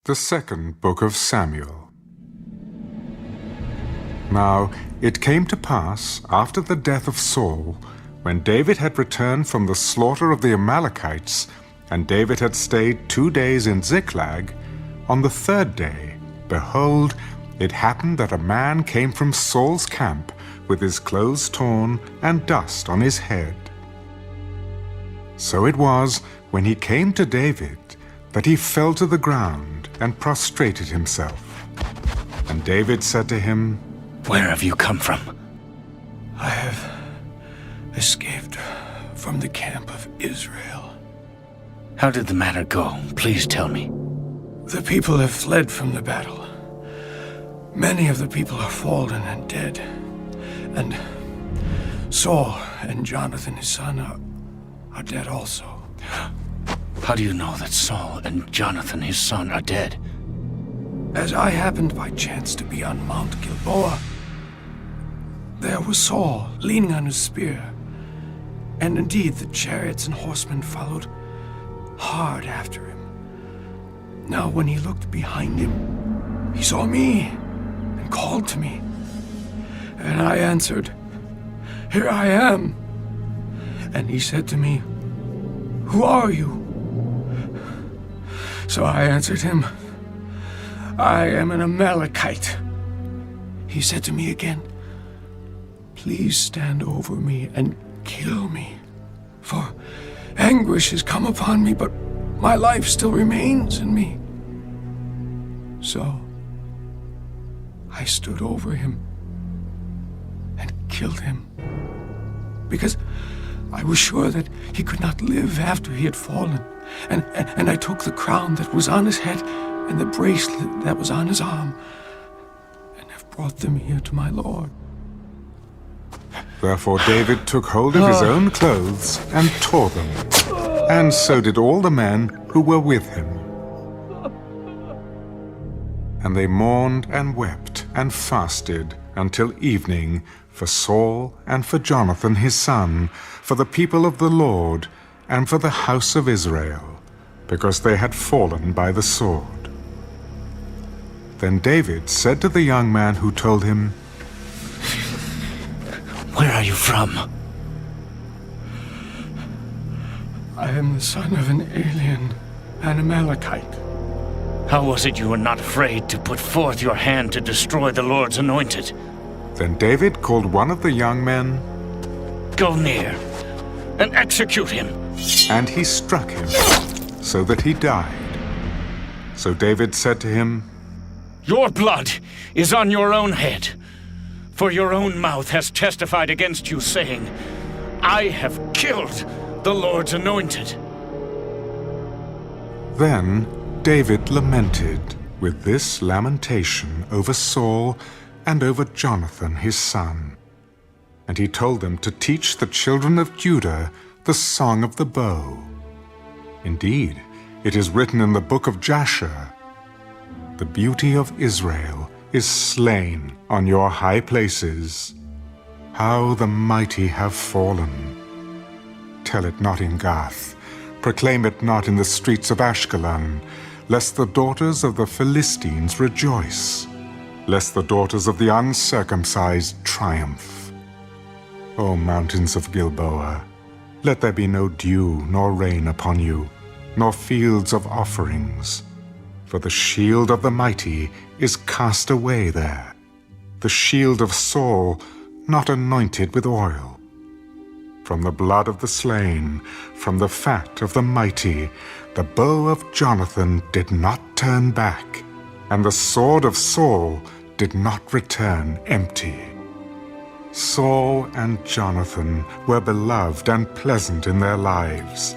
The second book of Samuel. Now it came to pass, after the death of Saul, when David had returned from the slaughter of the Amalekites, and David had stayed 2 days in Ziklag, on the 3rd day, behold, it happened that a man came from Saul's camp with his clothes torn and dust on his head. So it was, when he came to David, that he fell to the ground and prostrated himself. And David said to him, "Where have you come from?" "I have escaped from the camp of Israel." "How did the matter go? Please tell me." "The people have fled from the battle. Many of the people are fallen and dead. And Saul and Jonathan his son are dead also." "How do you know that Saul and Jonathan his son are dead?" "As I happened by chance to be on Mount Gilboa, there was Saul leaning on his spear, and indeed the chariots and horsemen followed hard after him. Now when he looked behind him, he saw me and called to me. And I answered, 'Here I am.' And he said to me, 'Who are you?' So I answered him, 'I am an Amalekite.' He said to me again, 'Please stand over me and kill me, for anguish has come upon me, but my life still remains in me.' So I stood over him and killed him, because I was sure that he could not live after he had fallen. And I took the crown that was on his head and the bracelet that was on his arm, and have brought them here to my lord." Therefore David took hold of his own clothes and tore them, and so did all the men who were with him. And they mourned and wept and fasted until evening for Saul and for Jonathan his son, for the people of the Lord, and for the house of Israel, because they had fallen by the sword. Then David said to the young man who told him, "Where are you from?" "I am the son of an alien, an Amalekite." "How was it you were not afraid to put forth your hand to destroy the Lord's anointed?" Then David called one of the young men, "Go near and execute him." and he struck him, so that he died. So David said to him, "Your blood is on your own head, for your own mouth has testified against you, saying, 'I have killed the Lord's anointed.'" Then David lamented with this lamentation over Saul and over Jonathan his son. And he told them to teach the children of Judah the song of the bow. Indeed, it is written in the book of Jasher, "The beauty of Israel is slain on your high places. How the mighty have fallen. Tell it not in Gath, proclaim it not in the streets of Ashkelon, lest the daughters of the Philistines rejoice, lest the daughters of the uncircumcised triumph. O mountains of Gilboa, let there be no dew nor rain upon you, nor fields of offerings. For the shield of the mighty is cast away there, the shield of Saul not anointed with oil. From the blood of the slain, from the fat of the mighty, the bow of Jonathan did not turn back, and the sword of Saul did not return empty. Saul and Jonathan were beloved and pleasant in their lives,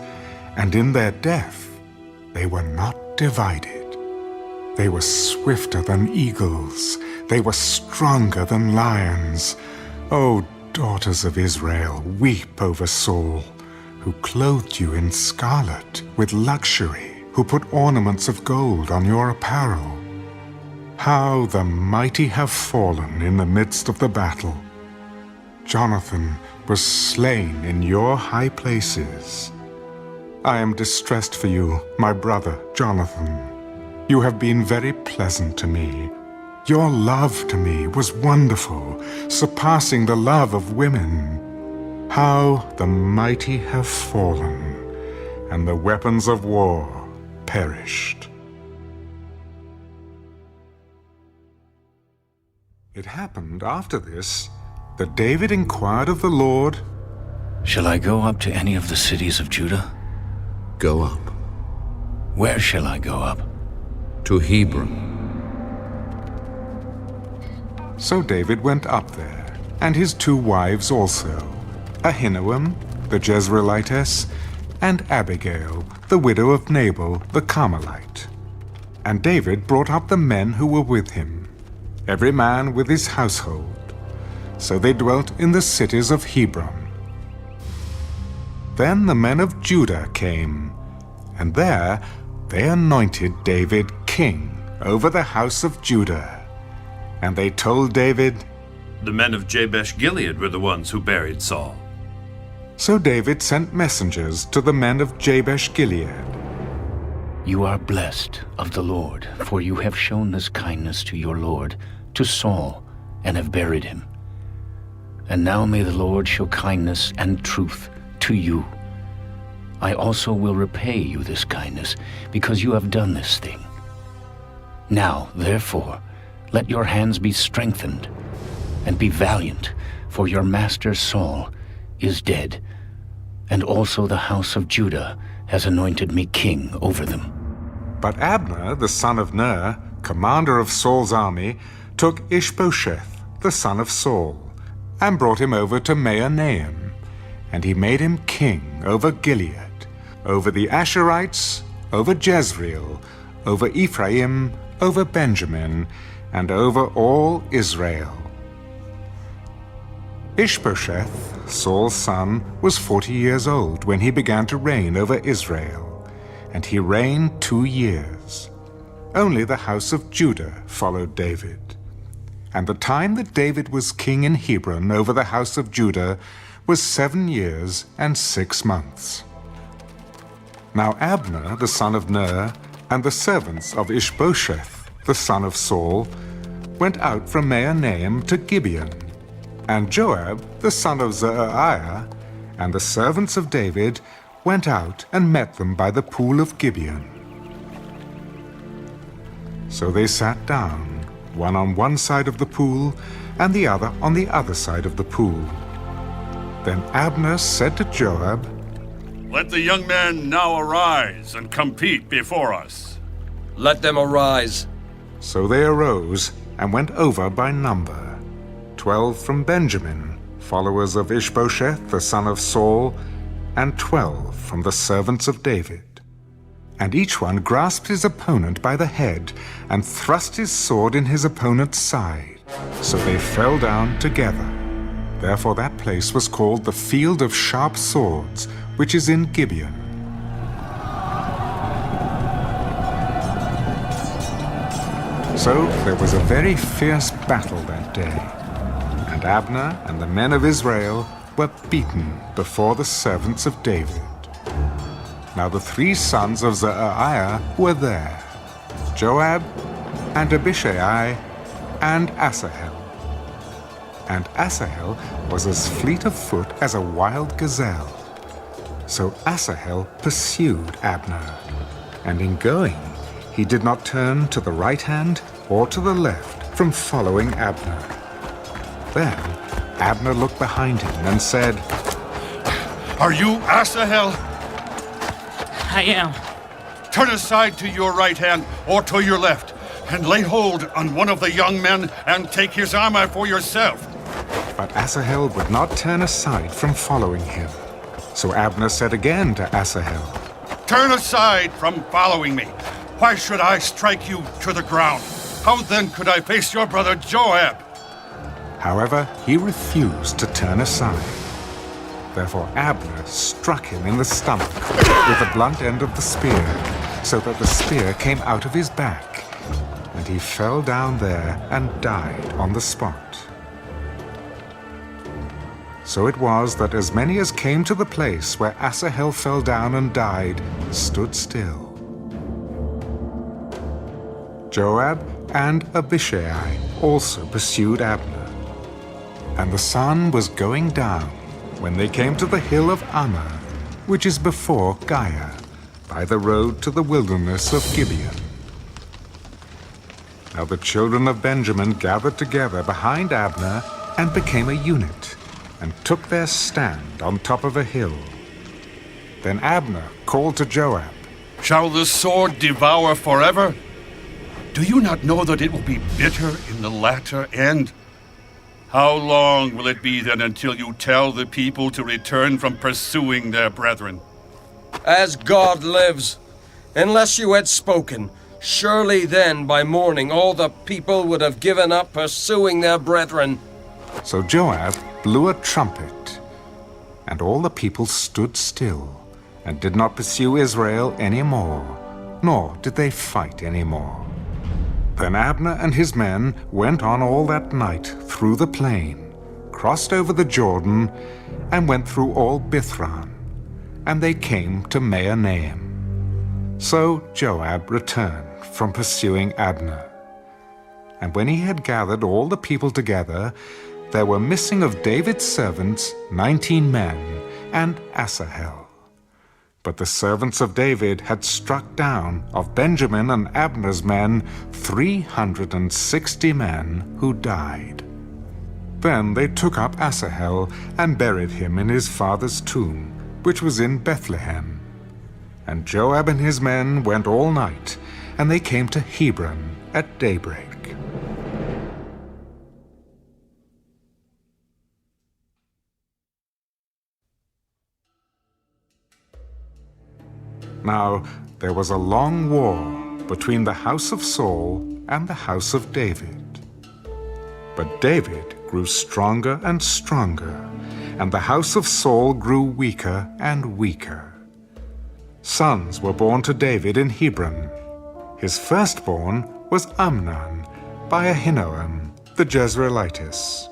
and in their death they were not divided. They were swifter than eagles, they were stronger than lions. O daughters of Israel, weep over Saul, who clothed you in scarlet with luxury, who put ornaments of gold on your apparel. How the mighty have fallen in the midst of the battle. Jonathan was slain in your high places. I am distressed for you, my brother Jonathan. You have been very pleasant to me. Your love to me was wonderful, surpassing the love of women. How the mighty have fallen, and the weapons of war perished. It happened after this that David inquired of the Lord, Shall I go up to any of the cities of Judah? Go up Where shall I go up? to Hebron. So David went up there, and his 2 wives also, Ahinoam, the Jezreelitess, and Abigail, the widow of Nabal the Carmelite. And David brought up the men who were with him, every man with his household. So they dwelt in the cities of Hebron. Then the men of Judah came, and there they anointed David king over the house of Judah. And they told David, The men of Jabesh-Gilead were the ones who buried Saul. So David sent messengers to the men of Jabesh-Gilead. You are blessed of the Lord, for you have shown this kindness to your Lord, to Saul, and have buried him. And now may the Lord show kindness and truth to you. I also will repay you this kindness, because you have done this thing. Now, therefore, let your hands be strengthened, and be valiant, for your master Saul is dead, and also the house of Judah has anointed me king over them. But Abner, the son of Ner, commander of Saul's army, took Ishbosheth, the son of Saul, and brought him over to Mahanaim, and he made him king over Gilead, over the Asherites, over Jezreel, over Ephraim, over Benjamin, and over all Israel. Ishbosheth, Saul's son, was 40 years old when he began to reign over Israel, and he reigned 2 years. Only the house of Judah followed David. And the time that David was king in Hebron over the house of Judah was 7 years and 6 months. Now Abner, the son of Ner, and the servants of Ishbosheth, the son of Saul, went out from Mahanaim to Gibeon. And Joab, the son of Zeruiah, and the servants of David went out and met them by the pool of Gibeon. So they sat down, one on one side of the pool, and the other on the other side of the pool. Then Abner said to Joab, Let the young men now arise and compete before us. Let them arise. So they arose and went over by number, 12 from Benjamin, followers of Ishbosheth the son of Saul, and 12 from the servants of David. And each one grasped his opponent by the head and thrust his sword in his opponent's side. So they fell down together. Therefore that place was called the Field of Sharp Swords, which is in Gibeon. So there was a very fierce battle that day, and Abner and the men of Israel were beaten before the servants of David. Now the 3 sons of Zeruiah were there, Joab, and Abishai, and Asahel. And Asahel was as fleet of foot as a wild gazelle. So Asahel pursued Abner, and in going, he did not turn to the right hand or to the left from following Abner. Then Abner looked behind him and said, Are you Asahel? I am. Turn aside to your right hand or to your left, and lay hold on one of the young men and take his armor for yourself. But Asahel would not turn aside from following him. So Abner said again to Asahel, Turn aside from following me. Why should I strike you to the ground? How then could I face your brother Joab? However, he refused to turn aside. Therefore Abner struck him in the stomach with the blunt end of the spear, so that the spear came out of his back, and he fell down there and died on the spot. So it was that as many as came to the place where Asahel fell down and died stood still. Joab and Abishai also pursued Abner. And the sun was going down when they came to the hill of Ammon, which is before Giah, by the road to the wilderness of Gibeon. Now the children of Benjamin gathered together behind Abner and became a unit, and took their stand on top of a hill. Then Abner called to Joab, Shall the sword devour forever? Do you not know that it will be bitter in the latter end? How long will it be then until you tell the people to return from pursuing their brethren? As God lives, unless you had spoken, surely then by morning all the people would have given up pursuing their brethren. So Joab blew a trumpet, and all the people stood still, and did not pursue Israel any more, nor did they fight any more. Then Abner and his men went on all that night through the plain, crossed over the Jordan, and went through all Bithran, and they came to Mahanaim. So Joab returned from pursuing Abner. And when he had gathered all the people together, there were missing of David's servants 19 men, and Asahel. But the servants of David had struck down of Benjamin and Abner's men 360 men who died. Then they took up Asahel and buried him in his father's tomb, which was in Bethlehem. And Joab and his men went all night, and they came to Hebron at daybreak. Now there was a long war between the house of Saul and the house of David. But David grew stronger and stronger, and the house of Saul grew weaker and weaker. Sons were born to David in Hebron. His firstborn was Amnon by Ahinoam the Jezreelitess.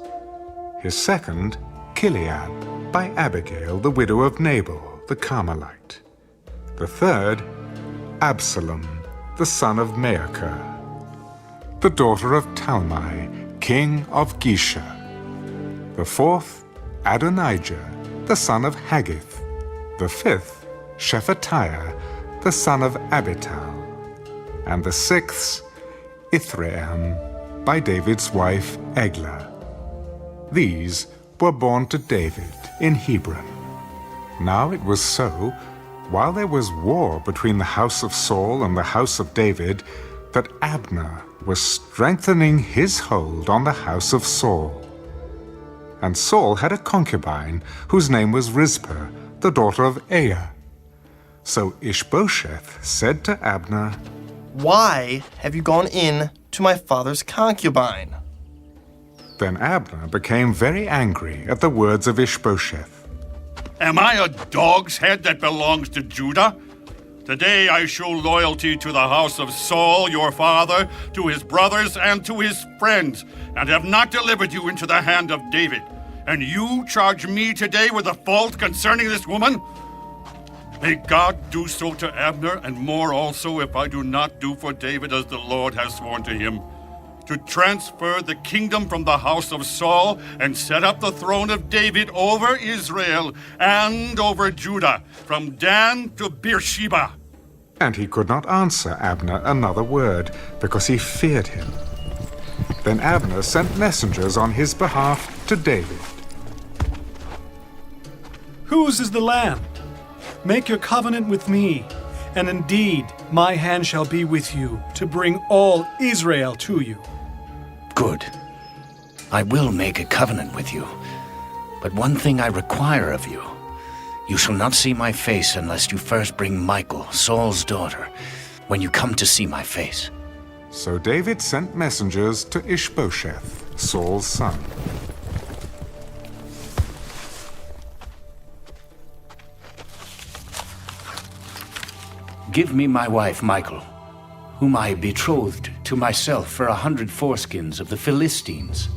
His second, Chileab, by Abigail the widow of Nabal the Carmelite. The third, Absalom, the son of Maacah, the daughter of Talmai, king of Gesher. The fourth, Adonijah, the son of Haggith. The fifth, Shephatiah, the son of Abital. And the sixth, Ithream, by David's wife Eglah. These were born to David in Hebron. Now it was so, while there was war between the house of Saul and the house of David, that Abner was strengthening his hold on the house of Saul. And Saul had a concubine whose name was Rizpah, the daughter of Aiah. So Ishbosheth said to Abner, Why have you gone in to my father's concubine? Then Abner became very angry at the words of Ishbosheth. Am I a dog's head that belongs to Judah? Today I show loyalty to the house of Saul, your father, to his brothers, and to his friends, and have not delivered you into the hand of David. And you charge me today with a fault concerning this woman? May God do so to Abner, and more also, if I do not do for David as the Lord has sworn to him, to transfer the kingdom from the house of Saul and set up the throne of David over Israel and over Judah, from Dan to Beersheba. And he could not answer Abner another word, because he feared him. Then Abner sent messengers on his behalf to David. Whose is the land? Make your covenant with me, and indeed my hand shall be with you, to bring all Israel to you. Good. I will make a covenant with you. But one thing I require of you. You shall not see my face unless you first bring Michal, Saul's daughter, when you come to see my face. So David sent messengers to Ishbosheth, Saul's son. Give me my wife Michal, whom I betrothed to myself for 100 foreskins of the Philistines.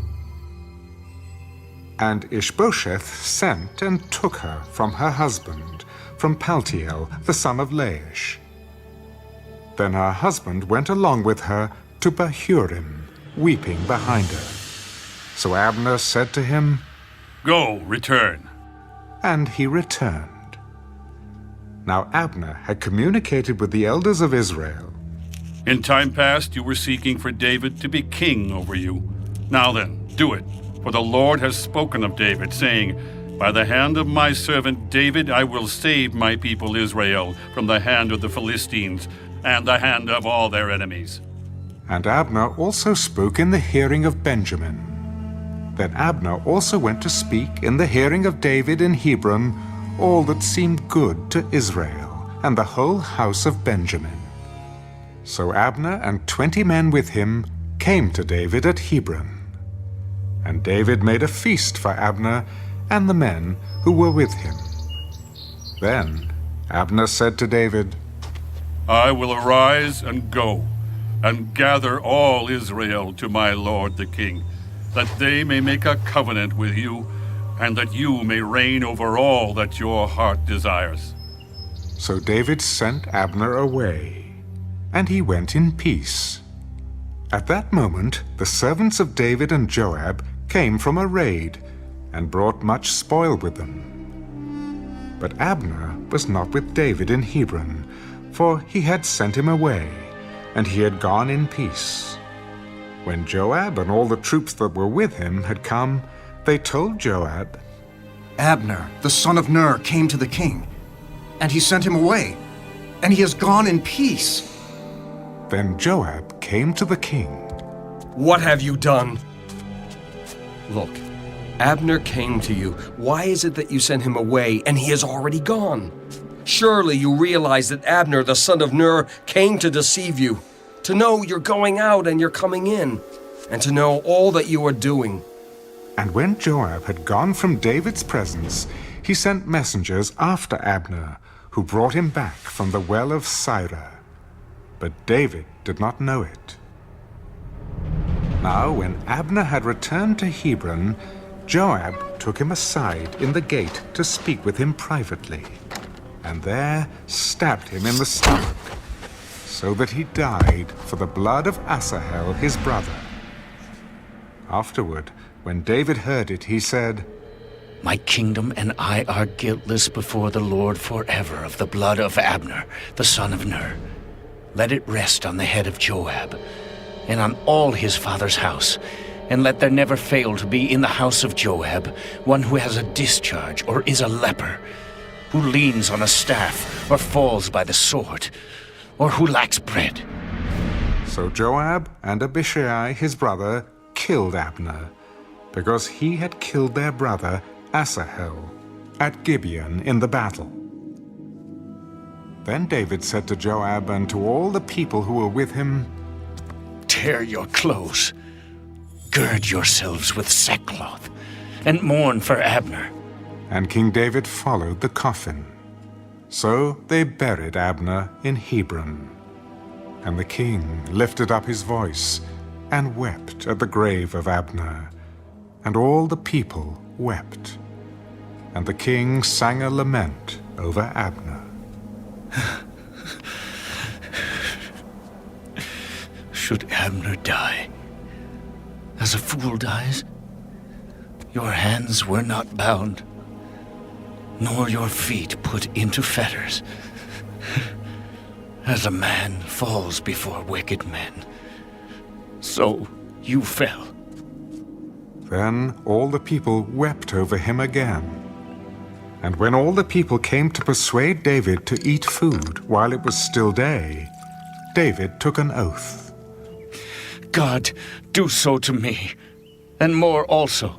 And Ishbosheth sent and took her from her husband, from Paltiel, the son of Laish. Then her husband went along with her, to Bahurim, weeping behind her. So Abner said to him, Go, return. and he returned. Now Abner had communicated with the elders of Israel. In time past you were seeking for David to be king over you. Now then, do it, for the Lord has spoken of David, saying, By the hand of my servant David I will save my people Israel from the hand of the Philistines and the hand of all their enemies. And Abner also spoke in the hearing of Benjamin. Then Abner also went to speak in the hearing of David in Hebron all that seemed good to Israel and the whole house of Benjamin. So Abner and 20 men with him came to David at Hebron. And David made a feast for Abner and the men who were with him. Then Abner said to David, I will arise and go, and gather all Israel to my lord the king, that they may make a covenant with you, and that you may reign over all that your heart desires. So David sent Abner away, and he went in peace. At that moment the servants of David and Joab came from a raid, and brought much spoil with them. But Abner was not with David in Hebron, for he had sent him away, and he had gone in peace. When Joab and all the troops that were with him had come, they told Joab, Abner, the son of Ner, came to the king, and he sent him away, and he has gone in peace. Then Joab came to the king. What have you done? Look, Abner came to you. Why is it that you sent him away, and he has already gone? Surely you realize that Abner, the son of Ner, came to deceive you, to know you're going out and you're coming in, and to know all that you are doing. And when Joab had gone from David's presence, he sent messengers after Abner, who brought him back from the well of Sirah. But David did not know it. Now when Abner had returned to Hebron, Joab took him aside in the gate to speak with him privately, and there stabbed him in the stomach, so that he died for the blood of Asahel his brother. Afterward, when David heard it, he said, My kingdom and I are guiltless before the Lord forever of the blood of Abner, the son of Ner. Let it rest on the head of Joab, and on all his father's house, and let there never fail to be in the house of Joab one who has a discharge or is a leper, who leans on a staff or falls by the sword, or who lacks bread. So Joab and Abishai his brother killed Abner, because he had killed their brother Asahel at Gibeon in the battle. Then David said to Joab and to all the people who were with him, Tear your clothes, gird yourselves with sackcloth, and mourn for Abner. And King David followed the coffin. So they buried Abner in Hebron. And the king lifted up his voice and wept at the grave of Abner. And all the people wept. And the king sang a lament over Abner. Should Abner die, as a fool dies? Your hands were not bound, nor your feet put into fetters. As a man falls before wicked men, so you fell. Then all the people wept over him again. And when all the people came to persuade David to eat food while it was still day, David took an oath. God, do so to me, and more also,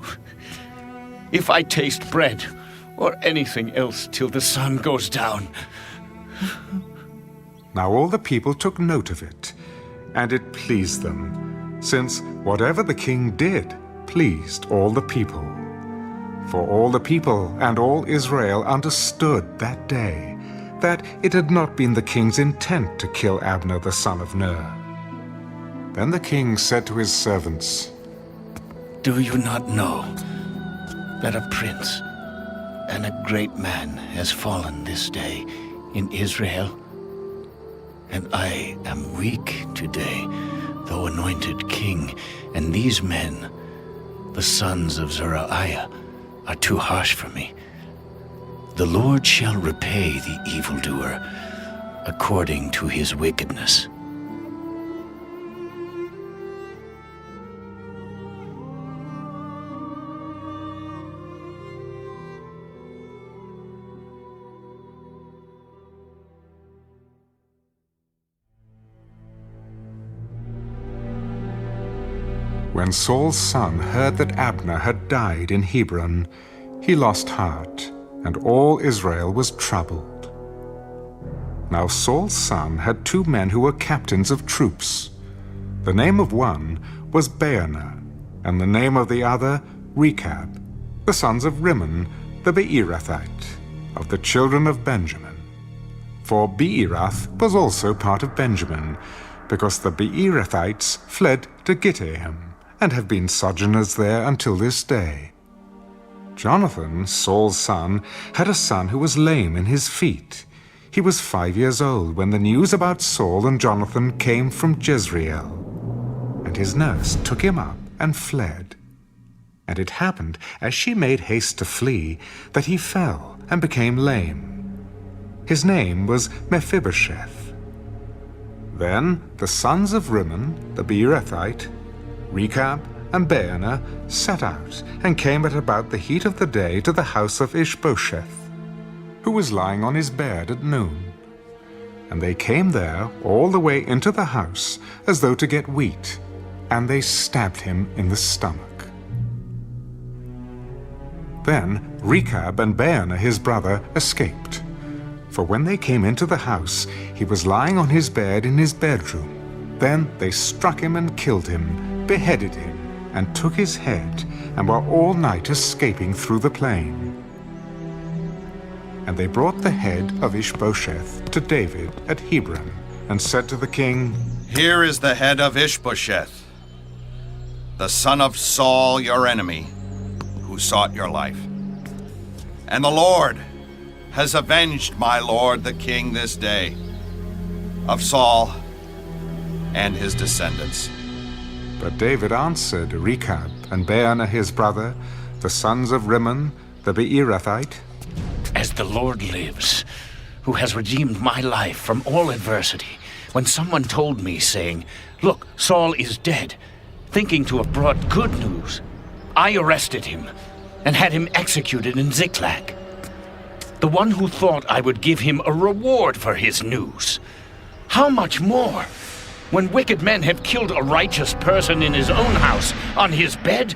if I taste bread or anything else till the sun goes down. Now all the people took note of it, and it pleased them, since whatever the king did pleased all the people. For all the people and all Israel understood that day that it had not been the king's intent to kill Abner the son of Ner. Then the king said to his servants, Do you not know that a prince and a great man has fallen this day in Israel? And I am weak today, though anointed king, and these men, the sons of Zeruiah, are too harsh for me. The Lord shall repay the evildoer according to his wickedness. When Saul's son heard that Abner had died in Hebron, he lost heart, and all Israel was troubled. Now Saul's son had 2 men who were captains of troops. The name of one was Baanah, and the name of the other Rechab, the sons of Rimmon the Beerothite, of the children of Benjamin. For Beeroth was also part of Benjamin, because the Beerothites fled to Gittaim, and have been sojourners there until this day. Jonathan, Saul's son, had a son who was lame in his feet. He was 5 years old when the news about Saul and Jonathan came from Jezreel. And his nurse took him up and fled. And it happened, as she made haste to flee, that he fell and became lame. His name was Mephibosheth. Then the sons of Rimmon, the Beerothite, Rechab and Baanah set out and came at about the heat of the day to the house of Ishbosheth, who was lying on his bed at noon. And they came there all the way into the house as though to get wheat, and they stabbed him in the stomach. Then Rechab and Baanah his brother escaped, for when they came into the house he was lying on his bed in his bedroom. Then they struck him and killed him, beheaded him, and took his head, and were all night escaping through the plain. And they brought the head of Ishbosheth to David at Hebron, and said to the king, "Here is the head of Ishbosheth, the son of Saul, your enemy, who sought your life. And the Lord has avenged my lord the king this day of Saul and his descendants." But David answered Rechab and Baanah his brother, the sons of Rimmon the Beerothite, As the Lord lives, who has redeemed my life from all adversity, when someone told me, saying, "Look, Saul is dead," thinking to have brought good news, I arrested him and had him executed in Ziklag. The one who thought I would give him a reward for his news. How much more, when wicked men have killed a righteous person in his own house, on his bed?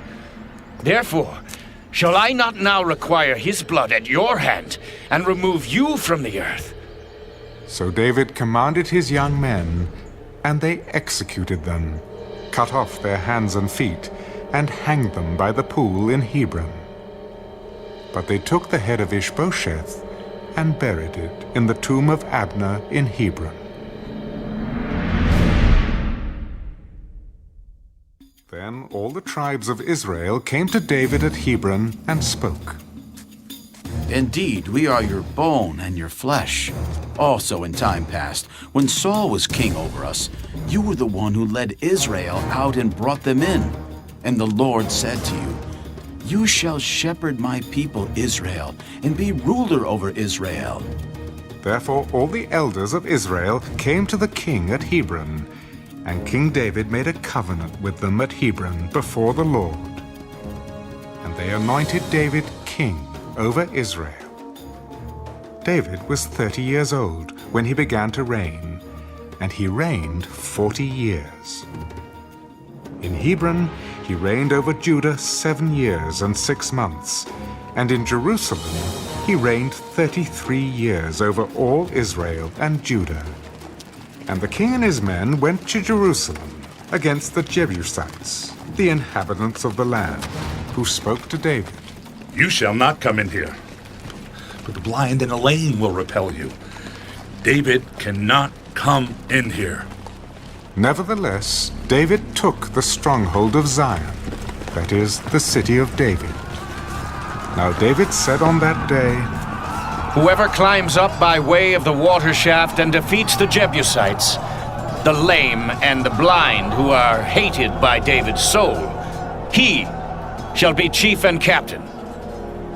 Therefore, shall I not now require his blood at your hand, and remove you from the earth? So David commanded his young men, and they executed them, cut off their hands and feet, and hanged them by the pool in Hebron. But they took the head of Ishbosheth and buried it in the tomb of Abner in Hebron. Then all the tribes of Israel came to David at Hebron and spoke. Indeed, we are your bone and your flesh. Also in time past, when Saul was king over us, you were the one who led Israel out and brought them in. And the Lord said to you, "You shall shepherd my people Israel, and be ruler over Israel." Therefore all the elders of Israel came to the king at Hebron, and King David made a covenant with them at Hebron before the Lord. And they anointed David king over Israel. David was 30 years old when he began to reign, and he reigned 40 years. In Hebron he reigned over Judah 7 years and 6 months, and in Jerusalem he reigned 33 years over all Israel and Judah. And the king and his men went to Jerusalem against the Jebusites, the inhabitants of the land, who spoke to David. "You shall not come in here, but the blind and the lame will repel you. David cannot come in here." Nevertheless, David took the stronghold of Zion, that is, the city of David. Now David said on that day, Whoever climbs up by way of the water shaft and defeats the Jebusites, the lame and the blind who are hated by David's soul. He shall be chief and captain.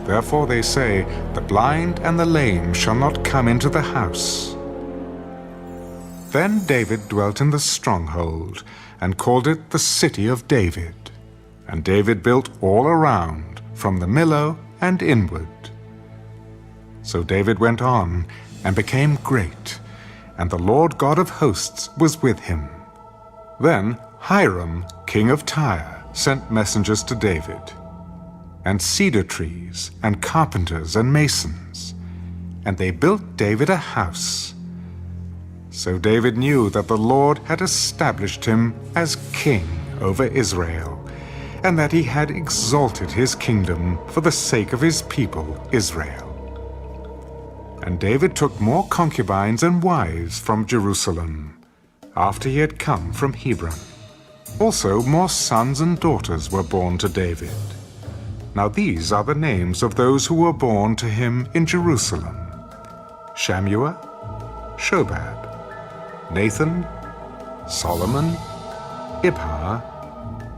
Therefore they say, the blind and the lame shall not come into the house. Then David dwelt in the stronghold, and called it the City of David. And David built all around, from the Millo and inward. So David went on, and became great, and the Lord God of hosts was with him. Then Hiram, king of Tyre, sent messengers to David, and cedar trees, and carpenters, and masons, and they built David a house. So David knew that the Lord had established him as king over Israel, and that he had exalted his kingdom for the sake of his people Israel. And David took more concubines and wives from Jerusalem, after he had come from Hebron. Also more sons and daughters were born to David. Now these are the names of those who were born to him in Jerusalem: Shammua, Shobab, Nathan, Solomon, Ibhar,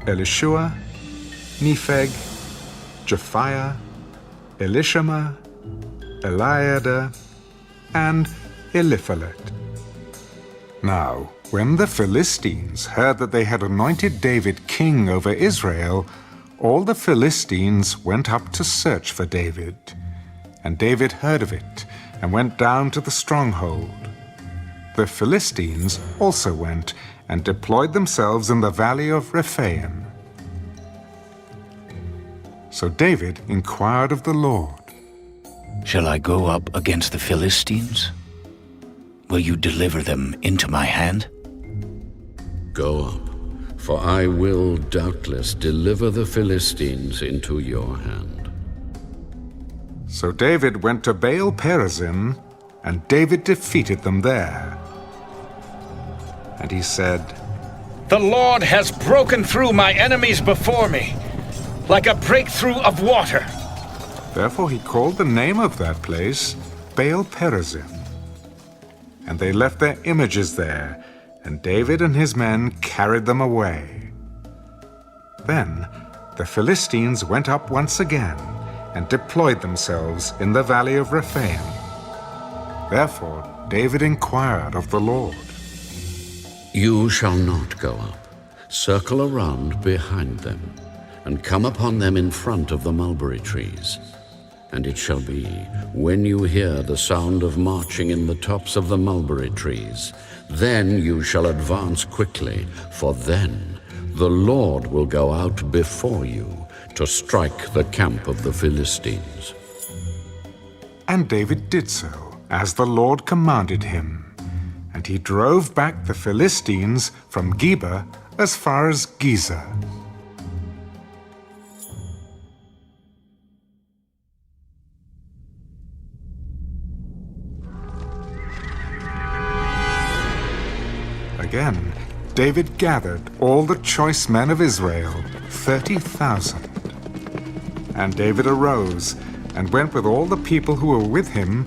Elishua, Nepheg, Japhiah, Elishama, Eliada, and Eliphalet. Now, when the Philistines heard that they had anointed David king over Israel, all the Philistines went up to search for David. And David heard of it, and went down to the stronghold. The Philistines also went and deployed themselves in the valley of Rephaim. So David inquired of the Lord, Shall I go up against the Philistines? Will you deliver them into my hand? Go up, for I will doubtless deliver the Philistines into your hand. So David went to Baal Perazim, and David defeated them there. And he said, The Lord has broken through my enemies before me, like a breakthrough of water. Therefore he called the name of that place Baal Perazim. And they left their images there, and David and his men carried them away. Then the Philistines went up once again, and deployed themselves in the valley of Rephaim. Therefore David inquired of the Lord, You shall not go up. Circle around behind them, and come upon them in front of the mulberry trees. And it shall be, when you hear the sound of marching in the tops of the mulberry trees, then you shall advance quickly, for then the Lord will go out before you to strike the camp of the Philistines. And David did so, as the Lord commanded him. And he drove back the Philistines from Geba as far as Gezer. Again, David gathered all the choice men of Israel, 30,000. And David arose and went with all the people who were with him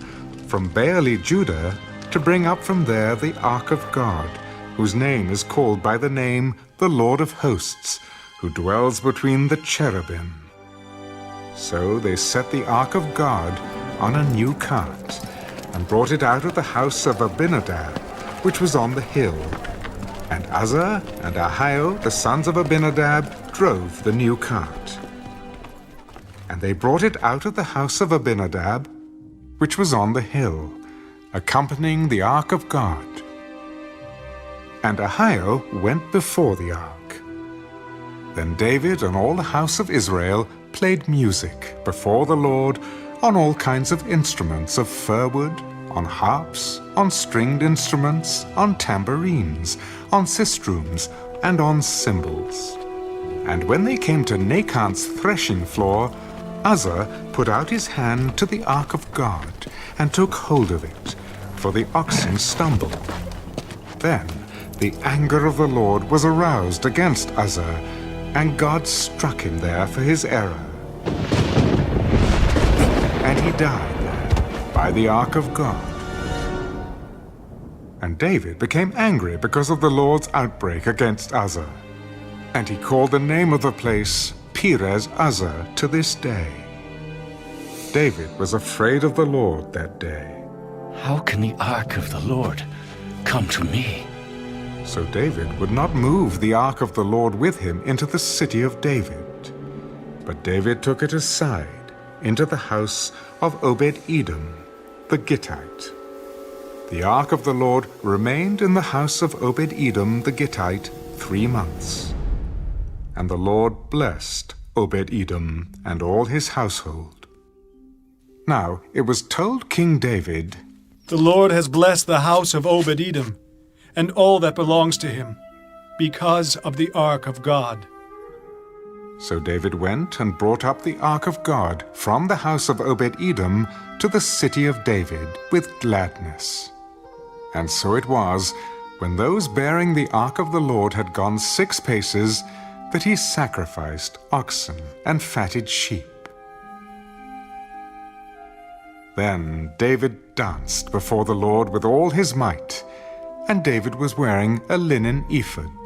from Baale-Judah to bring up from there the ark of God, whose name is called by the name the Lord of Hosts, who dwells between the cherubim. So they set the ark of God on a new cart, and brought it out of the house of Abinadab, which was on the hill. And Uzzah and Ahio, the sons of Abinadab, drove the new cart. And they brought it out of the house of Abinadab, which was on the hill, accompanying the ark of God. And Ahio went before the ark. Then David and all the house of Israel played music before the Lord on all kinds of instruments of fir wood, on harps, on stringed instruments, on tambourines, on sistrums, and on cymbals. And when they came to Nachon's threshing floor, Uzzah put out his hand to the ark of God, and took hold of it, for the oxen stumbled. Then the anger of the Lord was aroused against Uzzah, and God struck him there for his error. And he died there by the ark of God. And David became angry because of the Lord's outbreak against Uzzah. And he called the name of the place Perez Uzzah to this day. David was afraid of the Lord that day. How can the ark of the Lord come to me? So David would not move the ark of the Lord with him into the city of David. But David took it aside into the house of Obed-Edom, the Gittite. The ark of the Lord remained in the house of Obed-Edom the Gittite 3 months. And the Lord blessed Obed-Edom and all his household. Now it was told King David, "The Lord has blessed the house of Obed-Edom and all that belongs to him, because of the ark of God." So David went and brought up the ark of God from the house of Obed-Edom to the city of David with gladness. And so it was, when those bearing the ark of the Lord had gone 6 paces, that he sacrificed oxen and fatted sheep. Then David danced before the Lord with all his might, and David was wearing a linen ephod.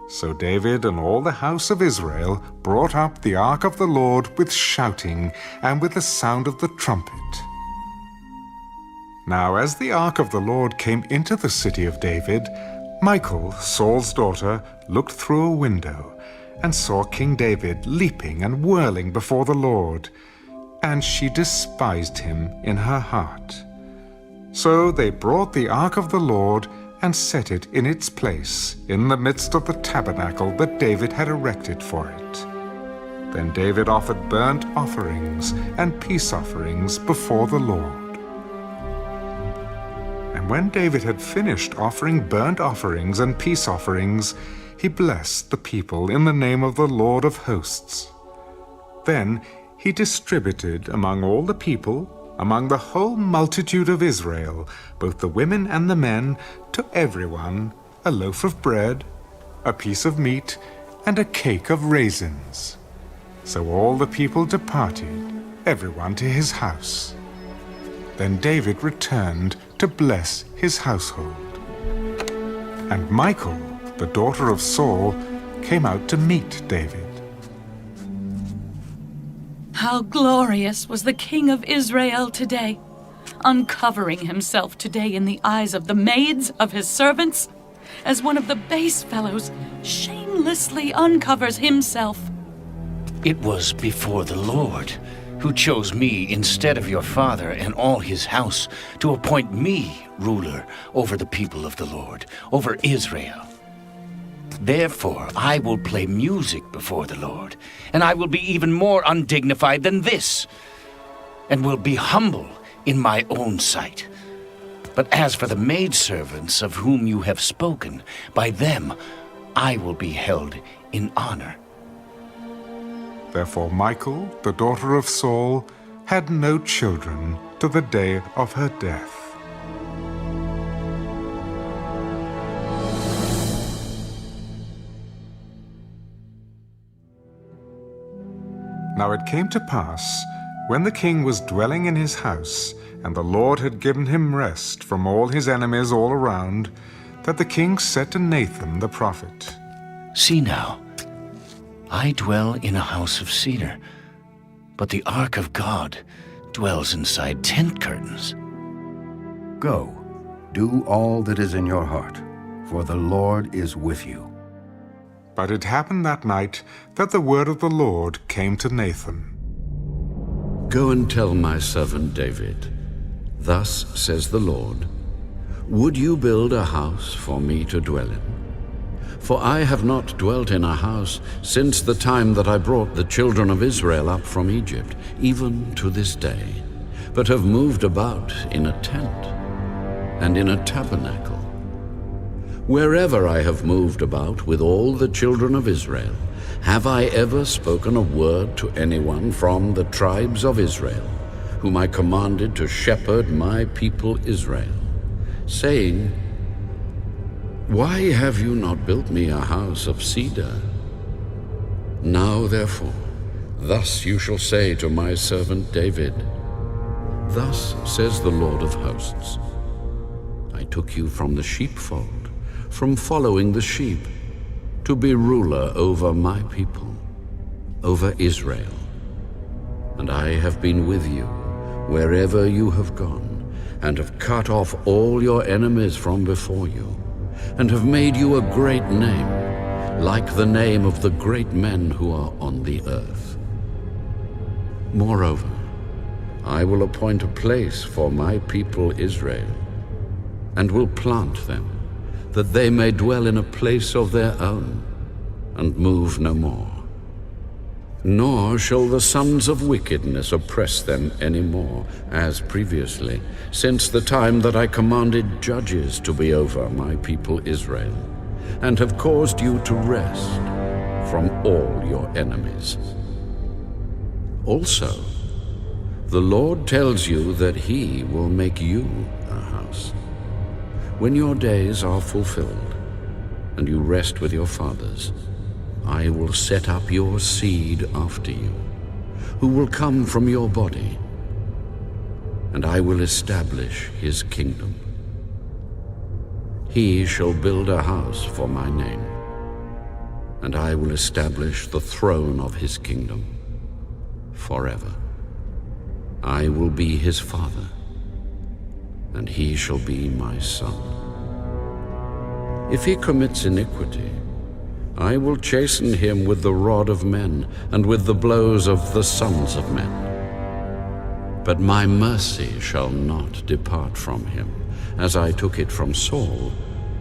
So David and all the house of Israel brought up the ark of the Lord with shouting and with the sound of the trumpet. Now as the ark of the Lord came into the city of David, Michal, Saul's daughter, looked through a window and saw King David leaping and whirling before the Lord, and she despised him in her heart. So they brought the ark of the Lord and set it in its place in the midst of the tabernacle that David had erected for it. Then David offered burnt offerings and peace offerings before the Lord. And when David had finished offering burnt offerings and peace offerings, he blessed the people in the name of the Lord of hosts. Then he distributed among all the people, among the whole multitude of Israel, both the women and the men, to everyone a loaf of bread, a piece of meat, and a cake of raisins. So all the people departed, everyone to his house. Then David returned to bless his household. And Michal, the daughter of Saul, came out to meet David. How glorious was the King of Israel today, uncovering himself today in the eyes of the maids of his servants, as one of the base fellows shamelessly uncovers himself. It was before the Lord, who chose me instead of your father and all his house, to appoint me ruler over the people of the Lord, over Israel. Therefore I will play music before the Lord, and I will be even more undignified than this, and will be humble in my own sight. But as for the maidservants of whom you have spoken, by them I will be held in honor. Therefore Michal, the daughter of Saul, had no children to the day of her death. Now it came to pass, when the king was dwelling in his house, and the Lord had given him rest from all his enemies all around, that the king said to Nathan the prophet, See now, I dwell in a house of cedar, but the ark of God dwells inside tent curtains. Go, do all that is in your heart, for the Lord is with you. But it happened that night that the word of the Lord came to Nathan. Go and tell my servant David, Thus says the Lord, Would you build a house for me to dwell in? For I have not dwelt in a house since the time that I brought the children of Israel up from Egypt, even to this day, but have moved about in a tent and in a tabernacle. Wherever I have moved about with all the children of Israel, have I ever spoken a word to anyone from the tribes of Israel, whom I commanded to shepherd my people Israel, saying, Why have you not built me a house of cedar? Now therefore, thus you shall say to my servant David, Thus says the Lord of hosts, I took you from the sheepfold, from following the sheep, to be ruler over my people, over Israel. And I have been with you wherever you have gone, and have cut off all your enemies from before you, and have made you a great name, like the name of the great men who are on the earth. Moreover, I will appoint a place for my people Israel, and will plant them, that they may dwell in a place of their own, and move no more. Nor shall the sons of wickedness oppress them any more, as previously, since the time that I commanded judges to be over my people Israel, and have caused you to rest from all your enemies. Also, the Lord tells you that he will make you a house. When your days are fulfilled, and you rest with your fathers, I will set up your seed after you, who will come from your body, and I will establish his kingdom. He shall build a house for my name, and I will establish the throne of his kingdom forever. I will be his father, and he shall be my son. If he commits iniquity, I will chasten him with the rod of men and with the blows of the sons of men. But my mercy shall not depart from him, as I took it from Saul,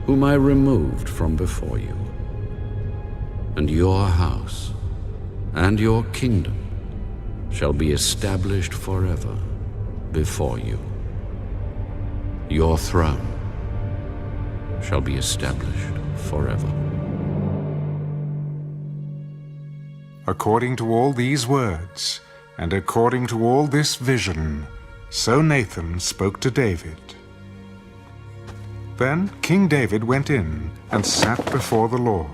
whom I removed from before you. And your house and your kingdom shall be established forever before you. Your throne shall be established forever. According to all these words, and according to all this vision, so Nathan spoke to David. Then King David went in and sat before the Lord.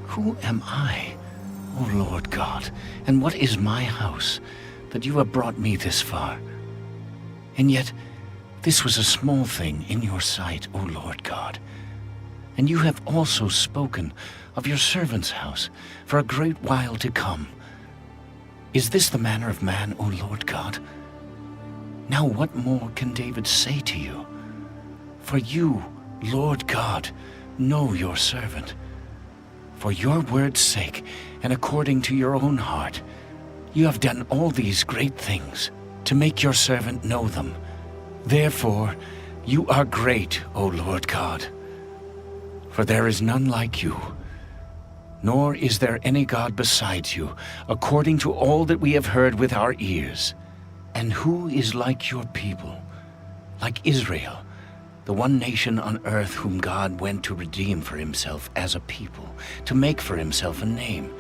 Who am I, O Lord God, and what is my house, that you have brought me this far? And yet this was a small thing in your sight, O Lord God. And you have also spoken of your servant's house for a great while to come. Is this the manner of man, O Lord God? Now what more can David say to you? For you, Lord God, know your servant. For your word's sake, and according to your own heart, you have done all these great things to make your servant know them. Therefore, you are great, O Lord God. For there is none like you, nor is there any God besides you, according to all that we have heard with our ears. And who is like your people, like Israel, the one nation on earth whom God went to redeem for himself as a people, to make for himself a name,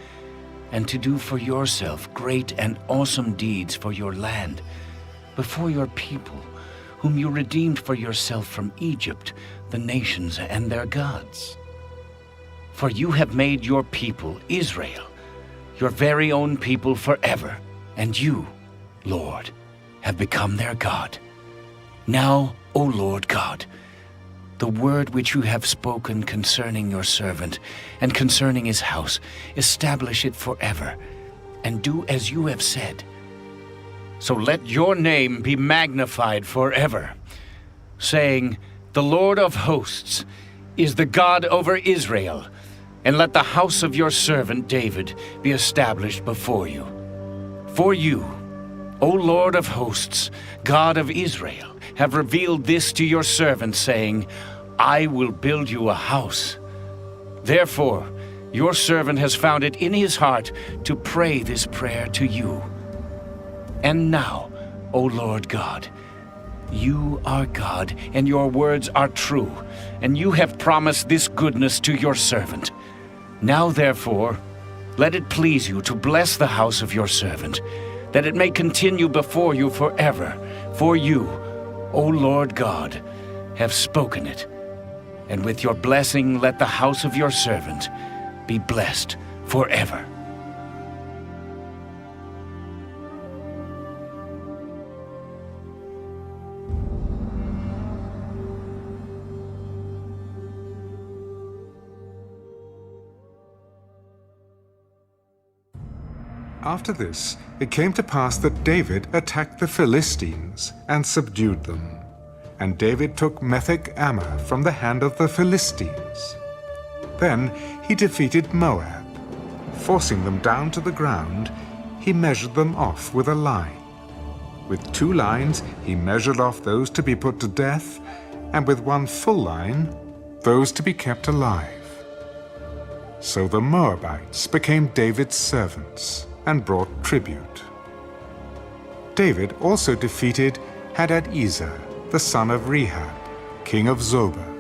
and to do for yourself great and awesome deeds for your land, before your people, whom you redeemed for yourself from Egypt, the nations and their gods? For you have made your people, Israel, your very own people forever, and you, Lord, have become their God. Now, O Lord God, the word which you have spoken concerning your servant and concerning his house, establish it forever, and do as you have said. So let your name be magnified forever, saying, the Lord of hosts is the God over Israel, and let the house of your servant David be established before you. For you, O Lord of hosts, God of Israel, have revealed this to your servant, saying, I will build you a house. Therefore, your servant has found it in his heart to pray this prayer to you. And now, O Lord God, you are God, and your words are true, and you have promised this goodness to your servant. Now, therefore, let it please you to bless the house of your servant, that it may continue before you forever. For you, O Lord God, have spoken it. And with your blessing let the house of your servant be blessed forever. After this, it came to pass that David attacked the Philistines and subdued them. And David took Metheg-Ammah from the hand of the Philistines. Then he defeated Moab. Forcing them down to the ground, he measured them off with a line. With 2 lines he measured off those to be put to death, and with 1 full line, those to be kept alive. So the Moabites became David's servants and brought tribute. David also defeated Hadadezer, the son of Rehab, king of Zobah,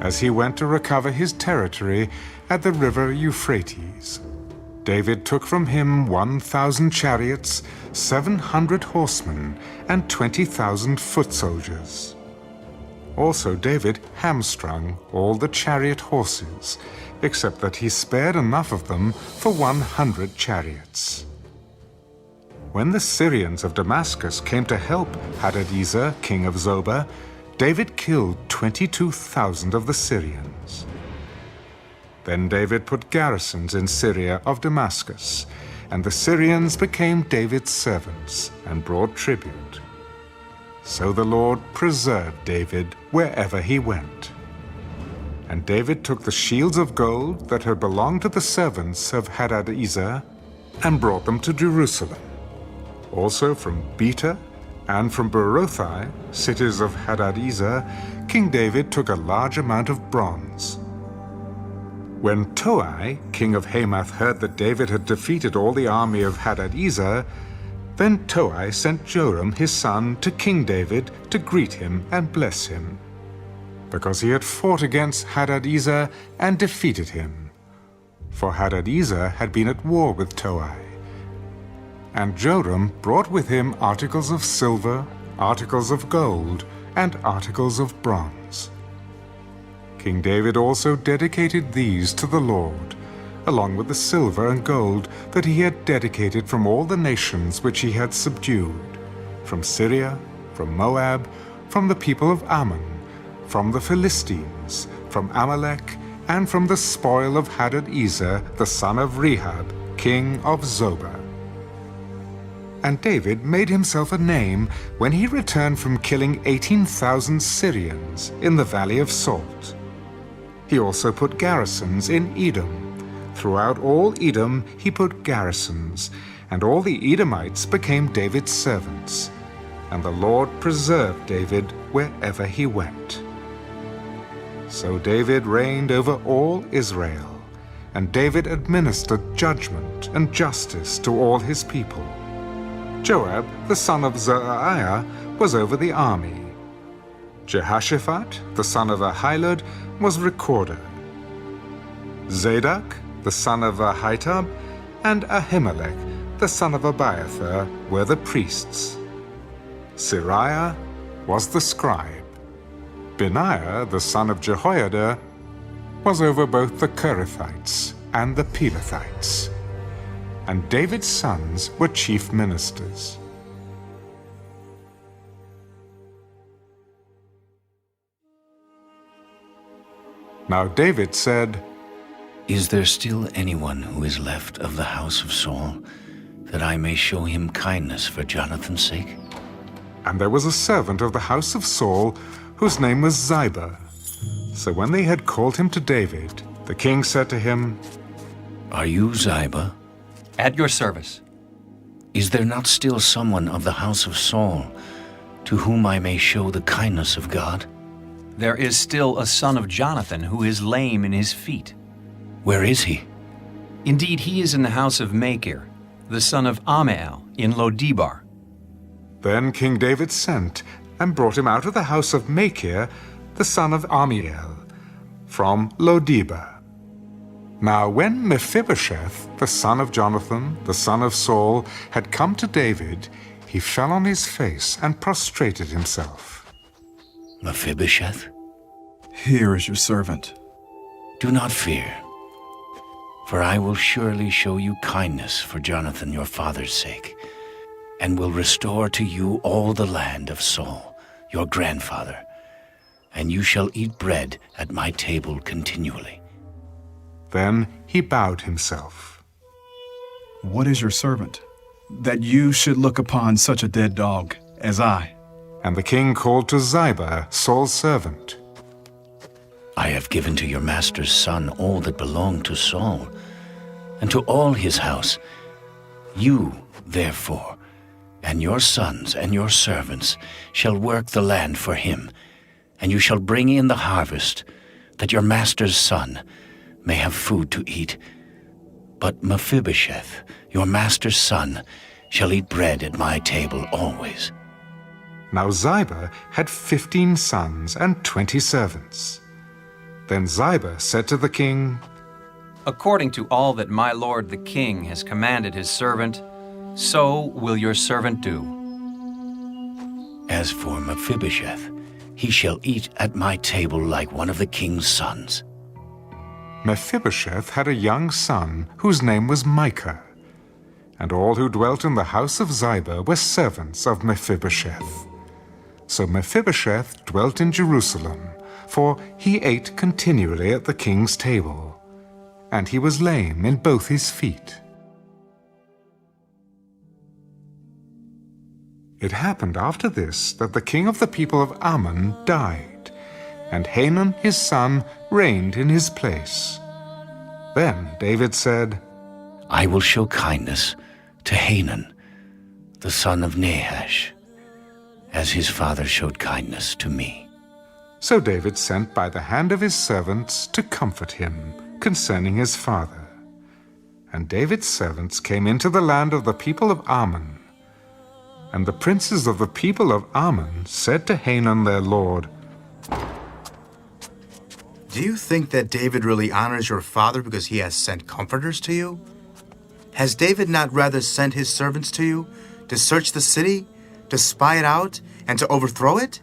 as he went to recover his territory at the river Euphrates. David took from him 1,000 chariots, 700 horsemen, and 20,000 foot soldiers. Also David hamstrung all the chariot horses, except that he spared enough of them for 100 chariots. When the Syrians of Damascus came to help Hadadezer, king of Zobah, David killed 22,000 of the Syrians. Then David put garrisons in Syria of Damascus, and the Syrians became David's servants and brought tribute. So the Lord preserved David wherever he went. And David took the shields of gold that had belonged to the servants of Hadadezer and brought them to Jerusalem. Also from Beta and from Berothai, cities of Hadadezer, King David took a large amount of bronze. When Toi, king of Hamath, heard that David had defeated all the army of Hadadezer, then Toi sent Joram his son to King David to greet him and bless him, because he had fought against Hadadezer and defeated him. For Hadadezer had been at war with Toi. And Joram brought with him articles of silver, articles of gold, and articles of bronze. King David also dedicated these to the Lord, along with the silver and gold that he had dedicated from all the nations which he had subdued, from Syria, from Moab, from the people of Ammon, from the Philistines, from Amalek, and from the spoil of Hadadezer, the son of Rehab, king of Zobah. And David made himself a name when he returned from killing 18,000 Syrians in the Valley of Salt. He also put garrisons in Edom. Throughout all Edom he put garrisons, and all the Edomites became David's servants. And the Lord preserved David wherever he went. So David reigned over all Israel, and David administered judgment and justice to all his people. Joab, the son of Zeruiah, was over the army. Jehoshaphat, the son of Ahilud, was recorder. Zadok, the son of Ahitub, and Ahimelech, the son of Abiathar, were the priests. Sariah was the scribe. Benaiah, the son of Jehoiada, was over both the Kerethites and the Pelethites. And David's sons were chief ministers. Now David said, "Is there still anyone who is left of the house of Saul, that I may show him kindness for Jonathan's sake?" And there was a servant of the house of Saul, whose name was Ziba. So when they had called him to David, the king said to him, "Are you Ziba?" "At your service." "Is there not still someone of the house of Saul, to whom I may show the kindness of God?" "There is still a son of Jonathan who is lame in his feet." "Where is he?" "Indeed, he is in the house of Machir, the son of Ammiel, in Lodebar." Then King David sent and brought him out of the house of Machir, the son of Ammiel, from Lodebar. Now when Mephibosheth, the son of Jonathan, the son of Saul, had come to David, he fell on his face and prostrated himself. "Mephibosheth?" "Here is your servant." "Do not fear, for I will surely show you kindness for Jonathan your father's sake, and will restore to you all the land of Saul, your grandfather, and you shall eat bread at my table continually." Then he bowed himself. What is your servant, that you should look upon such a dead dog as I? And the king called to Ziba, Saul's servant. I have given to your master's son all that belonged to Saul, and to all his house. You, therefore, and your sons and your servants shall work the land for him, and you shall bring in the harvest, that your master's son may have food to eat. But Mephibosheth, your master's son, shall eat bread at my table always. Now Ziba had 15 sons and 20 servants. Then Ziba said to the king, According to all that my lord the king has commanded his servant, so will your servant do. As for Mephibosheth, he shall eat at my table like one of the king's sons. Mephibosheth had a young son whose name was Micah, and all who dwelt in the house of Ziba were servants of Mephibosheth. So Mephibosheth dwelt in Jerusalem, for he ate continually at the king's table, and he was lame in both his feet. It happened after this that the king of the people of Ammon died, and Hanun his son reigned in his place. Then David said, I will show kindness to Hanun, the son of Nahash, as his father showed kindness to me. So David sent by the hand of his servants to comfort him concerning his father. And David's servants came into the land of the people of Ammon. And the princes of the people of Ammon said to Hanun their lord, Do you think that David really honors your father because he has sent comforters to you? Has David not rather sent his servants to you to search the city, to spy it out, and to overthrow it?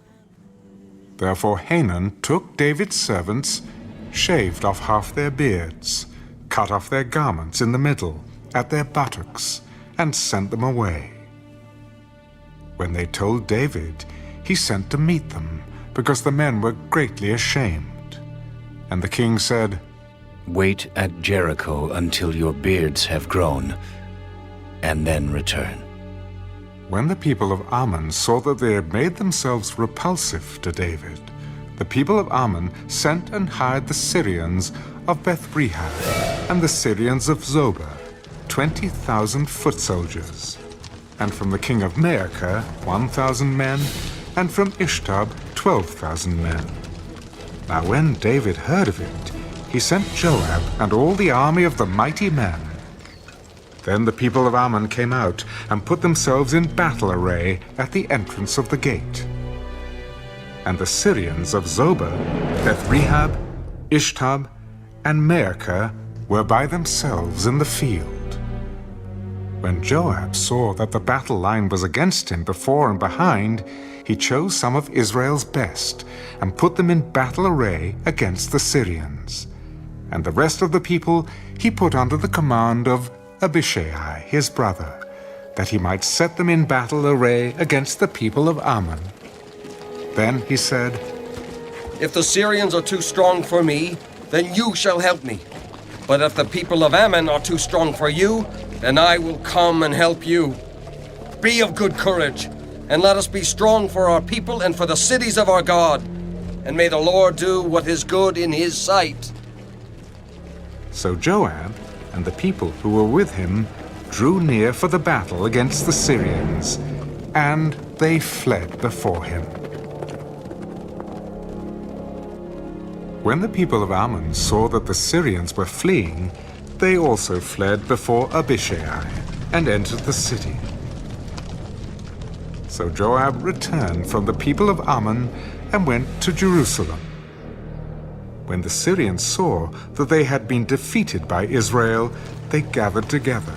Therefore Hanun took David's servants, shaved off half their beards, cut off their garments in the middle, at their buttocks, and sent them away. When they told David, he sent to meet them, because the men were greatly ashamed. And the king said, Wait at Jericho until your beards have grown, and then return. When the people of Ammon saw that they had made themselves repulsive to David, the people of Ammon sent and hired the Syrians of Beth-rehab and the Syrians of Zobah, 20,000 foot soldiers, and from the king of Maacah 1,000 men, and from Ishtab 12,000 men. Now when David heard of it, he sent Joab and all the army of the mighty men. Then the people of Ammon came out and put themselves in battle array at the entrance of the gate. And the Syrians of Zobah, Beth-rehab, Ishtab, and Maacah were by themselves in the field. When Joab saw that the battle line was against him before and behind, he chose some of Israel's best and put them in battle array against the Syrians. And the rest of the people he put under the command of Abishai, his brother, that he might set them in battle array against the people of Ammon. Then he said, If the Syrians are too strong for me, then you shall help me. But if the people of Ammon are too strong for you, then I will come and help you. Be of good courage, and let us be strong for our people and for the cities of our God. And may the Lord do what is good in his sight. So Joab and the people who were with him drew near for the battle against the Syrians, and they fled before him. When the people of Ammon saw that the Syrians were fleeing, they also fled before Abishai and entered the city. So Joab returned from the people of Ammon and went to Jerusalem. When the Syrians saw that they had been defeated by Israel, they gathered together.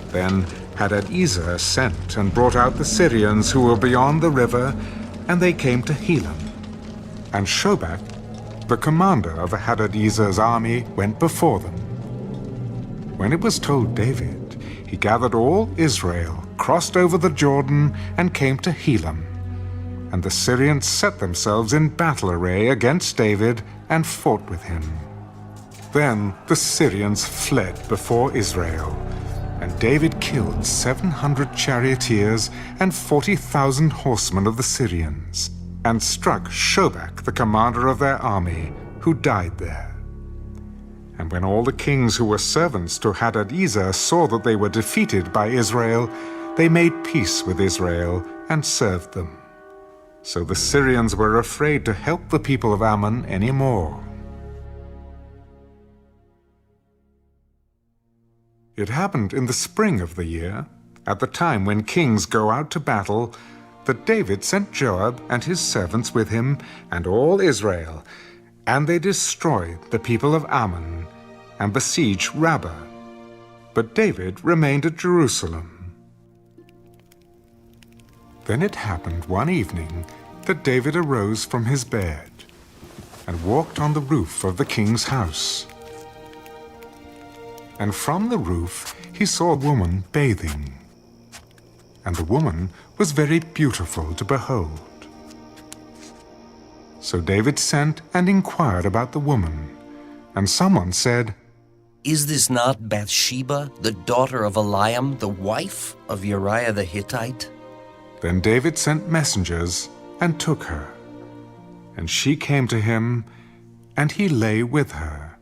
Then Hadadezer sent and brought out the Syrians who were beyond the river, and they came to Helam. And Shobach, the commander of Hadadezer's army, went before them. When it was told David, he gathered all Israel, crossed over the Jordan, and came to Helam. And the Syrians set themselves in battle array against David and fought with him. Then the Syrians fled before Israel, and David killed 700 charioteers and 40,000 horsemen of the Syrians, and struck Shobach, the commander of their army, who died there. And when all the kings who were servants to Hadadezer saw that they were defeated by Israel, they made peace with Israel and served them. So the Syrians were afraid to help the people of Ammon any more. It happened in the spring of the year, at the time when kings go out to battle, that David sent Joab and his servants with him and all Israel, and they destroyed the people of Ammon and besieged Rabbah. But David remained at Jerusalem. Then it happened one evening that David arose from his bed and walked on the roof of the king's house. And from the roof he saw a woman bathing, and the woman was very beautiful to behold. So David sent and inquired about the woman, and someone said, "Is this not Bathsheba, the daughter of Eliam, the wife of Uriah the Hittite?" Then David sent messengers and took her, and she came to him, and he lay with her,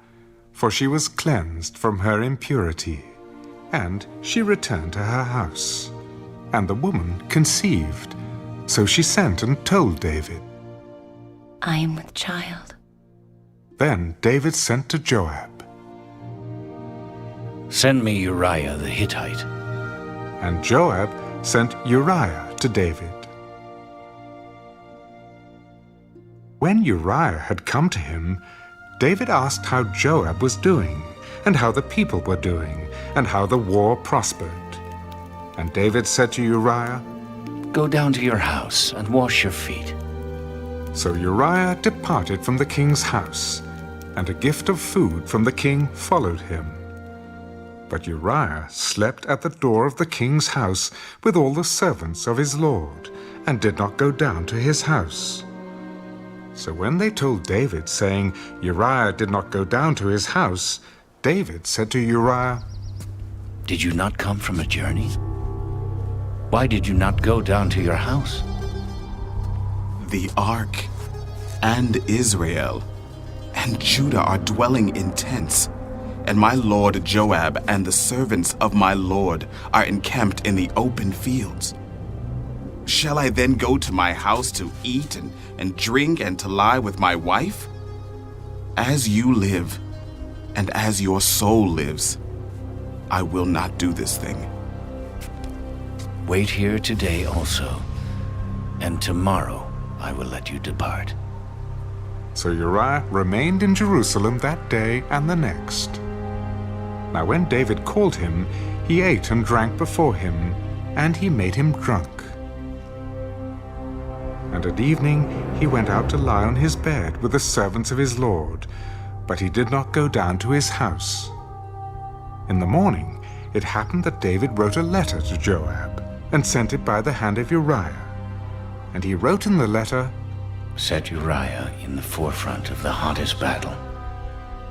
for she was cleansed from her impurity, and she returned to her house. And the woman conceived, so she sent and told David. "I am with child." Then David sent to Joab. "Send me Uriah the Hittite." And Joab sent Uriah to David. When Uriah had come to him, David asked how Joab was doing, and how the people were doing, and how the war prospered. And David said to Uriah, "Go down to your house and wash your feet." So Uriah departed from the king's house, and a gift of food from the king followed him. But Uriah slept at the door of the king's house with all the servants of his lord, and did not go down to his house. So when they told David, saying, "Uriah did not go down to his house," David said to Uriah, "Did you not come from a journey? Why did you not go down to your house?" "The ark and Israel and Judah are dwelling in tents, and my lord Joab and the servants of my lord are encamped in the open fields. Shall I then go to my house to eat and drink and to lie with my wife? As you live, and as your soul lives, I will not do this thing." Wait here today also, and tomorrow I will let you depart. So Uriah remained in Jerusalem that day and the next. Now when David called him, he ate and drank before him, and he made him drunk. And at evening he went out to lie on his bed with the servants of his lord, but he did not go down to his house. In the morning it happened that David wrote a letter to Joab, and sent it by the hand of Uriah. And he wrote in the letter, "Set Uriah in the forefront of the hottest battle,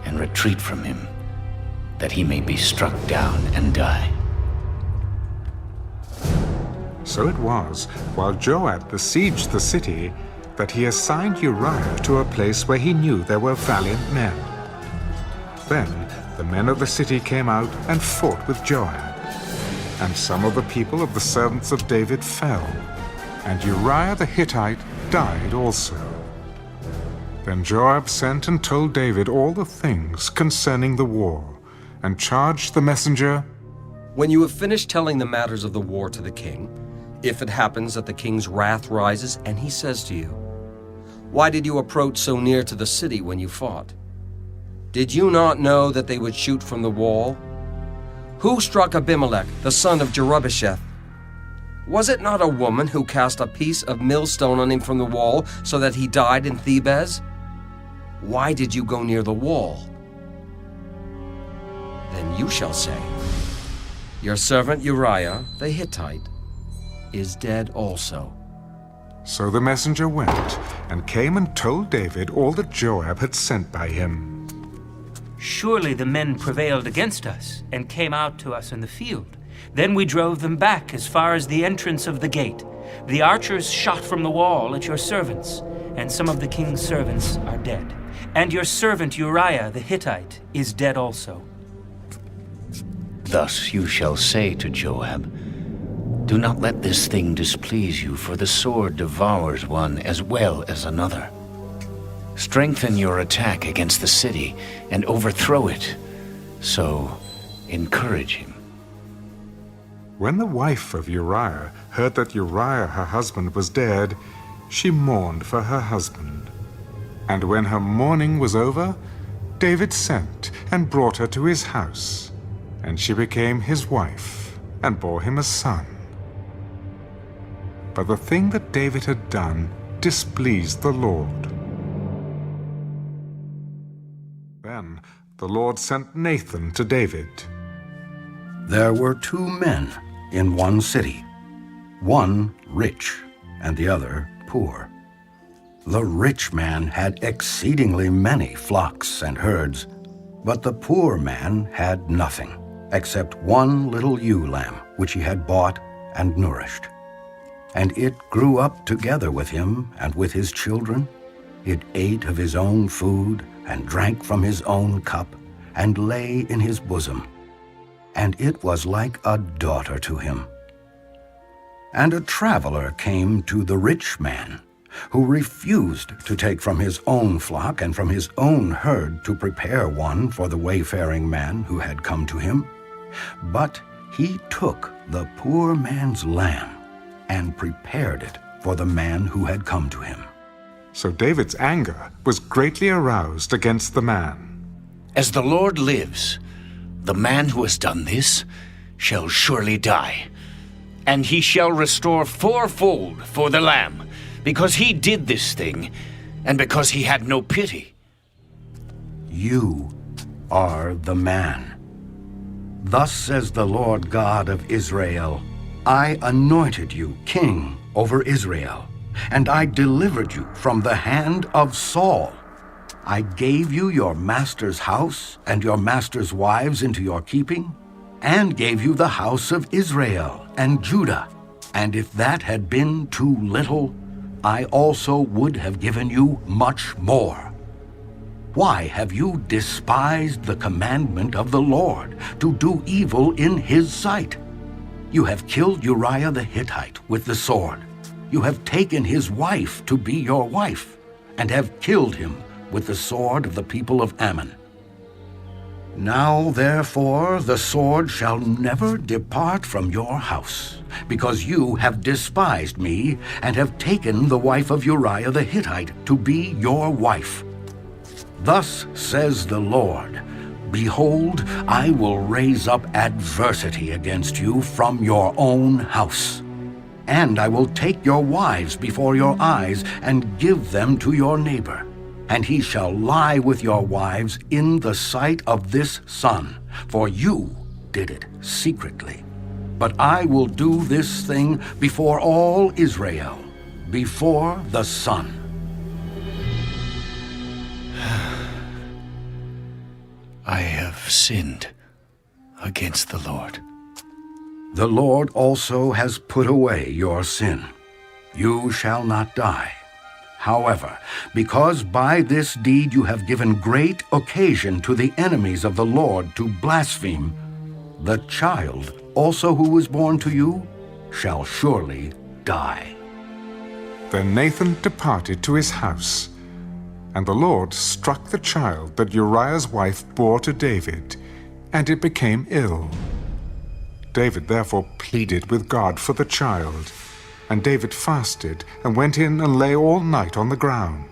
and retreat from him, that he may be struck down and die." So it was, while Joab besieged the city, that he assigned Uriah to a place where he knew there were valiant men. Then the men of the city came out and fought with Joab, and some of the people of the servants of David fell, and Uriah the Hittite died also. Then Joab sent and told David all the things concerning the war, and charged the messenger, "When you have finished telling the matters of the war to the king, if it happens that the king's wrath rises and he says to you, 'Why did you approach so near to the city when you fought? Did you not know that they would shoot from the wall? Who struck Abimelech, the son of Jerubbesheth? Was it not a woman who cast a piece of millstone on him from the wall so that he died in Thebez? Why did you go near the wall?' Then you shall say, 'Your servant Uriah the Hittite is dead also.'" So the messenger went, and came and told David all that Joab had sent by him. Surely the men prevailed against us and came out to us in the field. Then we drove them back as far as the entrance of the gate. The archers shot from the wall at your servants, and some of the king's servants are dead. And your servant Uriah the Hittite is dead also. Thus you shall say to Joab, do not let this thing displease you, for the sword devours one as well as another. Strengthen your attack against the city and overthrow it. So encourage him. When the wife of Uriah heard that Uriah her husband was dead, she mourned for her husband. And when her mourning was over, David sent and brought her to his house, and she became his wife and bore him a son. But the thing that David had done displeased the Lord. Then the Lord sent Nathan to David. There were 2 men in one city, one rich and the other poor. The rich man had exceedingly many flocks and herds, but the poor man had nothing except one little ewe lamb, which he had bought and nourished. And it grew up together with him and with his children. It ate of his own food and drank from his own cup and lay in his bosom. And it was like a daughter to him. And a traveler came to the rich man, who refused to take from his own flock and from his own herd to prepare one for the wayfaring man who had come to him. But he took the poor man's lamb and prepared it for the man who had come to him. So David's anger was greatly aroused against the man. As the Lord lives, the man who has done this shall surely die, and he shall restore 4-fold for the lamb, because he did this thing, and because he had no pity. You are the man. Thus says the Lord God of Israel, I anointed you king over Israel, and I delivered you from the hand of Saul. I gave you your master's house and your master's wives into your keeping, and gave you the house of Israel and Judah. And if that had been too little, I also would have given you much more. Why have you despised the commandment of the Lord to do evil in his sight? You have killed Uriah the Hittite with the sword. You have taken his wife to be your wife, and have killed him with the sword of the people of Ammon. Now, therefore, the sword shall never depart from your house, because you have despised me, and have taken the wife of Uriah the Hittite to be your wife. Thus says the Lord, Behold, I will raise up adversity against you from your own house. And I will take your wives before your eyes, and give them to your neighbor. And he shall lie with your wives in the sight of this sun, for you did it secretly. But I will do this thing before all Israel, before the sun. I have sinned against the Lord. The Lord also has put away your sin. You shall not die. However, because by this deed you have given great occasion to the enemies of the Lord to blaspheme, the child also who was born to you shall surely die. Then Nathan departed to his house, and the Lord struck the child that Uriah's wife bore to David, and it became ill. David therefore pleaded with God for the child, and David fasted and went in and lay all night on the ground.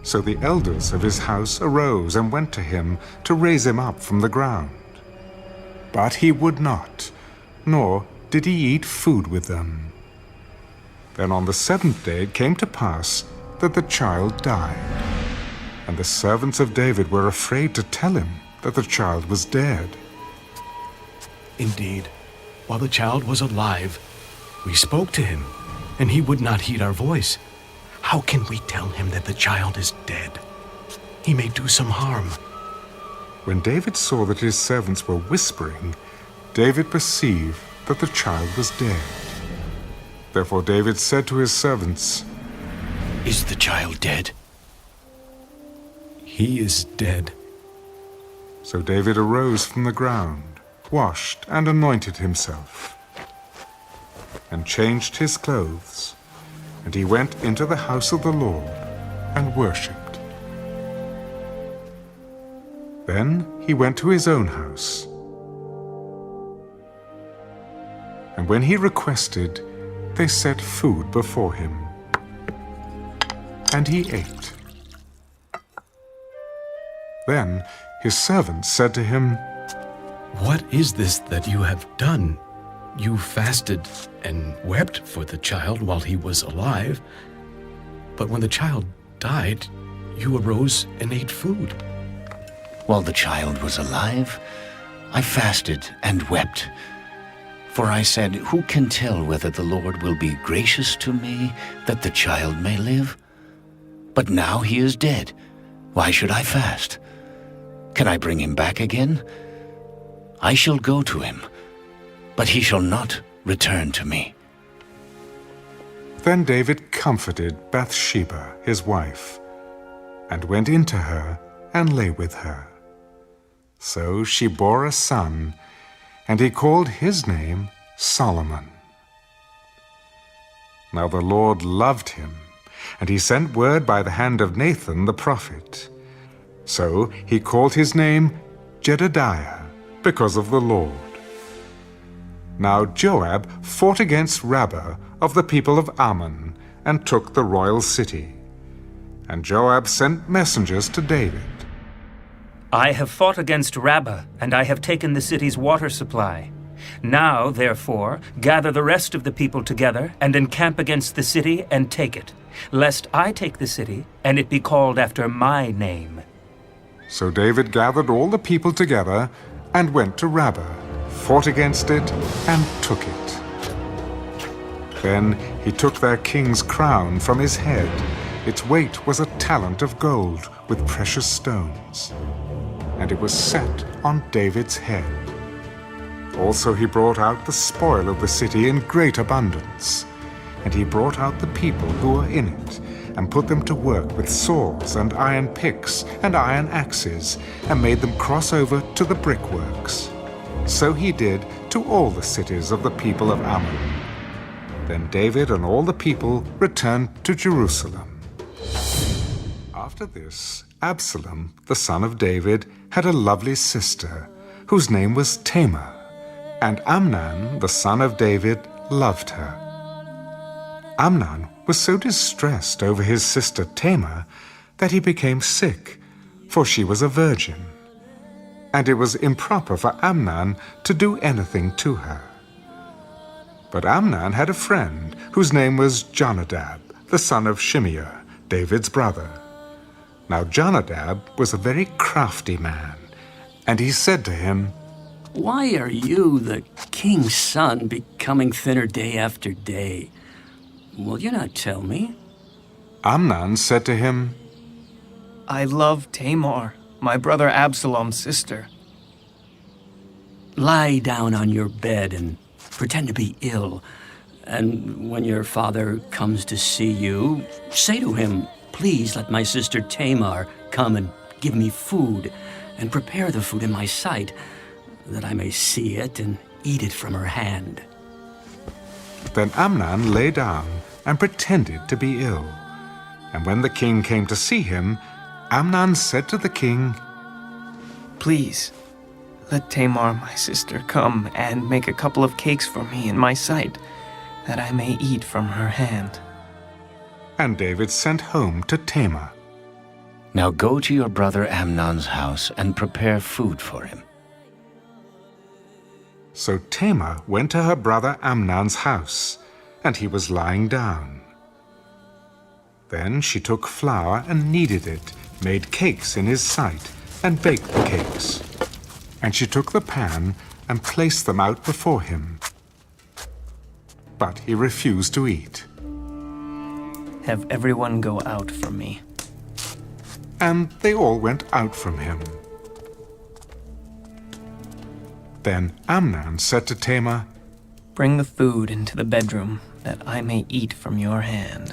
So the elders of his house arose and went to him to raise him up from the ground. But he would not, nor did he eat food with them. Then on the 7th day it came to pass that the child died. And the servants of David were afraid to tell him that the child was dead. Indeed, while the child was alive, we spoke to him, and he would not heed our voice. How can we tell him that the child is dead? He may do some harm. When David saw that his servants were whispering, David perceived that the child was dead. Therefore David said to his servants, "Is the child dead?" "He is dead." So David arose from the ground, washed and anointed himself, and changed his clothes, and he went into the house of the Lord and worshipped. Then he went to his own house. And when he requested, they set food before him, and he ate. Then his servants said to him, "What is this that you have done? You fasted and wept for the child while he was alive, but when the child died, you arose and ate food." While the child was alive, I fasted and wept. For I said, "Who can tell whether the Lord will be gracious to me, that the child may live? But now he is dead. Why should I fast? Can I bring him back again? I shall go to him, but he shall not return to me." Then David comforted Bathsheba, his wife, and went in to her and lay with her. So she bore a son, and he called his name Solomon. Now the Lord loved him, and he sent word by the hand of Nathan the prophet. So he called his name Jedediah, because of the Lord. Now Joab fought against Rabbah of the people of Ammon, and took the royal city. And Joab sent messengers to David. I have fought against Rabbah, and I have taken the city's water supply. Now, therefore, gather the rest of the people together, and encamp against the city, and take it, lest I take the city, and it be called after my name. So David gathered all the people together, and went to Rabbah, fought against it, and took it. Then he took their king's crown from his head. Its weight was a talent of gold with precious stones, and it was set on David's head. Also he brought out the spoil of the city in great abundance, and he brought out the people who were in it, and put them to work with saws and iron picks and iron axes, and made them cross over to the brickworks. So he did to all the cities of the people of Ammon. Then David and all the people returned to Jerusalem. After this, Absalom, the son of David, had a lovely sister, whose name was Tamar, and Amnon, the son of David, loved her. Amnon was so distressed over his sister Tamar that he became sick, for she was a virgin, and it was improper for Amnon to do anything to her. But Amnon had a friend whose name was Jonadab, the son of Shimeah, David's brother. Now Jonadab was a very crafty man, and he said to him, "Why are you, the king's son, becoming thinner day after day? Will you not tell me?" Amnon said to him, "I love Tamar, my brother Absalom's sister." Lie down on your bed and pretend to be ill, and when your father comes to see you, say to him, 'Please let my sister Tamar come and give me food, and prepare the food in my sight, that I may see it and eat it from her hand.'" Then Amnon lay down and pretended to be ill. And when the king came to see him, Amnon said to the king, "Please, let Tamar, my sister, come and make a couple of cakes for me in my sight, that I may eat from her hand." And David sent home to Tamar. Now go to your brother Amnon's house and prepare food for him. So Tamar went to her brother Amnon's house, and he was lying down. Then she took flour and kneaded it, made cakes in his sight, and baked the cakes. And she took the pan and placed them out before him. But he refused to eat. "Have everyone go out from me." And they all went out from him. Then Amnon said to Tamar, "Bring the food into the bedroom, that I may eat from your hand."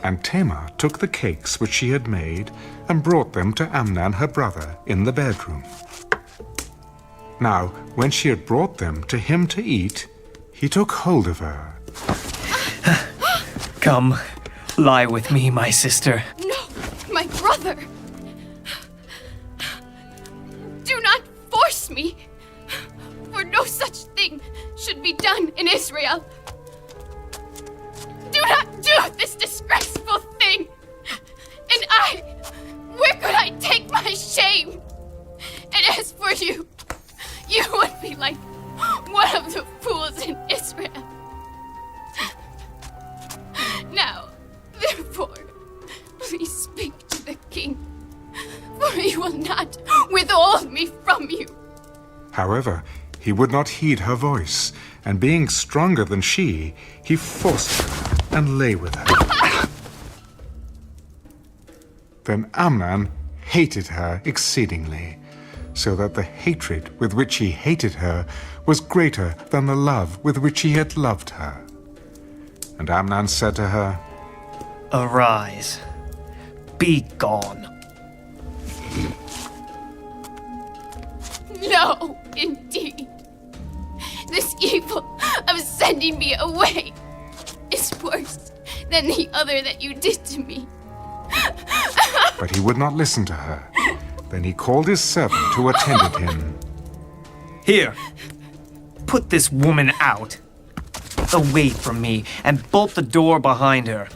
And Tamar took the cakes which she had made and brought them to Amnon her brother in the bedroom. Now, when she had brought them to him to eat, he took hold of her. "Come, lie with me, my sister." No, my brother. Do not force me, for no such thing should be done in Israel. Do not do this disgraceful thing. And where could I take my shame? And as for you, you would be like one of the fools in Israel. Now, therefore, please speak to the king, for he will not withhold me from you. However, he would not heed her voice, and being stronger than she, he forced her and lay with her. Then Amnon hated her exceedingly, so that the hatred with which he hated her was greater than the love with which he had loved her. And Amnon said to her, "Arise, be gone." No, indeed. This evil of sending me away is worse than the other that you did to me. But he would not listen to her. Then he called his servant who attended him. "Here, put this woman out, away from me, and bolt the door behind her."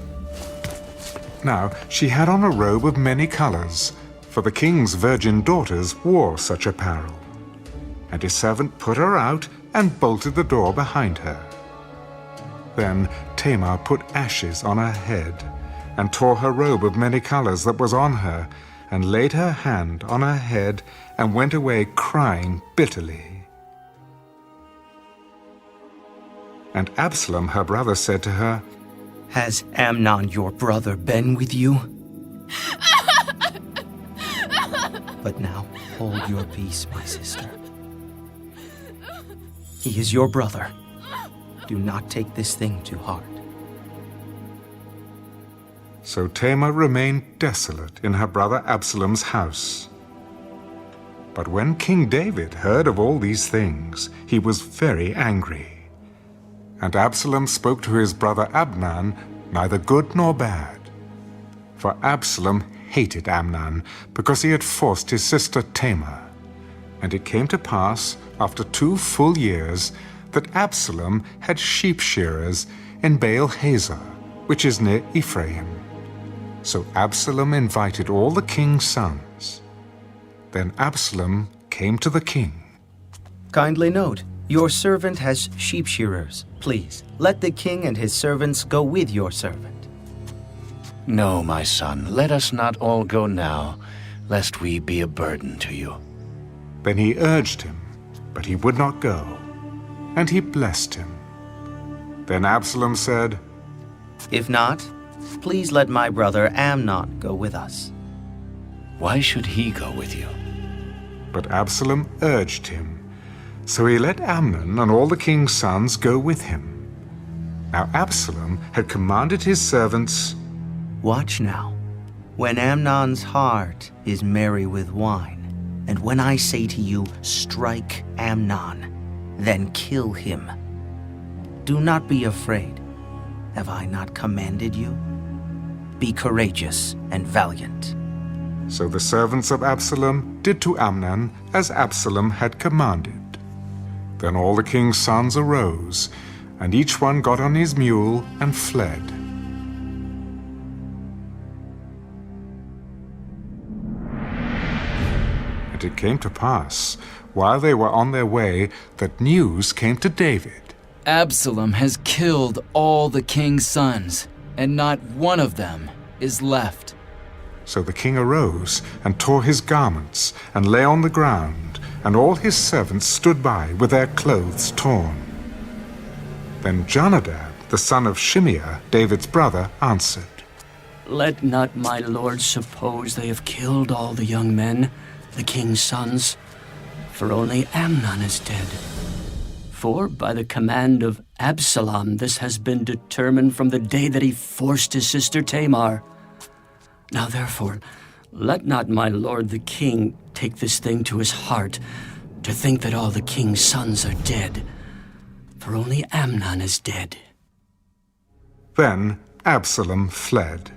Now she had on a robe of many colors, for the king's virgin daughters wore such apparel. And his servant put her out and bolted the door behind her. Then Tamar put ashes on her head, and tore her robe of many colors that was on her, and laid her hand on her head, and went away crying bitterly. And Absalom her brother said to her, "Has Amnon your brother been with you? But now hold your peace, my sister. He is your brother. Do not take this thing to heart." So Tamar remained desolate in her brother Absalom's house. But when King David heard of all these things, he was very angry. And Absalom spoke to his brother Abner, neither good nor bad. For Absalom hated Amnon, because he had forced his sister Tamar. And it came to pass, after 2 full years, that Absalom had sheep shearers in Baal-Hazor, which is near Ephraim. So Absalom invited all the king's sons. Then Absalom came to the king. Kindly note, your servant has sheep shearers. Please, let the king and his servants go with your servant. No, my son, let us not all go now, lest we be a burden to you. Then he urged him, but he would not go, and he blessed him. Then Absalom said, "If not, please let my brother Amnon go with us." Why should he go with you? But Absalom urged him. So he let Amnon and all the king's sons go with him. Now Absalom had commanded his servants, "Watch now, when Amnon's heart is merry with wine, and when I say to you, strike Amnon, then kill him. Do not be afraid. Have I not commanded you? Be courageous and valiant." So the servants of Absalom did to Amnon as Absalom had commanded. Then all the king's sons arose, and each one got on his mule and fled. And it came to pass, while they were on their way, that news came to David. "Absalom has killed all the king's sons, and not one of them is left." So the king arose and tore his garments and lay on the ground, and all his servants stood by with their clothes torn. Then Jonadab, the son of Shimeah, David's brother, answered, "Let not my lord suppose they have killed all the young men, the king's sons, for only Amnon is dead. For by the command of Absalom this has been determined from the day that he forced his sister Tamar. Now therefore, let not my lord the king take this thing to his heart, to think that all the king's sons are dead, for only Amnon is dead. Then Absalom fled.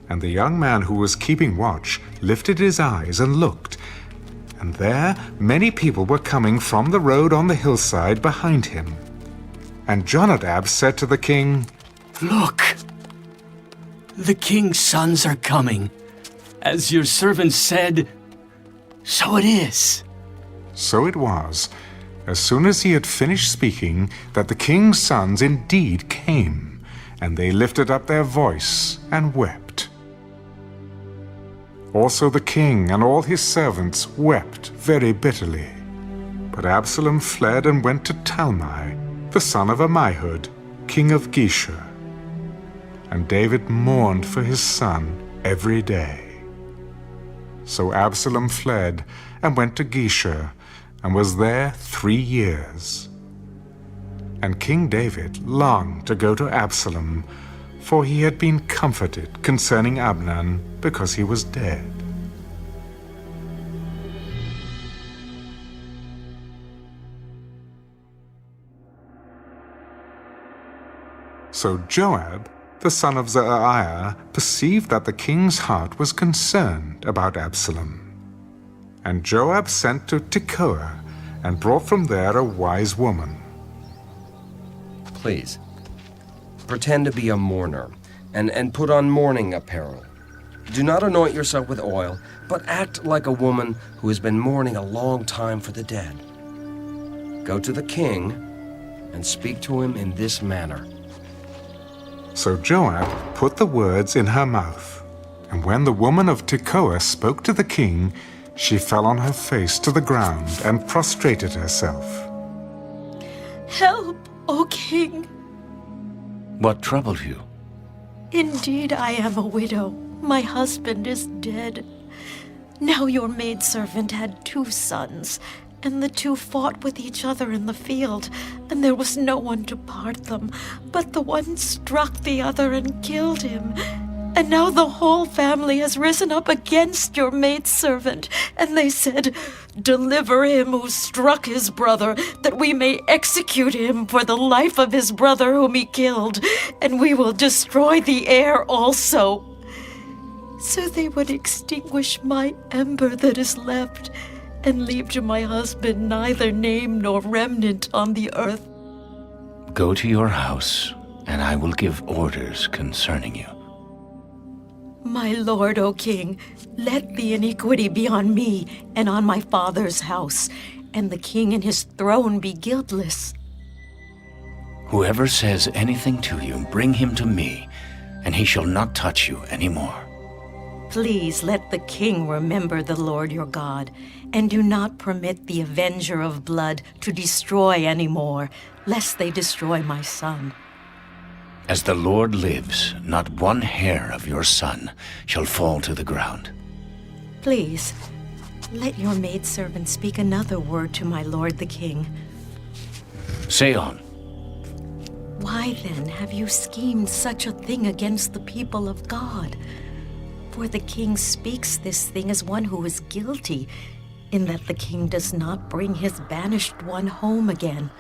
And the young man who was keeping watch lifted his eyes and looked, and there many people were coming from the road on the hillside behind him. And Jonadab said to the king, Look, the king's sons are coming. As your servant said, so it is. So it was, as soon as he had finished speaking, that the king's sons indeed came, and they lifted up their voice and wept. Also the king and all his servants wept very bitterly. But Absalom fled and went to Talmai, the son of Ammihud, king of Geshur. And David mourned for his son every day. So Absalom fled and went to Geshur, and was there 3 years. And King David longed to go to Absalom, for he had been comforted concerning Abner, because he was dead. So Joab, the son of Zeruiah, perceived that the king's heart was concerned about Absalom. And Joab sent to Tekoa, and brought from there a wise woman. Please, pretend to be a mourner, and put on mourning apparel. Do not anoint yourself with oil, but act like a woman who has been mourning a long time for the dead. Go to the king, and speak to him in this manner. So Joab put the words in her mouth, and when the woman of Tekoa spoke to the king, she fell on her face to the ground and prostrated herself. Help, O king! What troubled you? Indeed, I am a widow. My husband is dead. Now your maidservant had 2 sons, and the 2 fought with each other in the field, and there was no one to part them, but the one struck the other and killed him. And now the whole family has risen up against your maidservant, and they said, Deliver him who struck his brother, that we may execute him for the life of his brother whom he killed, and we will destroy the heir also. So they would extinguish my ember that is left, and leave to my husband neither name nor remnant on the earth. Go to your house, and I will give orders concerning you. My lord, O king, let the iniquity be on me and on my father's house, and the king and his throne be guiltless. Whoever says anything to you, bring him to me, and he shall not touch you any more. Please let the king remember the Lord your God, and do not permit the avenger of blood to destroy any more, lest they destroy my son. As the Lord lives, not one hair of your son shall fall to the ground. Please, let your maidservant speak another word to my lord the king. Say on. Why then have you schemed such a thing against the people of God? For the king speaks this thing as one who is guilty, in that the king does not bring his banished one home again.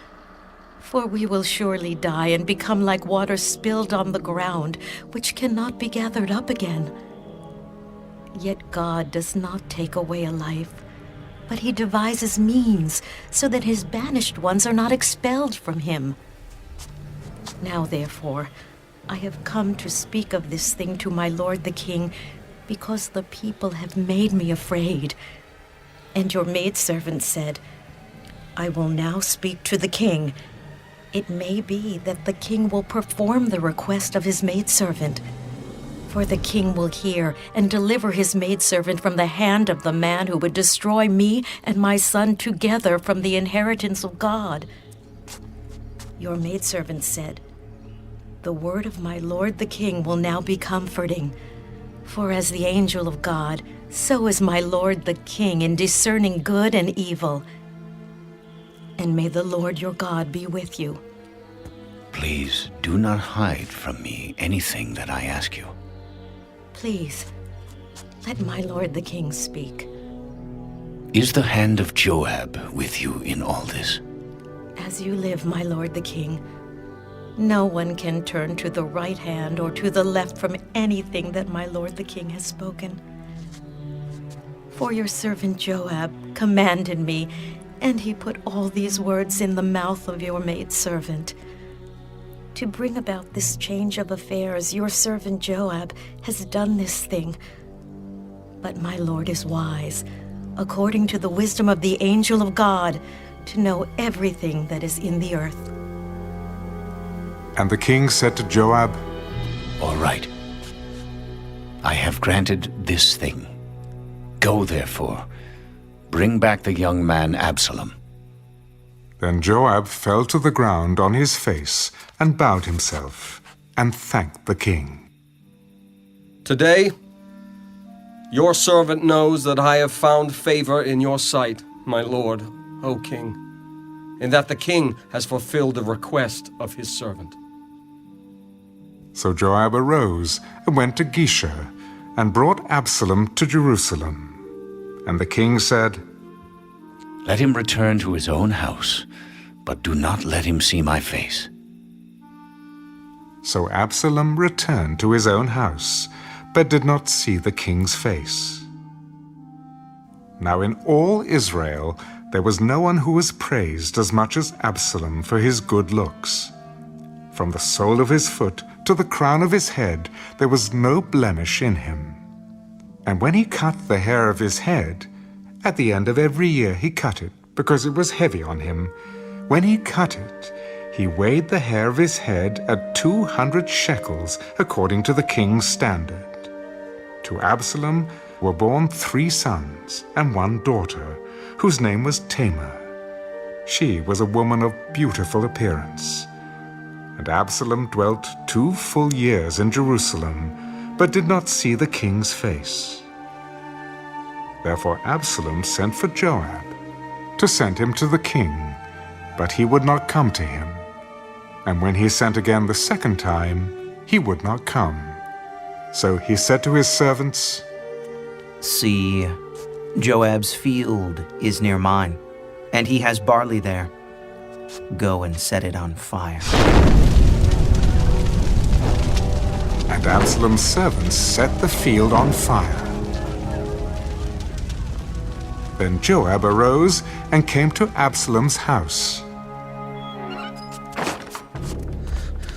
For we will surely die and become like water spilled on the ground, which cannot be gathered up again. Yet God does not take away a life, but he devises means so that his banished ones are not expelled from him. Now therefore, I have come to speak of this thing to my lord the king, because the people have made me afraid. And your maidservant said, I will now speak to the king. It may be that the king will perform the request of his maidservant. For the king will hear and deliver his maidservant from the hand of the man who would destroy me and my son together from the inheritance of God. Your maidservant said, The word of my lord the king will now be comforting. For as the angel of God so is my lord the king in discerning good and evil. And may the Lord your God be with you. Please do not hide from me anything that I ask you. Please, let my lord the king speak. Is the hand of Joab with you in all this? As you live, my lord the king, no one can turn to the right hand or to the left from anything that my lord the king has spoken. For your servant Joab commanded me, and he put all these words in the mouth of your maidservant. To bring about this change of affairs, your servant Joab has done this thing. But my lord is wise, according to the wisdom of the angel of God, to know everything that is in the earth. And the king said to Joab, All right. I have granted this thing. Go, therefore. Bring back the young man Absalom. Then Joab fell to the ground on his face and bowed himself and thanked the king. Today, your servant knows that I have found favor in your sight, my lord, O king, and that the king has fulfilled the request of his servant. So Joab arose and went to Geshur and brought Absalom to Jerusalem. And the king said, Let him return to his own house, but do not let him see my face. So Absalom returned to his own house, but did not see the king's face. Now in all Israel there was no one who was praised as much as Absalom for his good looks. From the sole of his foot to the crown of his head there was no blemish in him. And when he cut the hair of his head, at the end of every year he cut it, because it was heavy on him. When he cut it, he weighed the hair of his head at 200 shekels, according to the king's standard. To Absalom were born 3 sons and 1 daughter, whose name was Tamar. She was a woman of beautiful appearance. And Absalom dwelt 2 full years in Jerusalem, but did not see the king's face. Therefore Absalom sent for Joab to send him to the king, but he would not come to him. And when he sent again the second time, he would not come. So he said to his servants, See, Joab's field is near mine, and he has barley there. Go and set it on fire. And Absalom's servants set the field on fire. Then Joab arose and came to Absalom's house.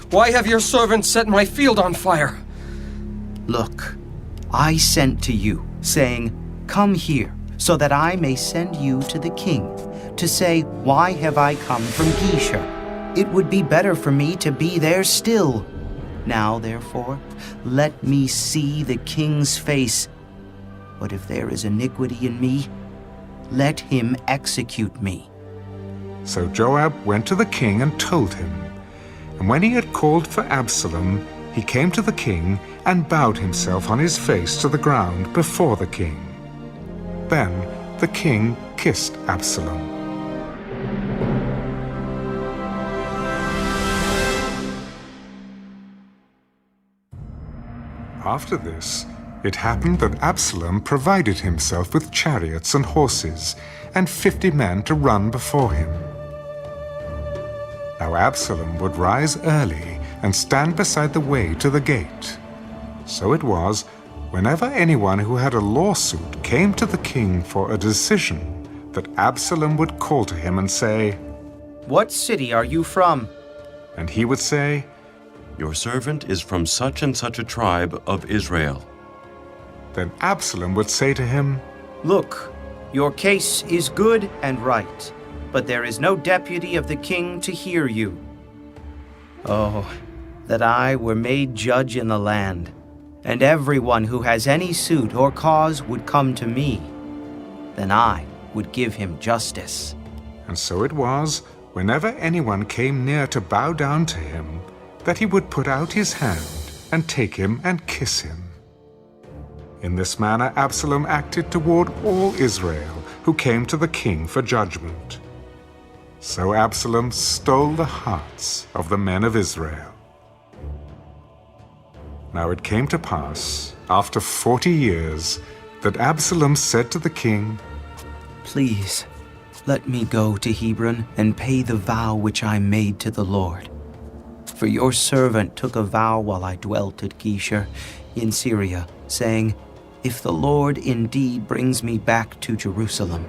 Why have your servants set my field on fire? Look, I sent to you, saying, Come here, so that I may send you to the king, to say, Why have I come from Geshur? It would be better for me to be there still. Now, therefore, let me see the king's face. But if there is iniquity in me, let him execute me. So Joab went to the king and told him. And when he had called for Absalom, he came to the king and bowed himself on his face to the ground before the king. Then the king kissed Absalom. After this, it happened that Absalom provided himself with chariots and horses, and 50 men to run before him. Now Absalom would rise early and stand beside the way to the gate. So it was, whenever anyone who had a lawsuit came to the king for a decision, that Absalom would call to him and say, What city are you from? And he would say, Your servant is from such and such a tribe of Israel. Then Absalom would say to him, Look, your case is good and right, but there is no deputy of the king to hear you. Oh, that I were made judge in the land, and everyone who has any suit or cause would come to me. Then I would give him justice. And so it was, whenever anyone came near to bow down to him, that he would put out his hand and take him and kiss him. In this manner Absalom acted toward all Israel who came to the king for judgment. So Absalom stole the hearts of the men of Israel. Now it came to pass, after 40 years, that Absalom said to the king, Please, let me go to Hebron and pay the vow which I made to the Lord. For your servant took a vow while I dwelt at Geshur in Syria, saying, If the Lord indeed brings me back to Jerusalem,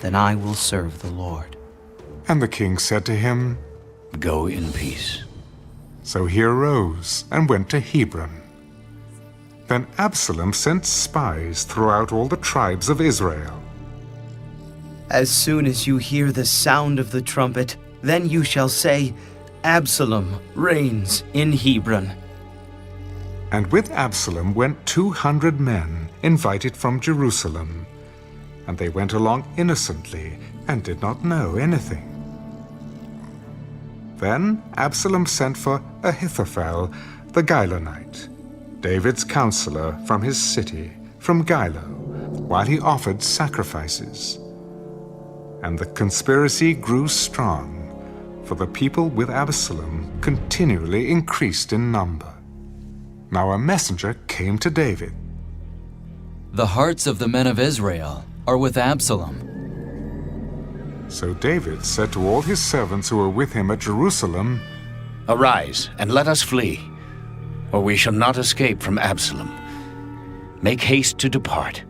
then I will serve the Lord. And the king said to him, Go in peace. So he arose and went to Hebron. Then Absalom sent spies throughout all the tribes of Israel. As soon as you hear the sound of the trumpet, then you shall say, Absalom reigns in Hebron. And with Absalom went 200 men invited from Jerusalem, and they went along innocently and did not know anything. Then Absalom sent for Ahithophel the Gilonite, David's counselor from his city, from Gilo, while he offered sacrifices. And the conspiracy grew strong, for the people with Absalom continually increased in number. Now a messenger came to David. The hearts of the men of Israel are with Absalom. So David said to all his servants who were with him at Jerusalem, Arise, and let us flee, or we shall not escape from Absalom. Make haste to depart,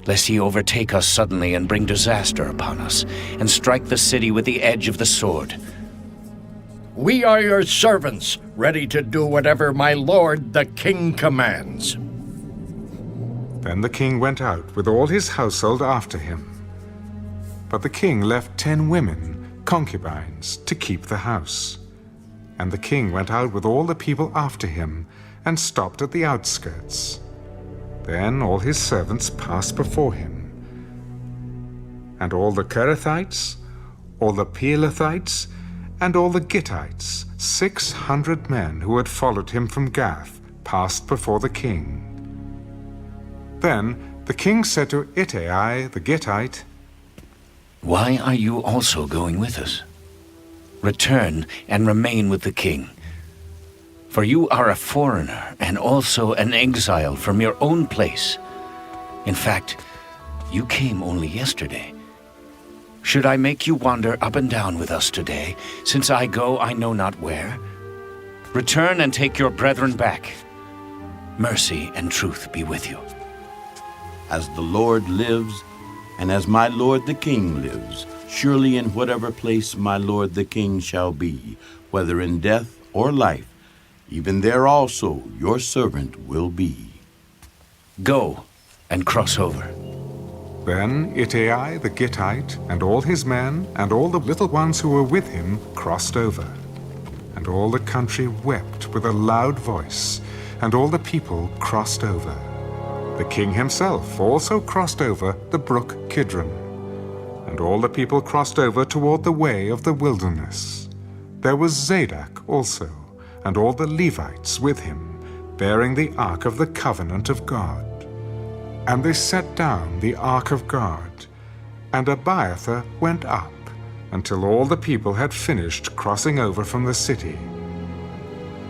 lest he overtake us suddenly and bring disaster upon us, and strike the city with the edge of the sword. We are your servants, ready to do whatever my lord the king commands. Then the king went out with all his household after him. But the king left 10 women, concubines, to keep the house. And the king went out with all the people after him, and stopped at the outskirts. Then all his servants passed before him. And all the Kerethites, all the Pelethites, and all the Gittites, 600 men who had followed him from Gath, passed before the king. Then the king said to Ittai the Gittite, Why are you also going with us? Return and remain with the king. For you are a foreigner and also an exile from your own place. In fact, you came only yesterday. Should I make you wander up and down with us today, since I go I know not where? Return and take your brethren back. Mercy and truth be with you. As the Lord lives, and as my lord the king lives, surely in whatever place my lord the king shall be, whether in death or life, even there also your servant will be. Go and cross over. Then Ittai the Gittite and all his men and all the little ones who were with him crossed over. And all the country wept with a loud voice, and all the people crossed over. The king himself also crossed over the brook Kidron. And all the people crossed over toward the way of the wilderness. There was Zadok also, and all the Levites with him, bearing the ark of the covenant of God. And they set down the ark of God, and Abiathar went up, until all the people had finished crossing over from the city.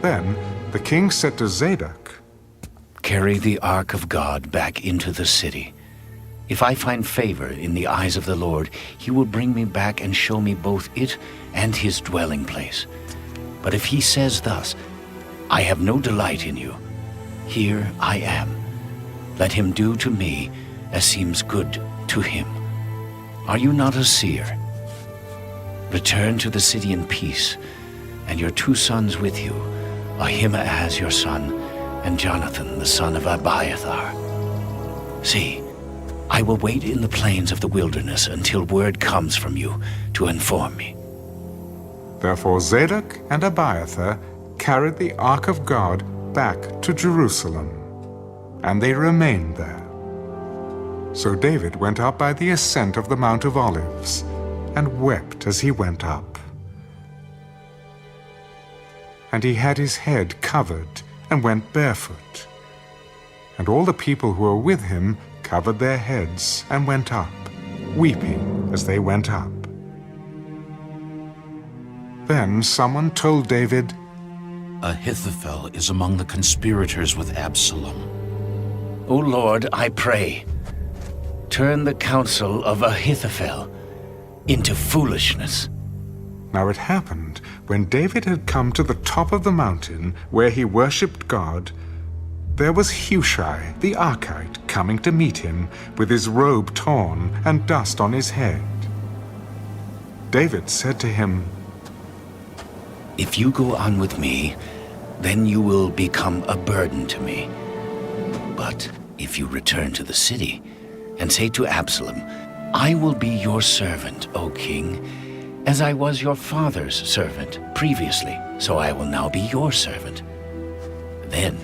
Then the king said to Zadok, Carry the ark of God back into the city. If I find favor in the eyes of the Lord, he will bring me back and show me both it and his dwelling place. But if he says thus, I have no delight in you, here I am. Let him do to me as seems good to him. Are you not a seer? Return to the city in peace, and your 2 sons with you, Ahimaaz your son, and Jonathan the son of Abiathar. See, I will wait in the plains of the wilderness until word comes from you to inform me. Therefore Zadok and Abiathar carried the ark of God back to Jerusalem, and they remained there. So David went up by the ascent of the Mount of Olives, and wept as he went up. And he had his head covered, and went barefoot. And all the people who were with him covered their heads and went up, weeping as they went up. Then someone told David, Ahithophel is among the conspirators with Absalom. O Lord, I pray, turn the counsel of Ahithophel into foolishness. Now it happened, when David had come to the top of the mountain where he worshipped God, there was Hushai the Archite coming to meet him with his robe torn and dust on his head. David said to him, If you go on with me, then you will become a burden to me. But if you return to the city and say to Absalom, I will be your servant, O king, as I was your father's servant previously, so I will now be your servant. Then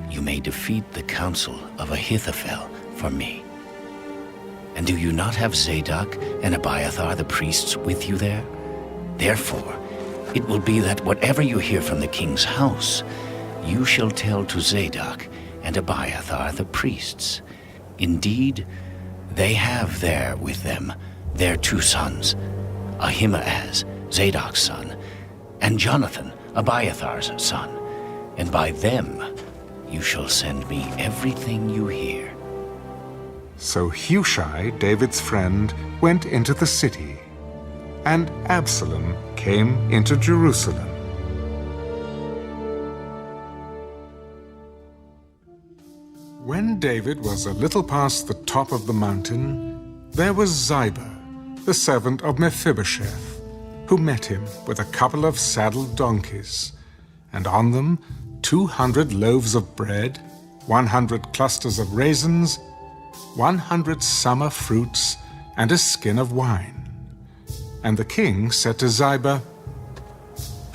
you may defeat the counsel of Ahithophel for me. And do you not have Zadok and Abiathar the priests with you there? Therefore, it will be that whatever you hear from the king's house, you shall tell to Zadok and Abiathar the priests. Indeed, they have there with them their 2 sons, Ahimaaz, Zadok's son, and Jonathan, Abiathar's son, and by them you shall send me everything you hear. So Hushai, David's friend, went into the city, and Absalom came into Jerusalem. When David was a little past the top of the mountain, there was Ziba, the servant of Mephibosheth, who met him with a couple of saddled donkeys, and on them 200 loaves of bread, 100 clusters of raisins, 100 summer fruits, and a skin of wine. And the king said to Ziba,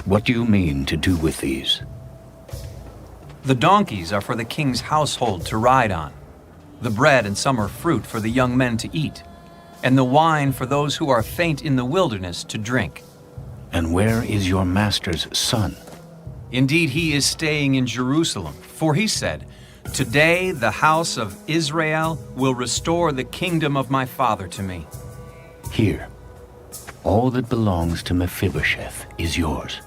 What do you mean to do with these? The donkeys are for the king's household to ride on, the bread and summer fruit for the young men to eat, and the wine for those who are faint in the wilderness to drink. And where is your master's son? Indeed, he is staying in Jerusalem, for he said, Today the house of Israel will restore the kingdom of my father to me. Here, all that belongs to Mephibosheth is yours.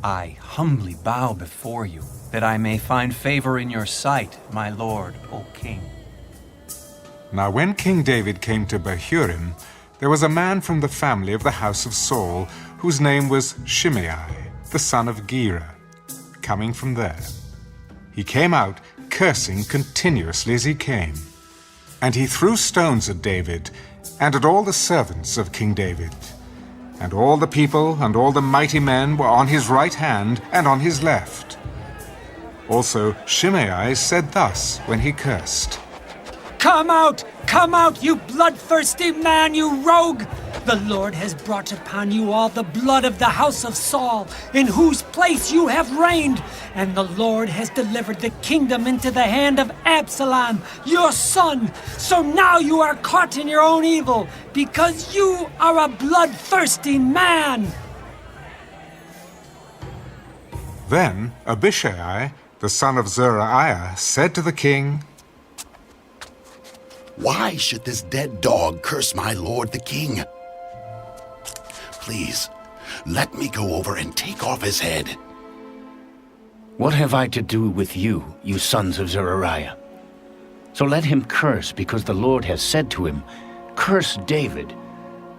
I humbly bow before you, that I may find favor in your sight, my lord, O king. Now when King David came to Bahurim, there was a man from the family of the house of Saul, whose name was Shimei, the son of Gera, coming from there. He came out, cursing continuously as he came. And he threw stones at David, and at all the servants of King David. And all the people and all the mighty men were on his right hand and on his left. Also Shimei said thus when he cursed, Come out, you bloodthirsty man, you rogue! The Lord has brought upon you all the blood of the house of Saul, in whose place you have reigned, and the Lord has delivered the kingdom into the hand of Absalom, your son. So now you are caught in your own evil, because you are a bloodthirsty man. Then Abishai, the son of Zeruiah, said to the king, Why should this dead dog curse my lord the king? Please, let me go over and take off his head. What have I to do with you, you sons of Zeruiah? So let him curse, because the Lord has said to him, Curse David.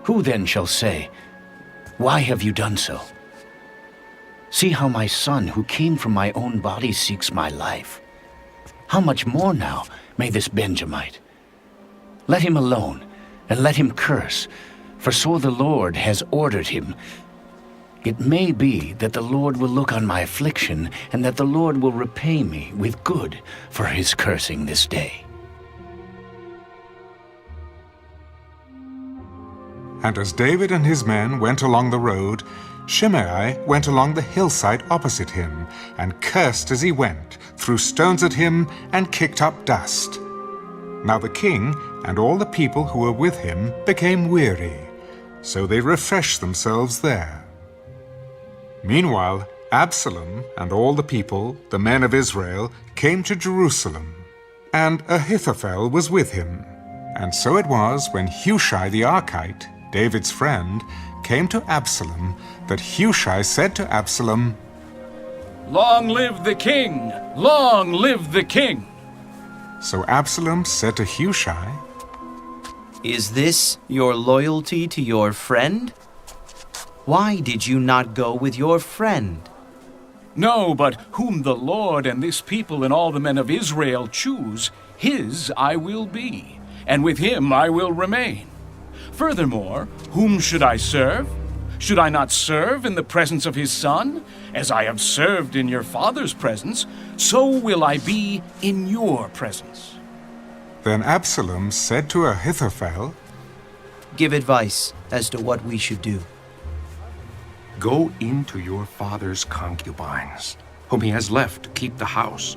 Who then shall say, Why have you done so? See how my son, who came from my own body, seeks my life. How much more now may this Benjamite? Let him alone, and let him curse, for so the Lord has ordered him. It may be that the Lord will look on my affliction, and that the Lord will repay me with good for his cursing this day. And as David and his men went along the road, Shimei went along the hillside opposite him, and cursed as he went, threw stones at him, and kicked up dust. Now the king and all the people who were with him became weary, so they refreshed themselves there. Meanwhile, Absalom and all the people, the men of Israel, came to Jerusalem, and Ahithophel was with him. And so it was, when Hushai the Archite, David's friend, came to Absalom, that Hushai said to Absalom, "Long live the king! Long live the king!" So Absalom said to Hushai, "Is this your loyalty to your friend? Why did you not go with your friend?" "No, but whom the Lord and this people and all the men of Israel choose, his I will be, and with him I will remain. Furthermore, whom should I serve? Should I not serve in the presence of his son? As I have served in your father's presence, so will I be in your presence." Then Absalom said to Ahithophel, "Give advice as to what we should do." Go into your father's concubines, whom he has left to keep the house,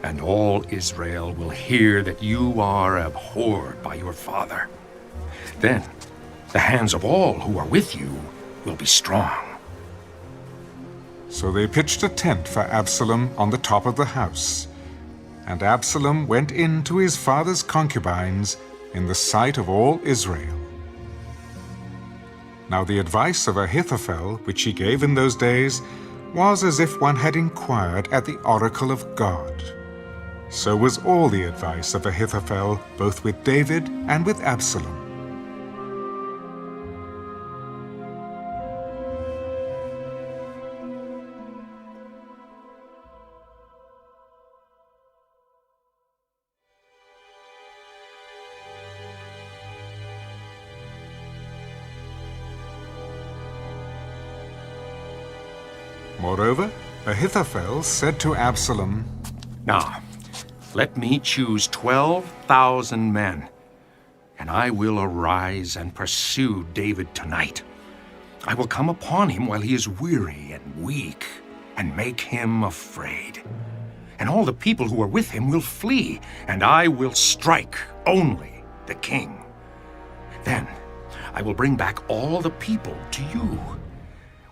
and all Israel will hear that you are abhorred by your father. Then the hands of all who are with you will be strong." So they pitched a tent for Absalom on the top of the house. And Absalom went in to his father's concubines in the sight of all Israel. Now the advice of Ahithophel, which he gave in those days, was as if one had inquired at the oracle of God. So was all the advice of Ahithophel, both with David and with Absalom. Moreover, Ahithophel said to Absalom, "Now, let me choose 12,000 men, and I will arise and pursue David tonight. I will come upon him while he is weary and weak, and make him afraid. And all the people who are with him will flee, and I will strike only the king. Then I will bring back all the people to you.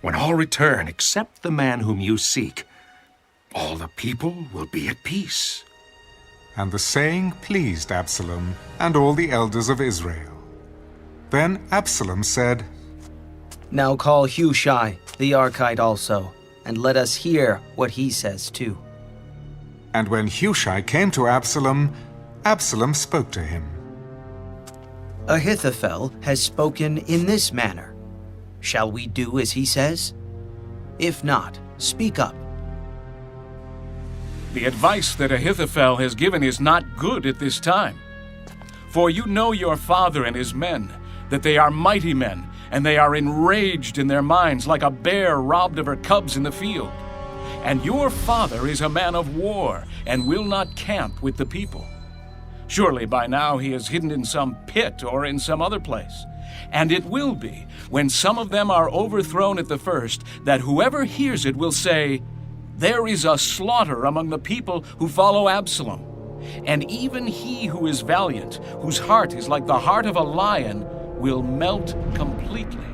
When all return except the man whom you seek, all the people will be at peace." And the saying pleased Absalom and all the elders of Israel. Then Absalom said, "Now call Hushai the Archite also, and let us hear what he says too." And when Hushai came to Absalom, Absalom spoke to him. "Ahithophel has spoken in this manner. Shall we do as he says? If not, speak up." "The advice that Ahithophel has given is not good at this time. For you know your father and his men, that they are mighty men, and they are enraged in their minds like a bear robbed of her cubs in the field. And your father is a man of war, and will not camp with the people. Surely by now he is hidden in some pit or in some other place. And it will be, when some of them are overthrown at the first, that whoever hears it will say, 'There is a slaughter among the people who follow Absalom.' And even he who is valiant, whose heart is like the heart of a lion, will melt completely.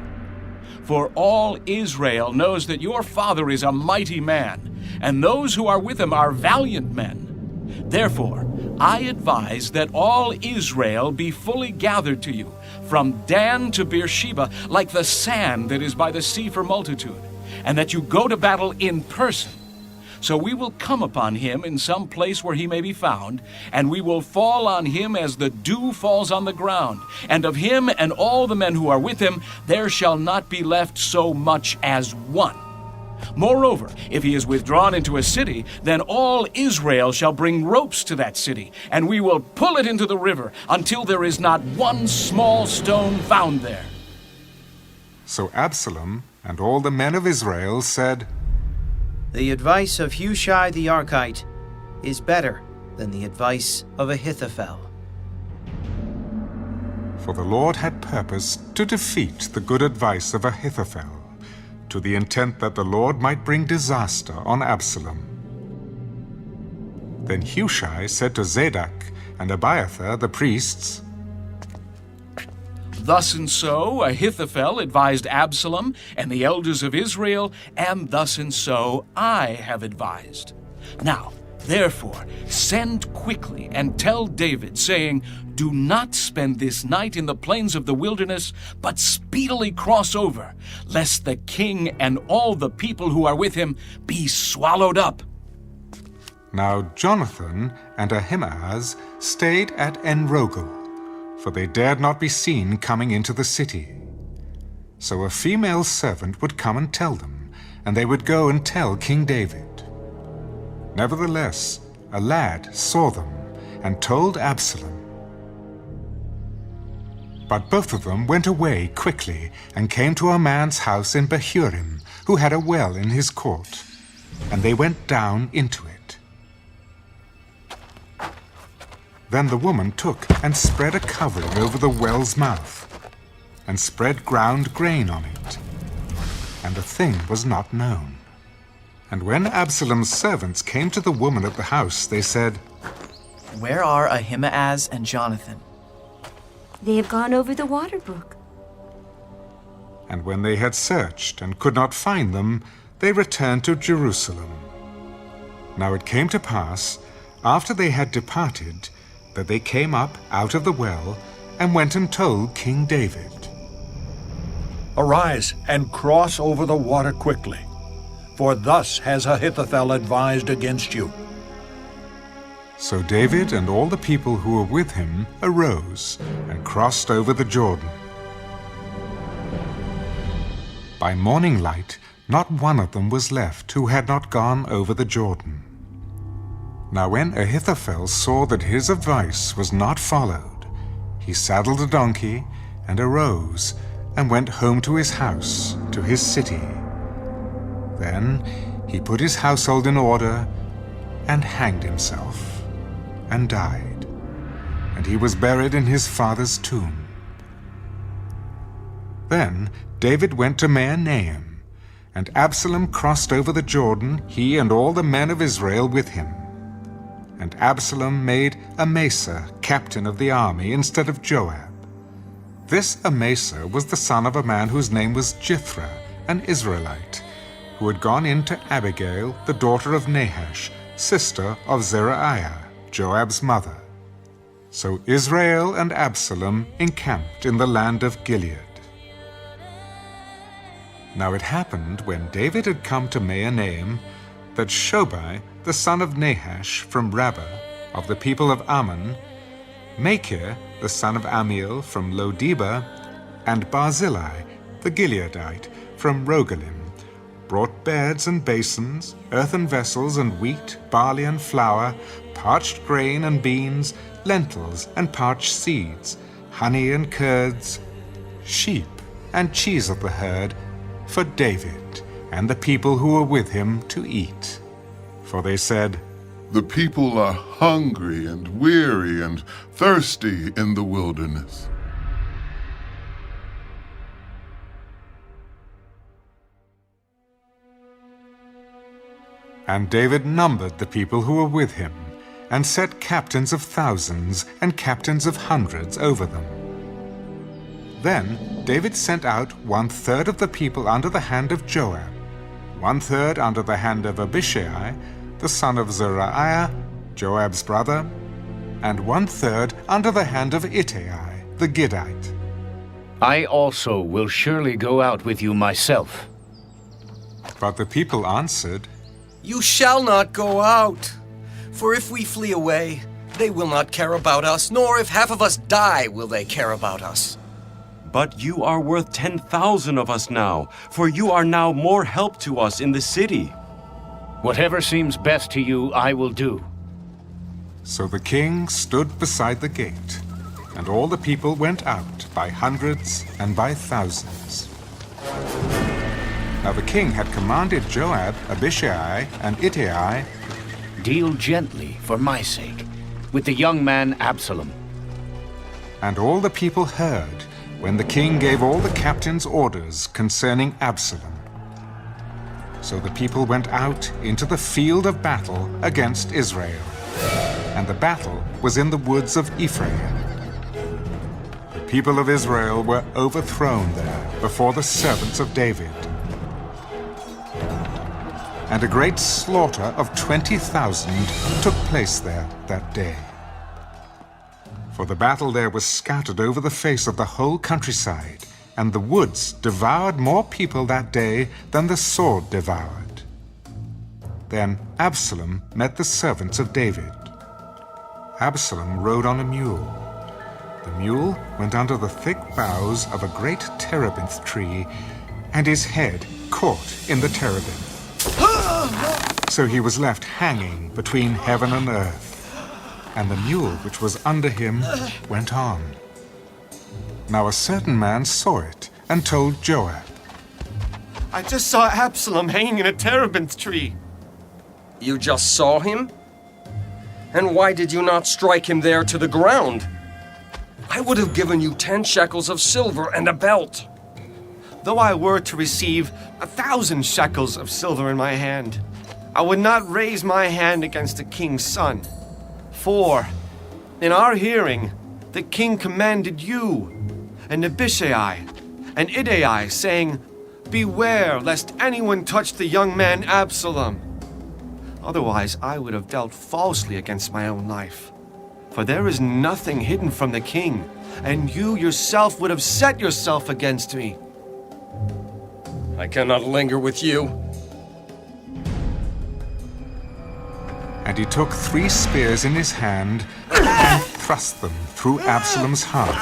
For all Israel knows that your father is a mighty man, and those who are with him are valiant men. Therefore, I advise that all Israel be fully gathered to you, from Dan to Beersheba, like the sand that is by the sea for multitude, and that you go to battle in person. So we will come upon him in some place where he may be found, and we will fall on him as the dew falls on the ground. And of him and all the men who are with him, there shall not be left so much as one. Moreover, if he is withdrawn into a city, then all Israel shall bring ropes to that city, and we will pull it into the river until there is not one small stone found there." So Absalom and all the men of Israel said, "The advice of Hushai the Archite is better than the advice of Ahithophel." For the Lord had purposed to defeat the good advice of Ahithophel, to the intent that the Lord might bring disaster on Absalom. Then Hushai said to Zadok and Abiathar the priests, Thus and so Ahithophel advised Absalom and the elders of Israel, and thus and so I have advised. Now, therefore, send quickly and tell David, saying, Do not spend this night in the plains of the wilderness, but speedily cross over, lest the king and all the people who are with him be swallowed up. Now Jonathan and Ahimaaz stayed at En-Rogel, for they dared not be seen coming into the city. So a female servant would come and tell them, and they would go and tell King David. Nevertheless, a lad saw them and told Absalom. But both of them went away quickly and came to a man's house in Bahurim, who had a well in his court, and they went down into it. Then the woman took and spread a covering over the well's mouth, and spread ground grain on it, and the thing was not known. And when Absalom's servants came to the woman at the house, they said, Where are Ahimaaz and Jonathan? They have gone over the water brook. And when they had searched and could not find them, they returned to Jerusalem. Now it came to pass, after they had departed, that they came up out of the well and went and told King David. Arise and cross over the water quickly, for thus has Ahithophel advised against you. So David and all the people who were with him arose and crossed over the Jordan. By morning light, not one of them was left who had not gone over the Jordan. Now when Ahithophel saw that his advice was not followed, he saddled a donkey and arose and went home to his house, to his city. Then he put his household in order and hanged himself and died, and he was buried in his father's tomb. Then David went to Mahanaim, and Absalom crossed over the Jordan, he and all the men of Israel with him. And Absalom made Amasa captain of the army instead of Joab. This Amasa was the son of a man whose name was Jithra, an Israelite, who had gone in to Abigail, the daughter of Nahash, sister of Zeruiah, Joab's mother. So Israel and Absalom encamped in the land of Gilead. Now it happened, when David had come to Mahanaim, that Shobai, the son of Nahash from Rabbah, of the people of Ammon, Machir, the son of Amiel from Lo-debar, and Barzillai, the Gileadite, from Rogelim, brought beds and basins, earthen vessels and wheat, barley and flour, parched grain and beans, lentils and parched seeds, honey and curds, sheep and cheese of the herd, for David and the people who were with him to eat. For they said, The people are hungry and weary and thirsty in the wilderness. And David numbered the people who were with him, and set captains of thousands and captains of hundreds over them. Then David sent out 1/3 of the people under the hand of Joab, 1/3 under the hand of Abishai, the son of Zeruiah, Joab's brother, and 1/3 under the hand of Ittai, the Gittite. I also will surely go out with you myself. But the people answered, You shall not go out. For if we flee away, they will not care about us, nor if half of us die will they care about us. But you are worth 10,000 of us now, for you are now more help to us in the city. Whatever seems best to you, I will do. So the king stood beside the gate, and all the people went out by hundreds and by thousands. Now the king had commanded Joab, Abishai, and Ittai, Deal gently, for my sake, with the young man Absalom. And all the people heard when the king gave all the captains orders concerning Absalom. So the people went out into the field of battle against Israel, and the battle was in the woods of Ephraim. The people of Israel were overthrown there before the servants of David. And a great slaughter of 20,000 took place there that day. For the battle there was scattered over the face of the whole countryside, and the woods devoured more people that day than the sword devoured. Then Absalom met the servants of David. Absalom rode on a mule. The mule went under the thick boughs of a great terebinth tree, and his head caught in the terebinth. So he was left hanging between heaven and earth, and the mule which was under him went on. Now a certain man saw it and told Joab. I just saw Absalom hanging in a terebinth tree. You just saw him? And why did you not strike him there to the ground? I would have given you 10 shekels of silver and a belt. Though I were to receive 1,000 shekels of silver in my hand, I would not raise my hand against the king's son. For in our hearing, the king commanded you, and Abishai, and Idai, saying, Beware lest anyone touch the young man Absalom. Otherwise I would have dealt falsely against my own life. For there is nothing hidden from the king, and you yourself would have set yourself against me. I cannot linger with you. And he took 3 spears in his hand and thrust them through Absalom's heart,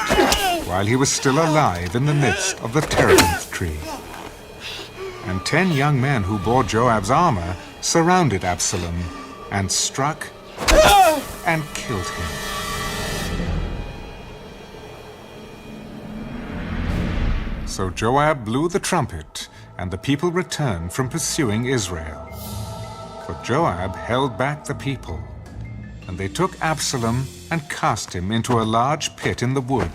while he was still alive in the midst of the terebinth tree. And 10 young men who bore Joab's armor surrounded Absalom and struck and killed him. So Joab blew the trumpet, and the people returned from pursuing Israel. For Joab held back the people, and they took Absalom and cast him into a large pit in the woods,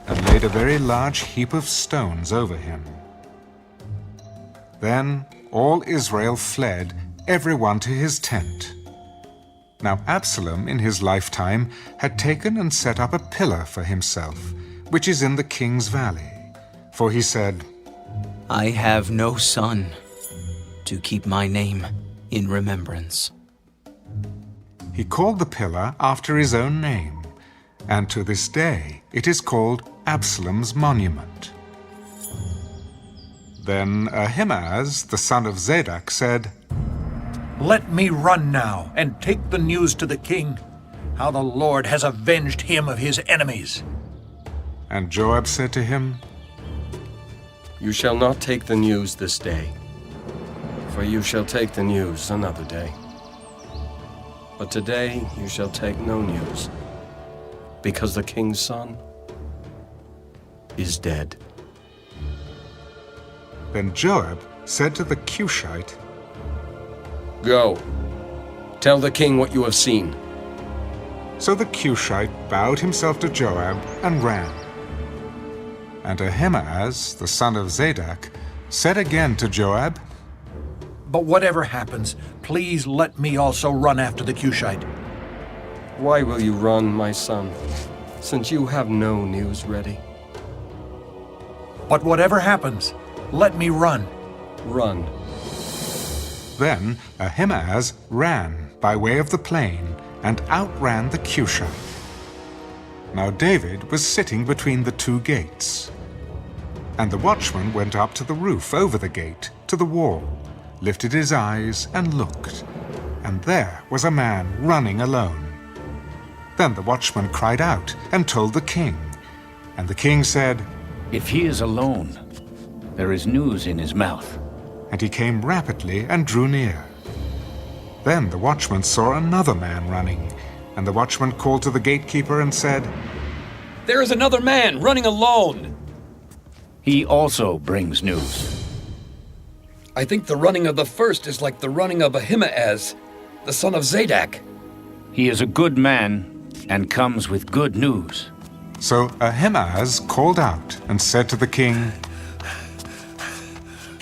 and laid a very large heap of stones over him. Then all Israel fled, every one to his tent. Now Absalom in his lifetime had taken and set up a pillar for himself, which is in the king's valley. For he said, I have no son to keep my name in remembrance. He called the pillar after his own name, and to this day it is called Absalom's monument. Then Ahimaaz, the son of Zadok, said, Let me run now and take the news to the king, how the Lord has avenged him of his enemies. And Joab said to him, You shall not take the news this day, for you shall take the news another day. But today you shall take no news, because the king's son is dead. Then Joab said to the Cushite, Go, tell the king what you have seen. So the Cushite bowed himself to Joab and ran. And Ahimaaz, the son of Zadok, said again to Joab, But whatever happens, please let me also run after the Cushite. Why will you run, my son, since you have no news ready? But whatever happens, let me run. Run. Then Ahimaaz ran by way of the plain and outran the Cushite. Now David was sitting between the 2 gates. And the watchman went up to the roof over the gate, to the wall, lifted his eyes and looked, and there was a man running alone. Then the watchman cried out and told the king. And the king said, If he is alone, there is news in his mouth. And he came rapidly and drew near. Then the watchman saw another man running, and the watchman called to the gatekeeper and said, There is another man running alone. He also brings news. I think the running of the first is like the running of Ahimaaz, the son of Zadok. He is a good man and comes with good news. So Ahimaaz called out and said to the king,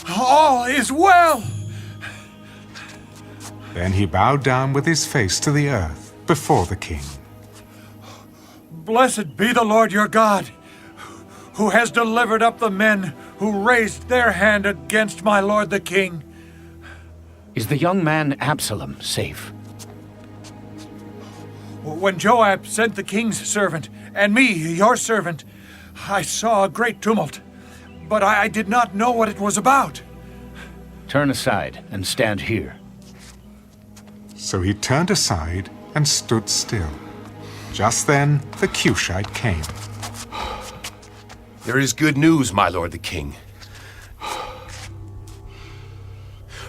All is well! Then he bowed down with his face to the earth before the king. Blessed be the Lord your God, who has delivered up the men who raised their hand against my lord the king. Is the young man Absalom safe? When Joab sent the king's servant, and me, your servant, I saw a great tumult, but I did not know what it was about. Turn aside and stand here. So he turned aside and stood still. Just then the Cushite came. There is good news, my lord the king.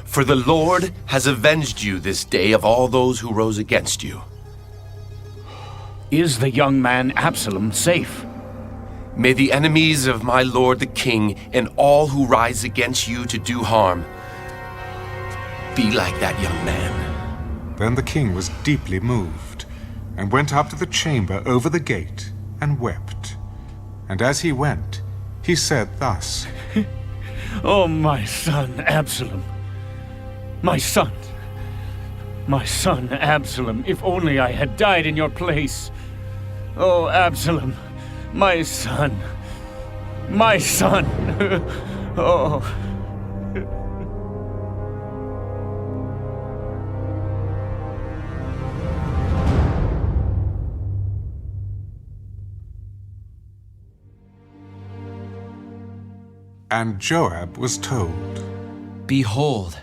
For the Lord has avenged you this day of all those who rose against you. Is the young man Absalom safe? May the enemies of my lord the king and all who rise against you to do harm be like that young man. Then the king was deeply moved, and went up to the chamber over the gate, and wept. And as he went, he said thus, Oh, my son Absalom, my son Absalom, if only I had died in your place. Oh, Absalom, my son, oh. And Joab was told, Behold,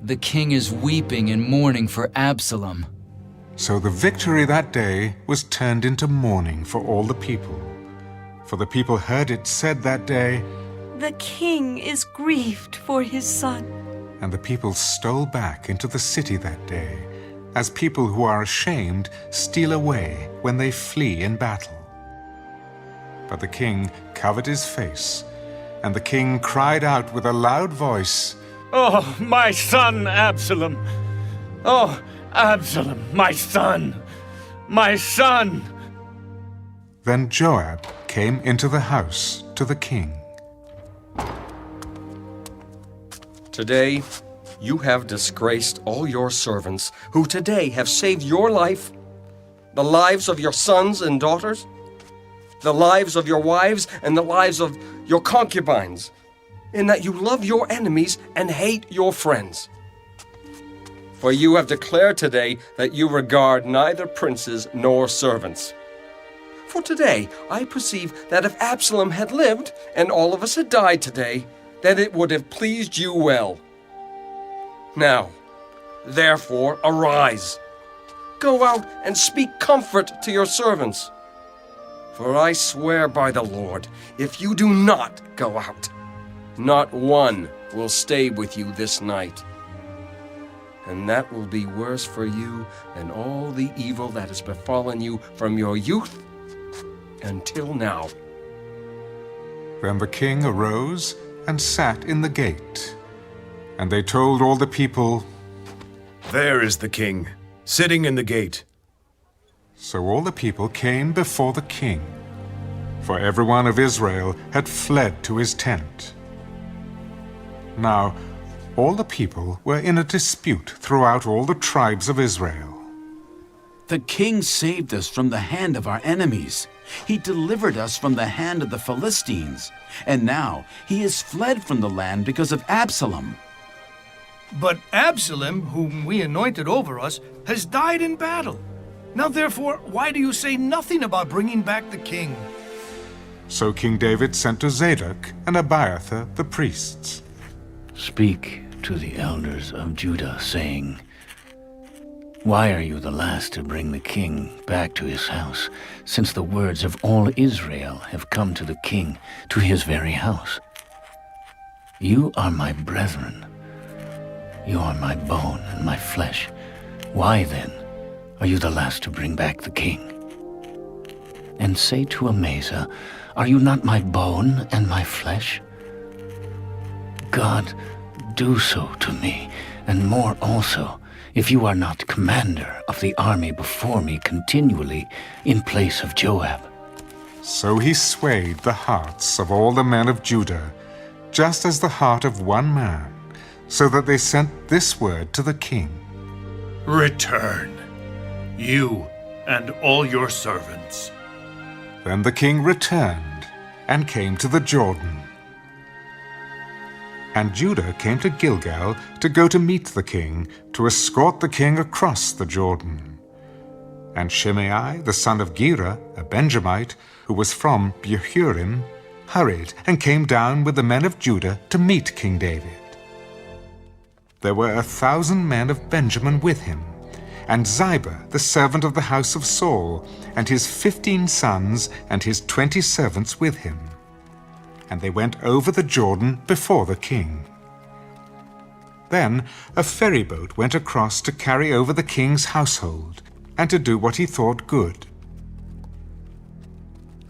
the king is weeping and mourning for Absalom. So the victory that day was turned into mourning for all the people. For the people heard it said that day, The king is grieved for his son. and the people stole back into the city that day, as people who are ashamed steal away when they flee in battle. But the king covered his face, and the king cried out with a loud voice, Oh, my son Absalom! Oh, Absalom, my son! My son! Then Joab came into the house to the king. Today, you have disgraced all your servants, who today have saved your life, the lives of your sons and daughters, the lives of your wives, and the lives of your concubines, in that you love your enemies and hate your friends. For you have declared today that you regard neither princes nor servants. For today I perceive that if Absalom had lived, and all of us had died today, then it would have pleased you well. Now, therefore, arise. Go out and speak comfort to your servants. For I swear by the Lord, if you do not go out, not one will stay with you this night. And that will be worse for you than all the evil that has befallen you from your youth until now. Then the king arose and sat in the gate. And they told all the people, There is the king, sitting in the gate. So all the people came before the king, for every one of Israel had fled to his tent. Now all the people were in a dispute throughout all the tribes of Israel. The king saved us from the hand of our enemies. He delivered us from the hand of the Philistines. And now he has fled from the land because of Absalom. But Absalom, whom we anointed over us, has died in battle. Now therefore, why do you say nothing about bringing back the king? So King David sent to Zadok and Abiathar the priests. Speak to the elders of Judah, saying, Why are you the last to bring the king back to his house, since the words of all Israel have come to the king, to his very house? You are my brethren. You are my bone and my flesh. Why, then, are you the last to bring back the king? And say to Amasa, Are you not my bone and my flesh? God, do so to me, and more also, if you are not commander of the army before me continually in place of Joab. So he swayed the hearts of all the men of Judah, just as the heart of one man, so that they sent this word to the king. Return, you and all your servants. Then the king returned, and came to the Jordan. And Judah came to Gilgal to go to meet the king, to escort the king across the Jordan. And Shimei, the son of Gera, a Benjamite, who was from Behurim, hurried and came down with the men of Judah to meet King David. There were 1,000 men of Benjamin with him, and Ziba, the servant of the house of Saul, and his 15 sons and his 20 servants with him. And they went over the Jordan before the king. Then a ferry boat went across to carry over the king's household, and to do what he thought good.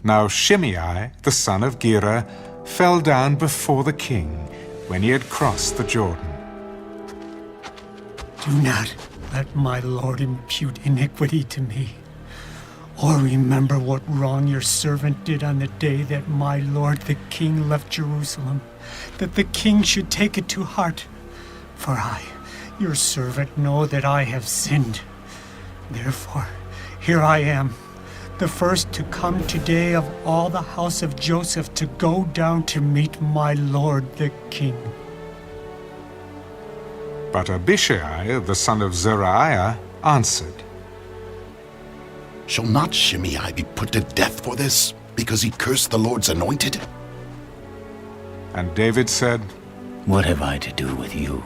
Now Shimei, the son of Gera, fell down before the king when he had crossed the Jordan. Do not let my lord impute iniquity to me, or remember what wrong your servant did on the day that my lord the king left Jerusalem, that the king should take it to heart. For I, your servant, know that I have sinned. Therefore, here I am, the first to come today of all the house of Joseph to go down to meet my lord the king. But Abishai, the son of Zeruiah, answered, Shall not Shimei be put to death for this, because he cursed the Lord's anointed? And David said, What have I to do with you,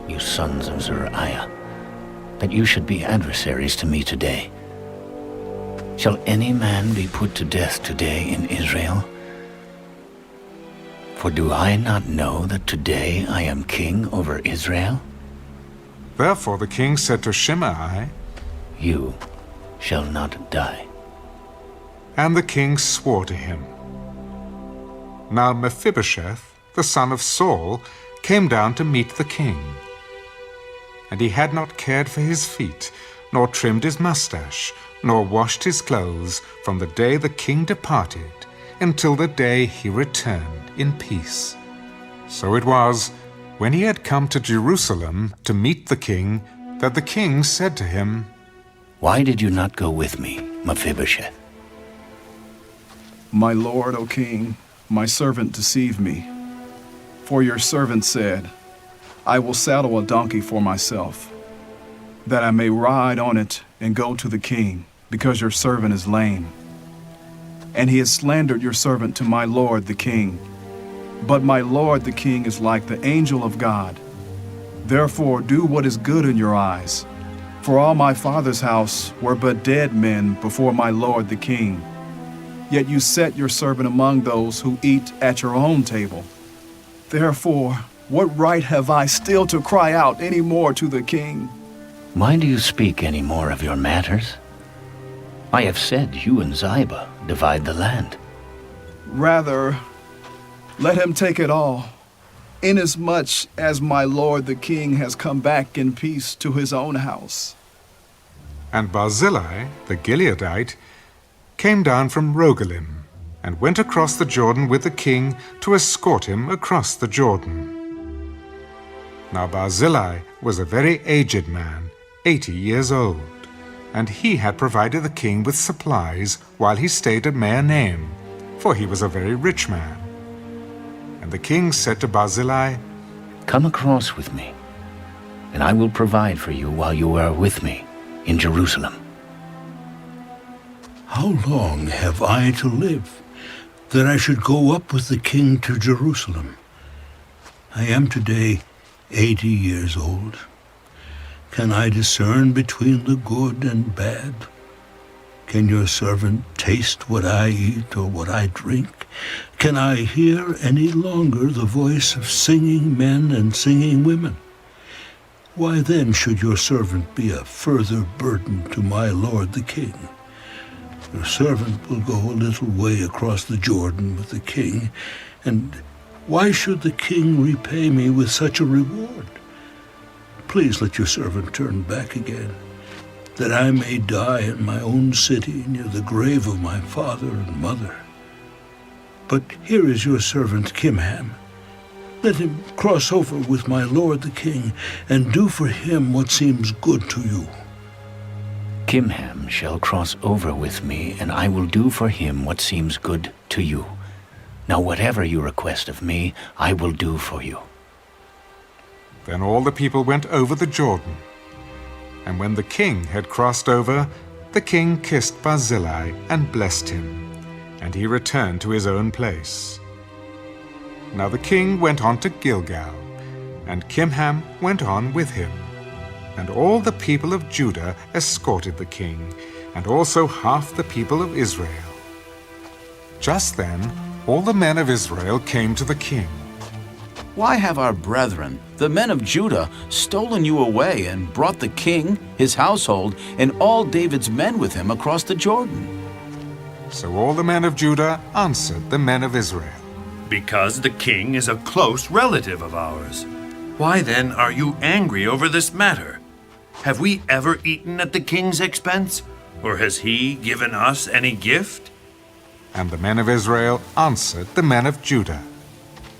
you sons of Zeruiah, that you should be adversaries to me today? Shall any man be put to death today in Israel? For do I not know that today I am king over Israel? Therefore the king said to Shimei, You shall not die. And the king swore to him. Now Mephibosheth, the son of Saul, came down to meet the king. And he had not cared for his feet, nor trimmed his mustache, nor washed his clothes from the day the king departed until the day he returned in peace. So it was, when he had come to Jerusalem to meet the king, that the king said to him, Why did you not go with me, Mephibosheth? My lord, O king, my servant deceived me. For your servant said, I will saddle a donkey for myself, that I may ride on it and go to the king, because your servant is lame. And he has slandered your servant to my lord the king. But my lord the king is like the angel of God. Therefore do what is good in your eyes. For all my father's house were but dead men before my lord the king. Yet you set your servant among those who eat at your own table. Therefore, what right have I still to cry out any more to the king? Why do you speak any more of your matters? I have said you and Ziba divide the land. Rather, let him take it all, inasmuch as my lord the king has come back in peace to his own house. And Barzillai, the Gileadite, came down from Rogelim, and went across the Jordan with the king to escort him across the Jordan. Now Barzillai was a very aged man, 80 years old, and he had provided the king with supplies while he stayed at Mahanaim, for he was a very rich man. And the king said to Barzillai, Come across with me, and I will provide for you while you are with me in Jerusalem. How long have I to live, that I should go up with the king to Jerusalem? I am today 80 years old. Can I discern between the good and bad? Can your servant taste what I eat or what I drink? Can I hear any longer the voice of singing men and singing women? Why then should your servant be a further burden to my lord the king? Your servant will go a little way across the Jordan with the king, and why should the king repay me with such a reward? Please let your servant turn back again, that I may die in my own city near the grave of my father and mother. But here is your servant Kimham. Let him cross over with my lord the king, and do for him what seems good to you. Kimham shall cross over with me, and I will do for him what seems good to you. Now whatever you request of me, I will do for you." Then all the people went over the Jordan. And when the king had crossed over, the king kissed Barzillai and blessed him, and he returned to his own place. Now the king went on to Gilgal, and Kimham went on with him. And all the people of Judah escorted the king, and also half the people of Israel. Just then all the men of Israel came to the king. Why have our brethren, the men of Judah, stolen you away and brought the king, his household, and all David's men with him across the Jordan? So all the men of Judah answered the men of Israel, "Because the king is a close relative of ours. Why then are you angry over this matter? Have we ever eaten at the king's expense, or has he given us any gift?" And the men of Israel answered the men of Judah,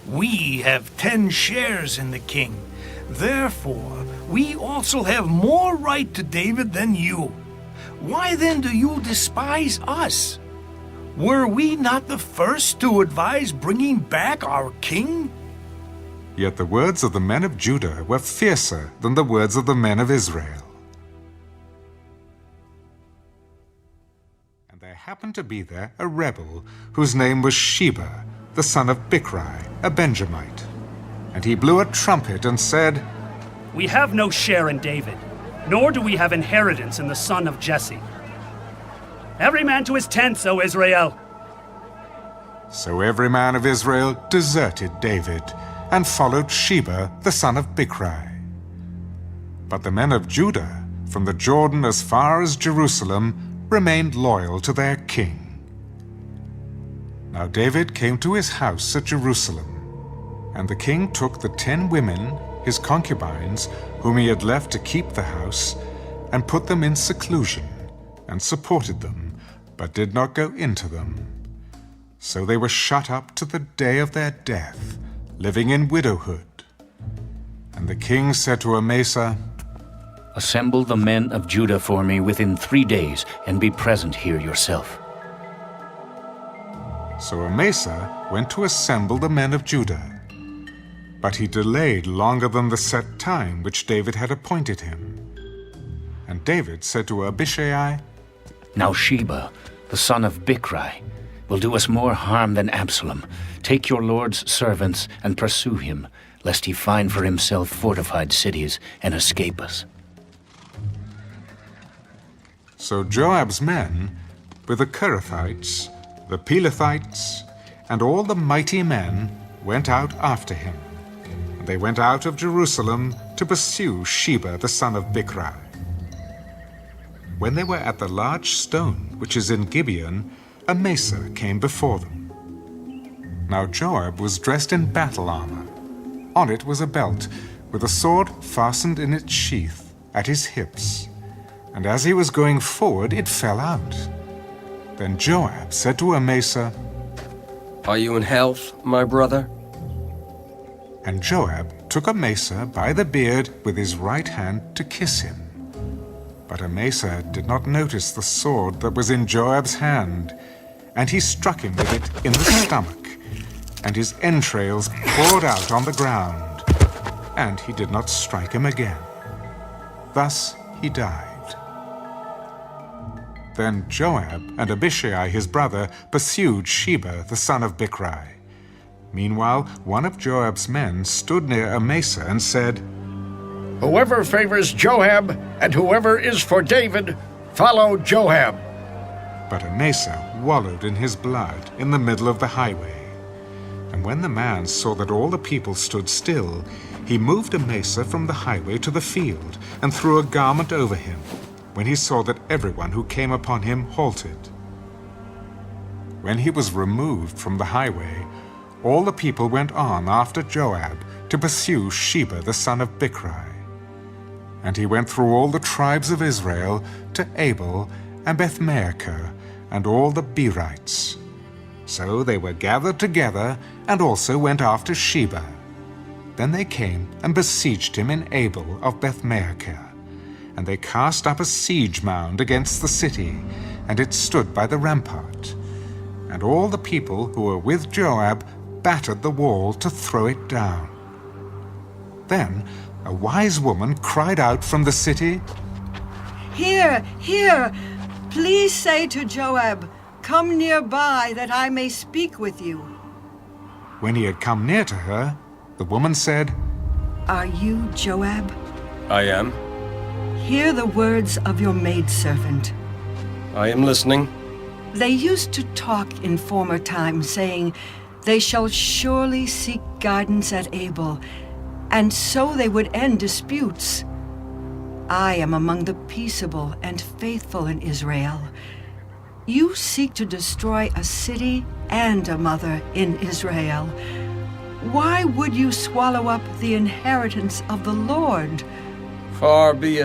"We have 10 shares in the king. Therefore, we also have more right to David than you. Why then do you despise us? Were we not the first to advise bringing back our king?" Yet the words of the men of Judah were fiercer than the words of the men of Israel. And there happened to be there a rebel whose name was Sheba, the son of Bichri, a Benjamite. And he blew a trumpet and said, "We have no share in David, nor do we have inheritance in the son of Jesse. Every man to his tents, O Israel!" So every man of Israel deserted David, and followed Sheba, the son of Bichri. But the men of Judah, from the Jordan as far as Jerusalem, remained loyal to their king. Now David came to his house at Jerusalem, and the king took the 10 women, his concubines, whom he had left to keep the house, and put them in seclusion, and supported them, but did not go into them. So they were shut up to the day of their death, living in widowhood. And the king said to Amasa, "Assemble the men of Judah for me within 3 days, and be present here yourself." So Amasa went to assemble the men of Judah. But he delayed longer than the set time which David had appointed him. And David said to Abishai, "Now Sheba, the son of Bichri, will do us more harm than Absalom. Take your lord's servants and pursue him, lest he find for himself fortified cities and escape us." So Joab's men, with the Kerethites, the Pelethites, and all the mighty men, went out after him. And they went out of Jerusalem to pursue Sheba the son of Bichri. When they were at the large stone which is in Gibeon, Amasa came before them. Now Joab was dressed in battle armor. On it was a belt, with a sword fastened in its sheath at his hips. And as he was going forward, it fell out. Then Joab said to Amasa, "Are you in health, my brother?" And Joab took Amasa by the beard with his right hand to kiss him. But Amasa did not notice the sword that was in Joab's hand, and he struck him with it in the stomach, and his entrails poured out on the ground, and he did not strike him again. Thus he died. Then Joab and Abishai his brother pursued Sheba the son of Bichri. Meanwhile, one of Joab's men stood near Amasa and said, "Whoever favors Joab and whoever is for David, follow Joab." But Amasa wallowed in his blood in the middle of the highway. And when the man saw that all the people stood still, he moved Amasa from the highway to the field and threw a garment over him, when he saw that everyone who came upon him halted. When he was removed from the highway, all the people went on after Joab to pursue Sheba the son of Bichri. And he went through all the tribes of Israel to Abel and Bethmaachah and all the Berites. So they were gathered together and also went after Sheba. Then they came and besieged him in Abel of Bethmaachah. And they cast up a siege mound against the city, and it stood by the rampart. And all the people who were with Joab battered the wall to throw it down. Then a wise woman cried out from the city, "Here, here! Please say to Joab, 'Come nearby that I may speak with you.'" When he had come near to her, the woman said, "Are you Joab? I am. Hear the words of your maidservant." I am listening. They used to talk in former times, saying, "They shall surely seek guidance at Abel, and so they would end disputes." I am among the peaceable and faithful in Israel. You seek to destroy a city and a mother in Israel. Why would you swallow up the inheritance of the Lord? Far be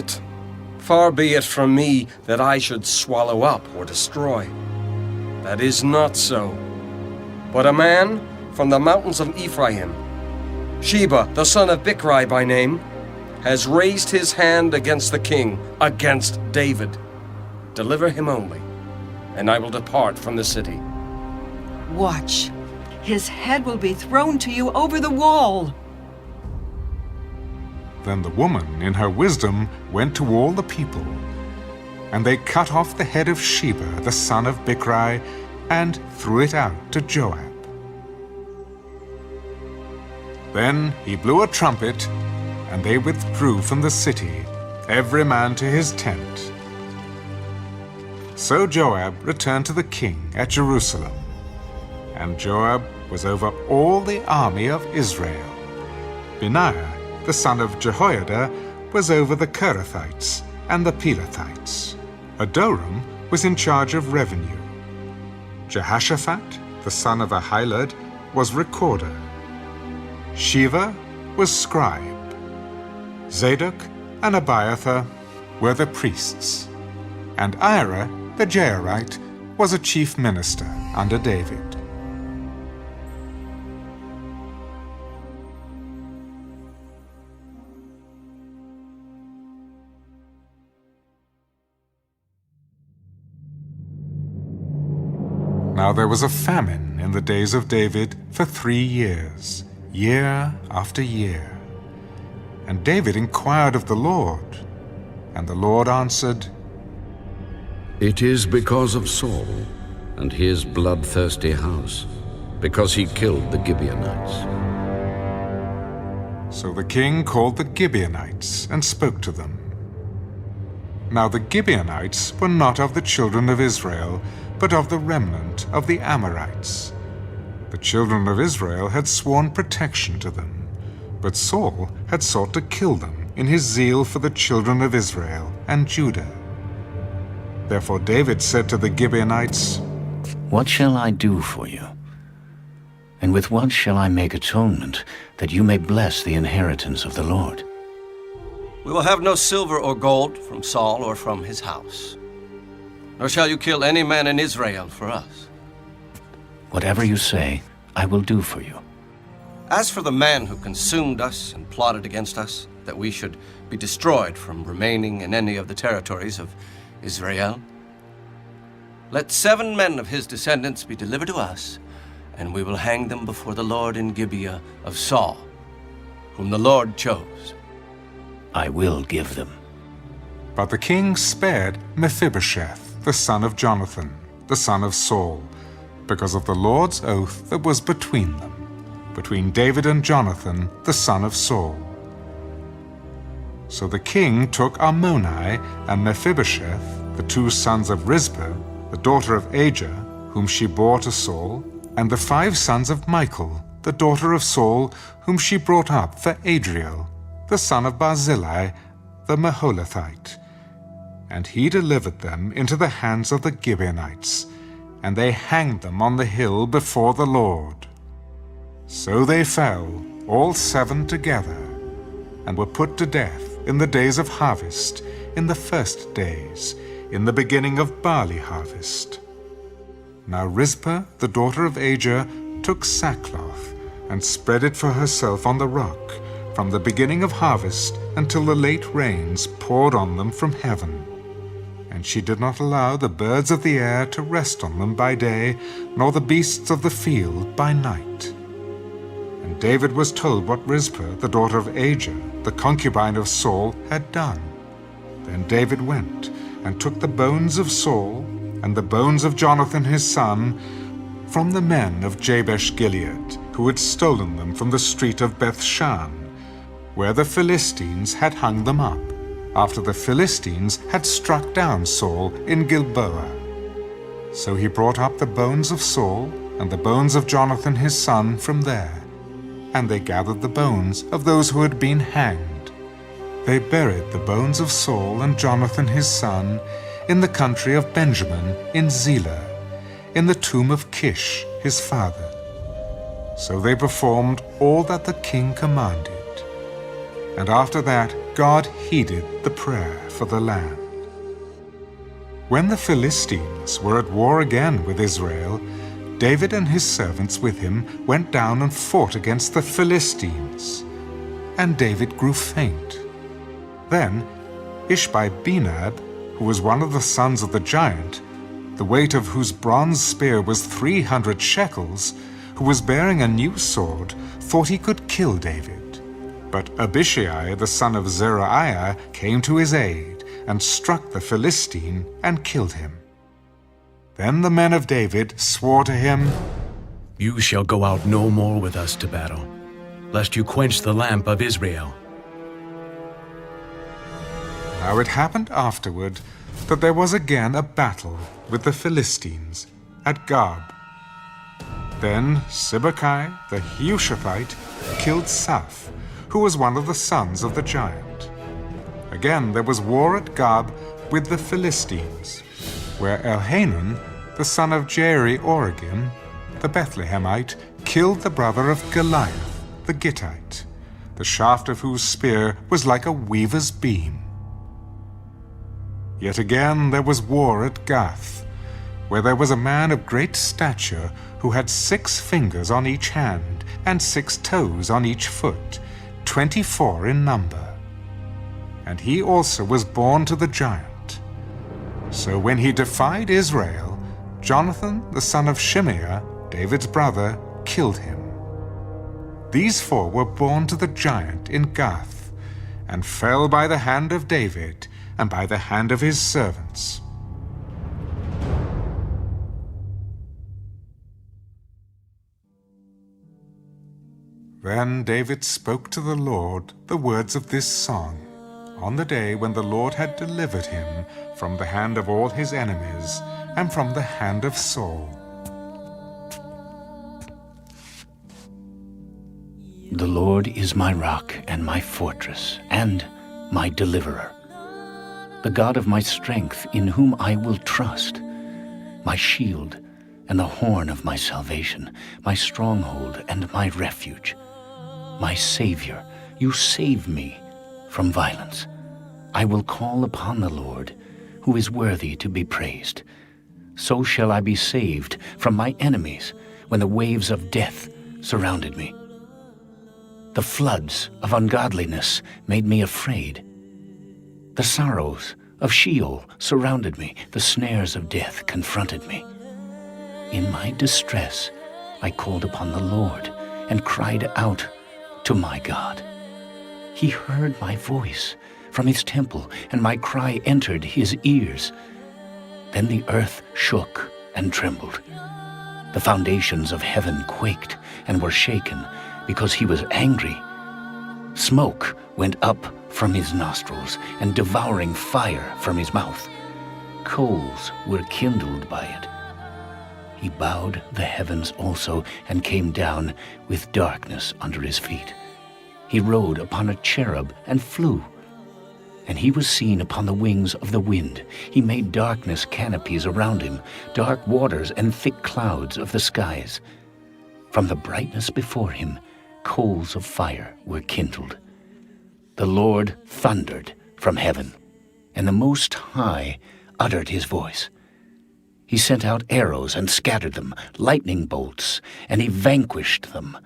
it from me that I should swallow up or destroy. That is not so. But a man from the mountains of Ephraim, Sheba, the son of Bichri by name, has raised his hand against the king, against David. Deliver him only, and I will depart from the city. Watch. His head will be thrown to you over the wall. Then the woman, in her wisdom, went to all the people, and they cut off the head of Sheba, the son of Bichri, and threw it out to Joab. Then he blew a trumpet, and they withdrew from the city, every man to his tent. So Joab returned to the king at Jerusalem, and Joab was over all the army of Israel. Benaiah, the son of Jehoiada, was over the Kerethites and the Pelethites. Adoram was in charge of revenue. Jehoshaphat, the son of Ahilud, was recorder. Sheva was scribe. Zadok and Abiathar were the priests, and Ira, the Jairite, was a chief minister under David. Now there was a famine in the days of David for 3 years, year after year. And David inquired of the Lord, and the Lord answered, "It is because of Saul and his bloodthirsty house, because he killed the Gibeonites." So the king called the Gibeonites and spoke to them. Now the Gibeonites were not of the children of Israel, but of the remnant of the Amorites. The children of Israel had sworn protection to them, but Saul had sought to kill them in his zeal for the children of Israel and Judah. Therefore David said to the Gibeonites, "What shall I do for you? And with what shall I make atonement, that you may bless the inheritance of the Lord?" We will have no silver or gold from Saul or from his house, nor shall you kill any man in Israel for us. Whatever you say, I will do for you. As for the man who consumed us and plotted against us, that we should be destroyed from remaining in any of the territories of Israel, let 7 men of his descendants be delivered to us, and we will hang them before the Lord in Gibeah of Saul, whom the Lord chose. I will give them. But the king spared Mephibosheth, the son of Jonathan, the son of Saul, because of the Lord's oath that was between them, between David and Jonathan, the son of Saul. So the king took Armoni and Mephibosheth, the 2 sons of Rizpah, the daughter of Ajah, whom she bore to Saul, and the 5 sons of Michal, the daughter of Saul, whom she brought up for Adriel, the son of Barzillai, the Meholethite. And he delivered them into the hands of the Gibeonites, and they hanged them on the hill before the Lord. So they fell, all 7 together, and were put to death in the days of harvest, in the first days, in the beginning of barley harvest. Now Rizpah, the daughter of Ajah, took sackcloth, and spread it for herself on the rock, from the beginning of harvest until the late rains poured on them from heaven. And she did not allow the birds of the air to rest on them by day, nor the beasts of the field by night. And David was told what Rizpah, the daughter of Ajah, the concubine of Saul, had done. Then David went and took the bones of Saul and the bones of Jonathan his son from the men of Jabesh Gilead, who had stolen them from the street of Bethshan, where the Philistines had hung them up, after the Philistines had struck down Saul in Gilboa. So he brought up the bones of Saul and the bones of Jonathan his son from there, and they gathered the bones of those who had been hanged. They buried the bones of Saul and Jonathan his son in the country of Benjamin in Zelah, in the tomb of Kish his father. So they performed all that the king commanded. And after that God heeded the prayer for the land. When the Philistines were at war again with Israel, David and his servants with him went down and fought against the Philistines. And David grew faint. Then Ishbosheth, who was one of the sons of the giant, the weight of whose bronze spear was 300 shekels, who was bearing a new sword, thought he could kill David. But Abishai, the son of Zeruiah, came to his aid, and struck the Philistine and killed him. Then the men of David swore to him, "You shall go out no more with us to battle, lest you quench the lamp of Israel." Now it happened afterward that there was again a battle with the Philistines at Gob. Then Sibbecai the Hushathite killed Saph, who was one of the sons of the giant. Again there was war at Gob with the Philistines, where Elhanan, the son of Jair-Oregim, the Bethlehemite, killed the brother of Goliath, the Gittite, the shaft of whose spear was like a weaver's beam. Yet again there was war at Gath, where there was a man of great stature who had 6 fingers on each hand and 6 toes on each foot, 24 in number. And he also was born to the giant. So when he defied Israel, Jonathan, the son of Shimeah, David's brother, killed him. These 4 were born to the giant in Gath, and fell by the hand of David and by the hand of his servants. Then David spoke to the Lord the words of this song, on the day when the Lord had delivered him from the hand of all his enemies and from the hand of Saul. The Lord is my rock and my fortress and my deliverer, the God of my strength, in whom I will trust, my shield and the horn of my salvation, my stronghold and my refuge. My Savior, you save me from violence. I will call upon the Lord, who is worthy to be praised. So shall I be saved from my enemies when the waves of death surrounded me. The floods of ungodliness made me afraid. The sorrows of Sheol surrounded me. The snares of death confronted me. In my distress, I called upon the Lord and cried out to my God. He heard my voice from his temple, and my cry entered his ears. Then the earth shook and trembled. The foundations of heaven quaked and were shaken because he was angry. Smoke went up from his nostrils, and devouring fire from his mouth. Coals were kindled by it. He bowed the heavens also, and came down with darkness under his feet. He rode upon a cherub and flew, and he was seen upon the wings of the wind. He made darkness canopies around him, dark waters and thick clouds of the skies. From the brightness before him, coals of fire were kindled. The Lord thundered from heaven, and the Most High uttered his voice. He sent out arrows and scattered them, lightning bolts, and he vanquished them.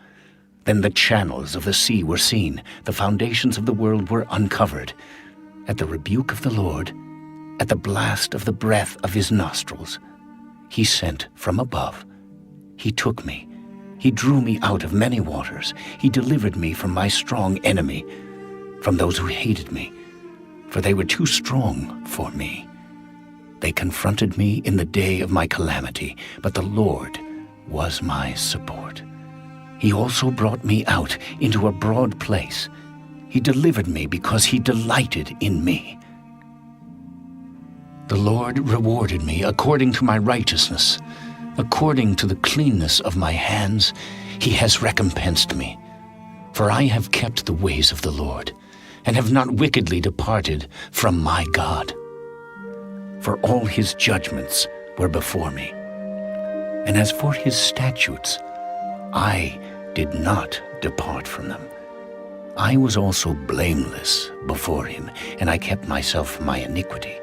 Then the channels of the sea were seen, the foundations of the world were uncovered. At the rebuke of the Lord, at the blast of the breath of his nostrils. He sent from above. He took me. He drew me out of many waters. He delivered me from my strong enemy, from those who hated me, for they were too strong for me. They confronted me in the day of my calamity, but the Lord was my support. He also brought me out into a broad place. He delivered me because he delighted in me. The Lord rewarded me according to my righteousness. According to the cleanness of my hands, he has recompensed me. For I have kept the ways of the Lord, and have not wickedly departed from my God. For all his judgments were before me. And as for his statutes, I did not depart from them. I was also blameless before him, and I kept myself from my iniquity.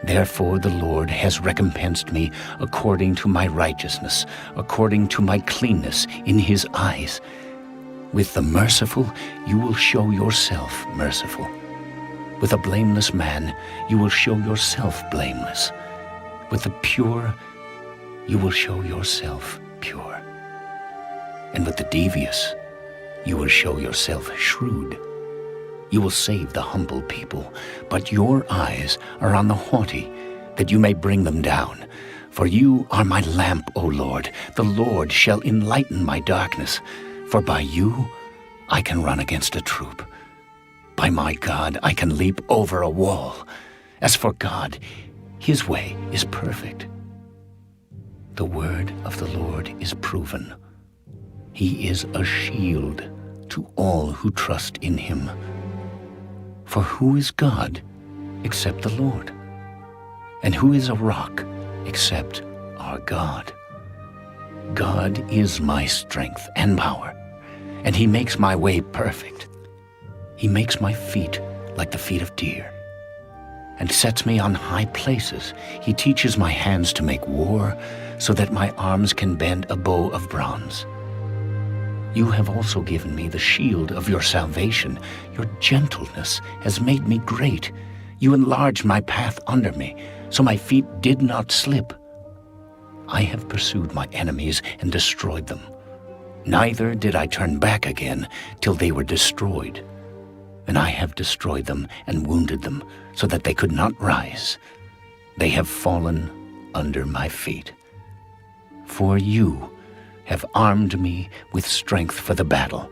Therefore the Lord has recompensed me according to my righteousness, according to my cleanness in his eyes. With the merciful you will show yourself merciful. With a blameless man you will show yourself blameless. With the pure you will show yourself pure. And with the devious you will show yourself shrewd. You will save the humble people, but your eyes are on the haughty, that you may bring them down. For you are my lamp, O Lord. The Lord shall enlighten my darkness. For by you I can run against a troop. By my God I can leap over a wall. As for God, his way is perfect. The word of the Lord is proven. He is a shield to all who trust in him. For who is God except the Lord? And who is a rock except our God? God is my strength and power, and he makes my way perfect. He makes my feet like the feet of deer, and sets me on high places. He teaches my hands to make war, so that my arms can bend a bow of bronze. You have also given me the shield of your salvation. Your gentleness has made me great. You enlarged my path under me, so my feet did not slip. I have pursued my enemies and destroyed them. Neither did I turn back again till they were destroyed. And I have destroyed them and wounded them, so that they could not rise. They have fallen under my feet. For you have armed me with strength for the battle.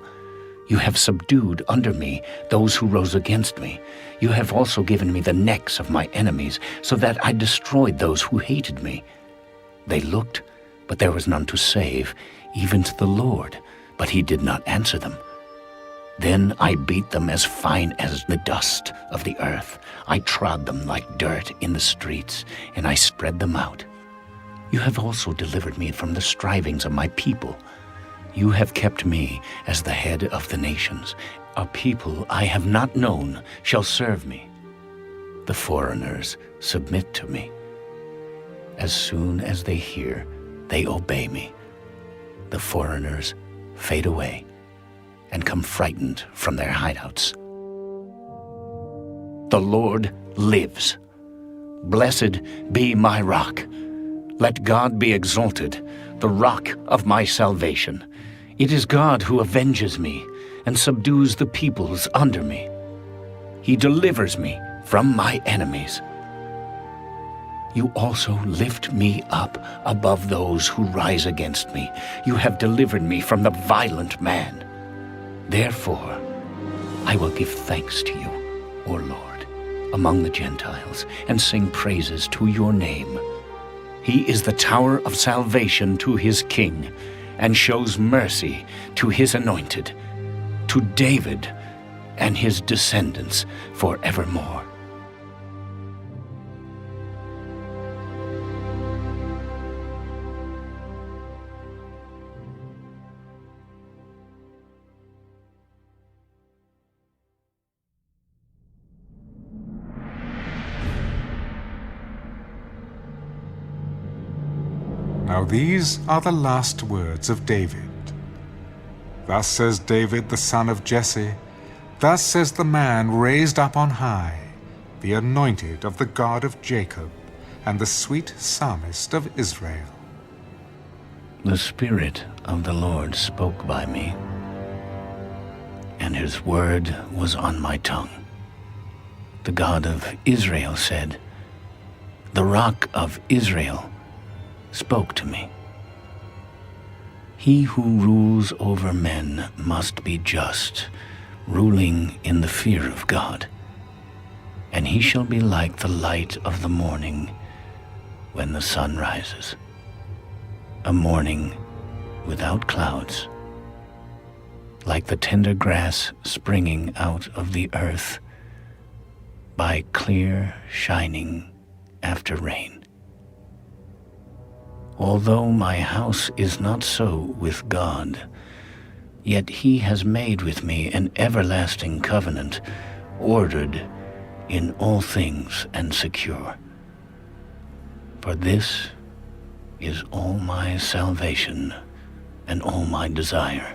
You have subdued under me those who rose against me. You have also given me the necks of my enemies, so that I destroyed those who hated me. They looked, but there was none to save, even to the Lord, but he did not answer them. Then I beat them as fine as the dust of the earth. I trod them like dirt in the streets, and I spread them out. You have also delivered me from the strivings of my people. You have kept me as the head of the nations. A people I have not known shall serve me. The foreigners submit to me. As soon as they hear, they obey me. The foreigners fade away and come frightened from their hideouts. The Lord lives. Blessed be my rock. Let God be exalted, the rock of my salvation. It is God who avenges me and subdues the peoples under me. He delivers me from my enemies. You also lift me up above those who rise against me. You have delivered me from the violent man. Therefore, I will give thanks to you, O Lord, among the Gentiles, and sing praises to your name. He is the tower of salvation to his king, and shows mercy to his anointed, to David and his descendants forevermore. Now these are the last words of David. Thus says David, the son of Jesse, thus says the man raised up on high, the anointed of the God of Jacob, and the sweet psalmist of Israel. The Spirit of the Lord spoke by me, and his word was on my tongue. The God of Israel said, "The Rock of Israel spoke to me." He who rules over men must be just, ruling in the fear of God. And he shall be like the light of the morning when the sun rises, a morning without clouds, like the tender grass springing out of the earth by clear shining after rain. Although my house is not so with God, yet he has made with me an everlasting covenant, ordered in all things and secure. For this is all my salvation and all my desire.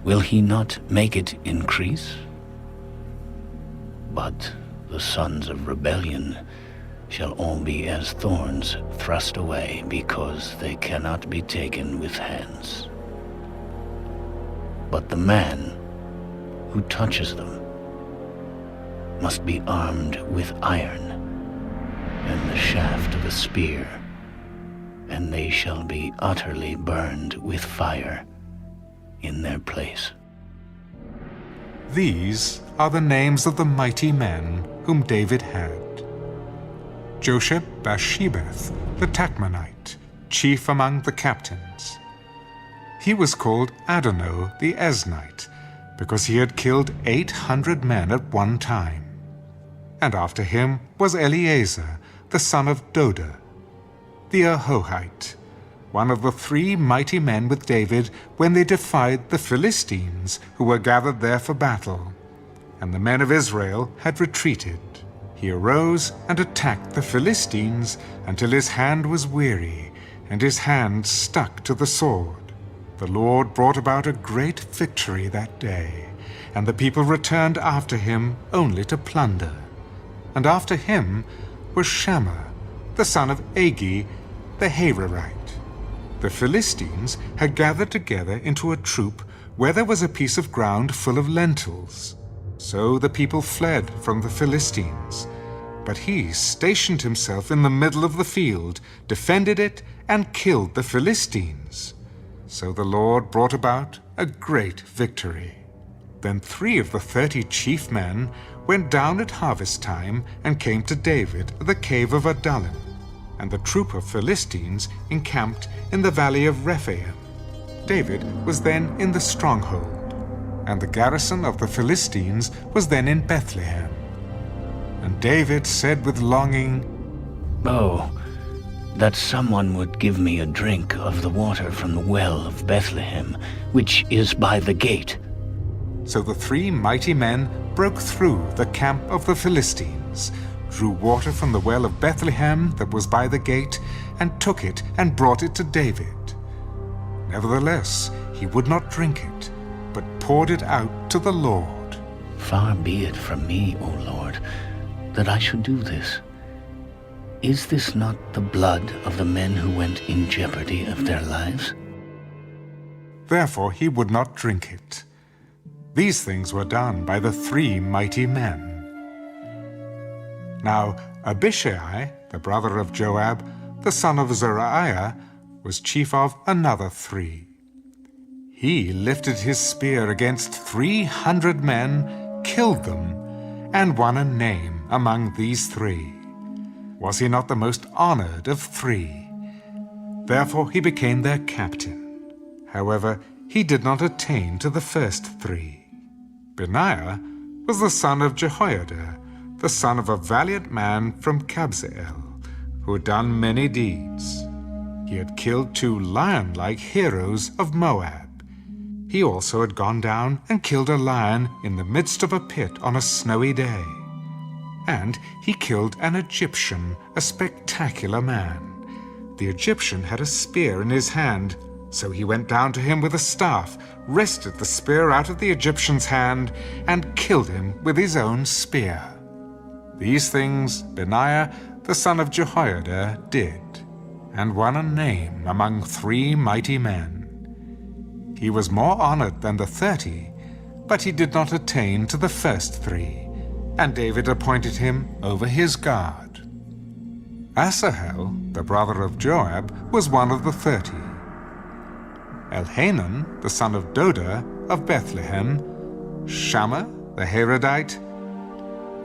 Will he not make it increase? But the sons of rebellion shall all be as thorns thrust away, because they cannot be taken with hands. But the man who touches them must be armed with iron and the shaft of a spear, and they shall be utterly burned with fire in their place. These are the names of the mighty men whom David had. Ishbosheth the Tachmonite, chief among the captains. He was called Adonai the Eznite, because he had killed 800 men at one time. And after him was Eleazar, the son of Doda, the Ahohite, one of the 3 mighty men with David when they defied the Philistines, who were gathered there for battle. And the men of Israel had retreated. He arose and attacked the Philistines until his hand was weary, and his hand stuck to the sword. The Lord brought about a great victory that day, and the people returned after him only to plunder. And after him was Shammah, the son of Agi, the Hararite. The Philistines had gathered together into a troop where there was a piece of ground full of lentils. So the people fled from the Philistines. But he stationed himself in the middle of the field, defended it, and killed the Philistines. So the Lord brought about a great victory. Then 3 of the 30 chief men went down at harvest time and came to David at the cave of Adullam. And the troop of Philistines encamped in the valley of Rephaim. David was then in the stronghold, and the garrison of the Philistines was then in Bethlehem. And David said with longing, "Oh, that someone would give me a drink of the water from the well of Bethlehem, which is by the gate." So the 3 mighty men broke through the camp of the Philistines, drew water from the well of Bethlehem that was by the gate, and took it and brought it to David. Nevertheless, he would not drink it, but poured it out to the Lord. Far be it from me, O Lord, that I should do this. Is this not the blood of the men who went in jeopardy of their lives? Therefore he would not drink it. These things were done by the 3 mighty men. Now Abishai, the brother of Joab, the son of Zeruiah, was chief of another 3. He lifted his spear against 300 men, killed them, and won a name among these 3. Was he not the most honored of 3? Therefore he became their captain. However, he did not attain to the first 3. Benaiah was the son of Jehoiada, the son of a valiant man from Kabzeel, who had done many deeds. He had killed 2 lion-like heroes of Moab. He also had gone down and killed a lion in the midst of a pit on a snowy day. And he killed an Egyptian, a spectacular man. The Egyptian had a spear in his hand, so he went down to him with a staff, wrested the spear out of the Egyptian's hand, and killed him with his own spear. These things Benaiah the son of Jehoiada did, and won a name among 3 mighty men. He was more honored than the 30, but he did not attain to the first 3, and David appointed him over his guard. Asahel, the brother of Joab, was one of the 30. Elhanan, the son of Doda of Bethlehem, Shammah the Harodite,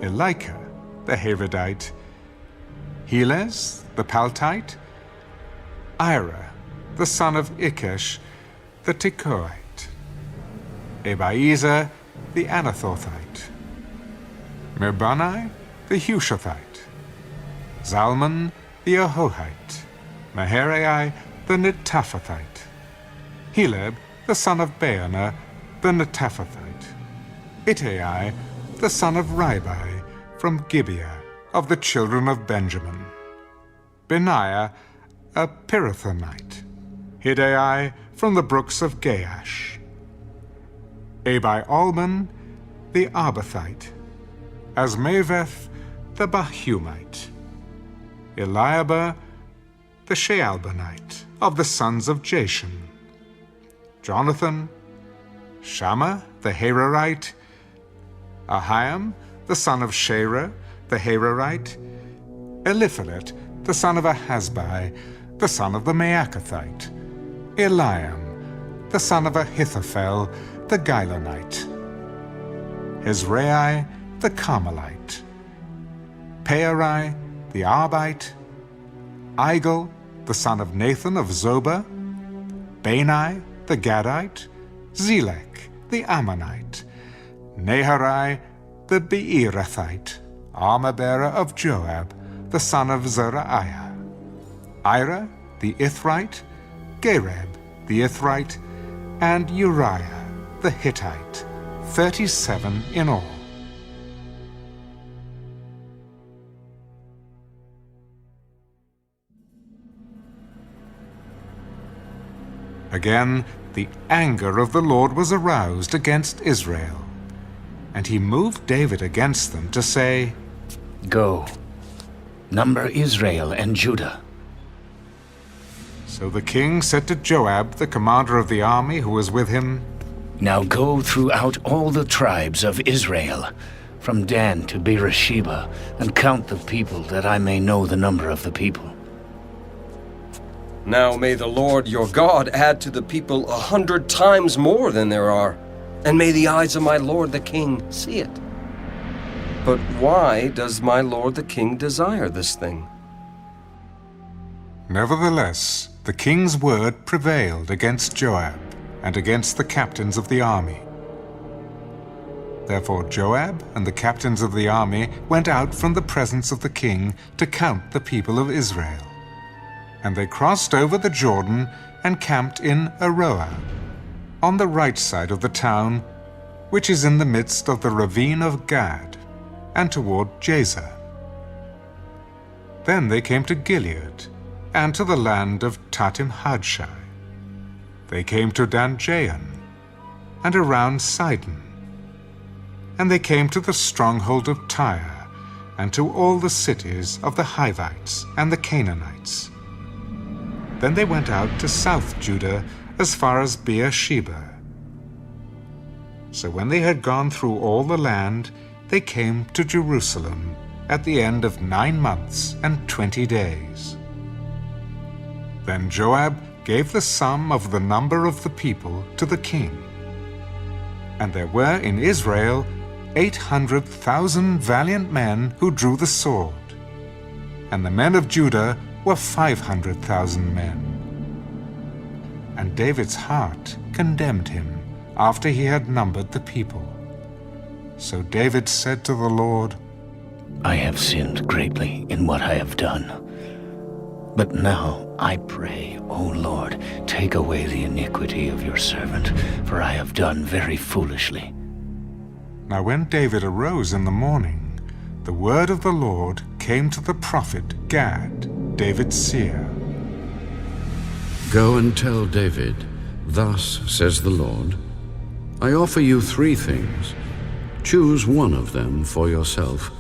Elika the Harodite, Helez the Paltite, Ira the son of Ikesh the Tekoite, Abiezer the Anathothite, Merbani the Hushathite, Zalman the Ahohite, Maharai the Netaphathite, Heleb the son of Baana the Netaphathite, Ittai the son of Ribai from Gibeah of the children of Benjamin, Benaiah a Pirathonite, Hiddai from the brooks of Gaash, Abi-Alman the Arbathite, Asmaveth the Bahumite, Eliahba the Shaalbanite of the sons of Jashan, Jonathan, Shammah the Hararite, Ahiam the son of Sherah the Hararite, Eliphalet the son of Ahasbai, the son of the Maacathite, Eliam the son of Ahithophel the Gilonite, Hezrai the Carmelite, Pearai the Arbite, Igel the son of Nathan of Zobah, Bani the Gadite, Zelek the Ammonite, Naharai the Beerothite, armor-bearer of Joab, the son of Zeruiah, Ira the Ithrite, Gareb the Ithrite, and Uriah the Hittite, 37 in all. Again, the anger of the Lord was aroused against Israel, and he moved David against them to say, Go, number Israel and Judah. So the king said to Joab, the commander of the army who was with him, Now go throughout all the tribes of Israel, from Dan to Beersheba, and count the people, that I may know the number of the people. Now may the Lord your God add to the people 100 times more than there are, and may the eyes of my lord the king see it. But why does my lord the king desire this thing? Nevertheless, the king's word prevailed against Joab and against the captains of the army. Therefore Joab and the captains of the army went out from the presence of the king to count the people of Israel. And they crossed over the Jordan and camped in Aroah, on the right side of the town, which is in the midst of the ravine of Gad, and toward Jazer. Then they came to Gilead, and to the land of Tatim-Hadshai. They came to Dan-Jaan, and around Sidon. And they came to the stronghold of Tyre, and to all the cities of the Hivites and the Canaanites. Then they went out to South Judah as far as Beersheba. So when they had gone through all the land, they came to Jerusalem at the end of 9 months and 20 days. Then Joab gave the sum of the number of the people to the king. And there were in Israel 800,000 valiant men who drew the sword, and the men of Judah were 500,000 men. And David's heart condemned him after he had numbered the people. So David said to the Lord, I have sinned greatly in what I have done. But now I pray, O Lord, take away the iniquity of your servant, for I have done very foolishly. Now when David arose in the morning, the word of the Lord came to the prophet Gad, David's seer. Go and tell David, Thus says the Lord, I offer you 3 things. Choose one of them for yourself.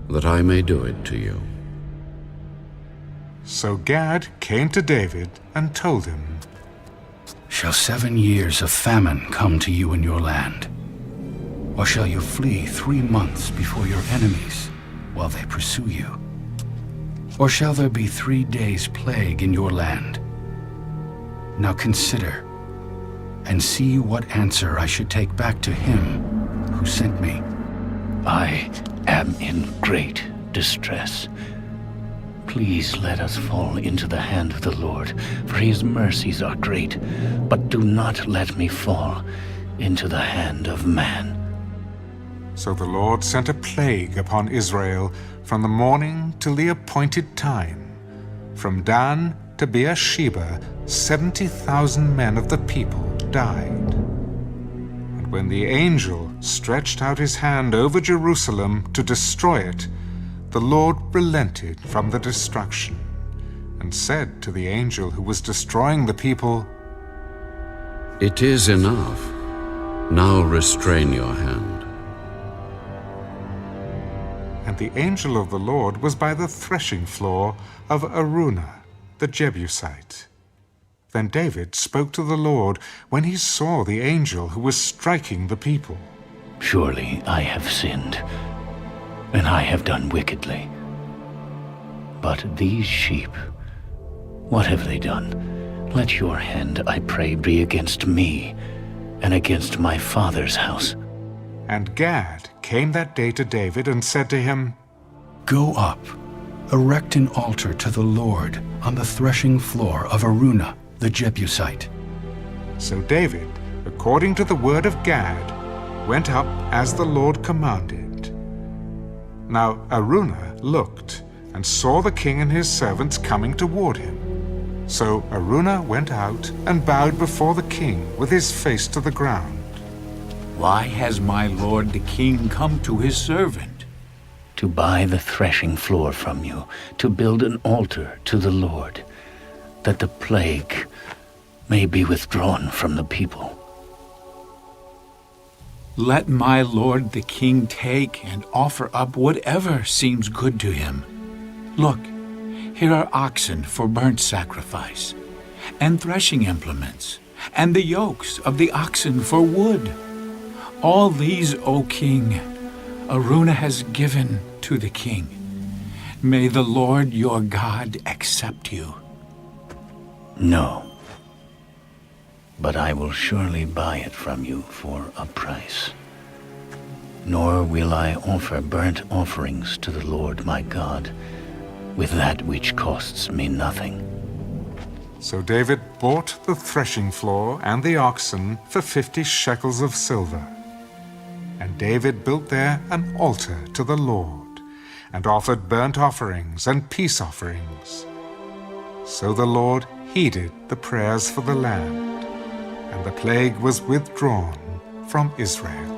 that I may do it to you. So Gad came to David and told him, Shall 7 years of famine come to you in your land? Or shall you flee 3 months before your enemies while they pursue you? Or shall there be 3 days' plague in your land? Now consider, and see what answer I should take back to him who sent me. I am in great distress. Please let us fall into the hand of the Lord, for his mercies are great, but do not let me fall into the hand of man. So the Lord sent a plague upon Israel from the morning till the appointed time. From Dan to Beersheba, 70,000 men of the people died. And when the angel stretched out his hand over Jerusalem to destroy it, the Lord relented from the destruction, and said to the angel who was destroying the people, It is enough. Now restrain your hand. And the angel of the Lord was by the threshing floor of Araunah the Jebusite. Then David spoke to the Lord when he saw the angel who was striking the people. Surely I have sinned, and I have done wickedly. But these sheep, what have they done? Let your hand, I pray, be against me and against my father's house. And Gad came that day to David and said to him, Go up, erect an altar to the Lord on the threshing floor of Araunah the Jebusite. So David, according to the word of Gad, went up as the Lord commanded. Now Araunah looked and saw the king and his servants coming toward him. So Araunah went out and bowed before the king with his face to the ground. Why has my lord the king come to his servant? To buy the threshing floor from you, to build an altar to the Lord, that the plague may be withdrawn from the people. Let my lord the king take and offer up whatever seems good to him. Look, here are oxen for burnt sacrifice, and threshing implements, and the yokes of the oxen for wood. All these, O king, Araunah has given to the king. May the Lord your God accept you. No, but I will surely buy it from you for a price. Nor will I offer burnt offerings to the Lord my God with that which costs me nothing. So David bought the threshing floor and the oxen for 50 shekels of silver. And David built there an altar to the Lord, and offered burnt offerings and peace offerings. So the Lord heeded the prayers for the land, and the plague was withdrawn from Israel.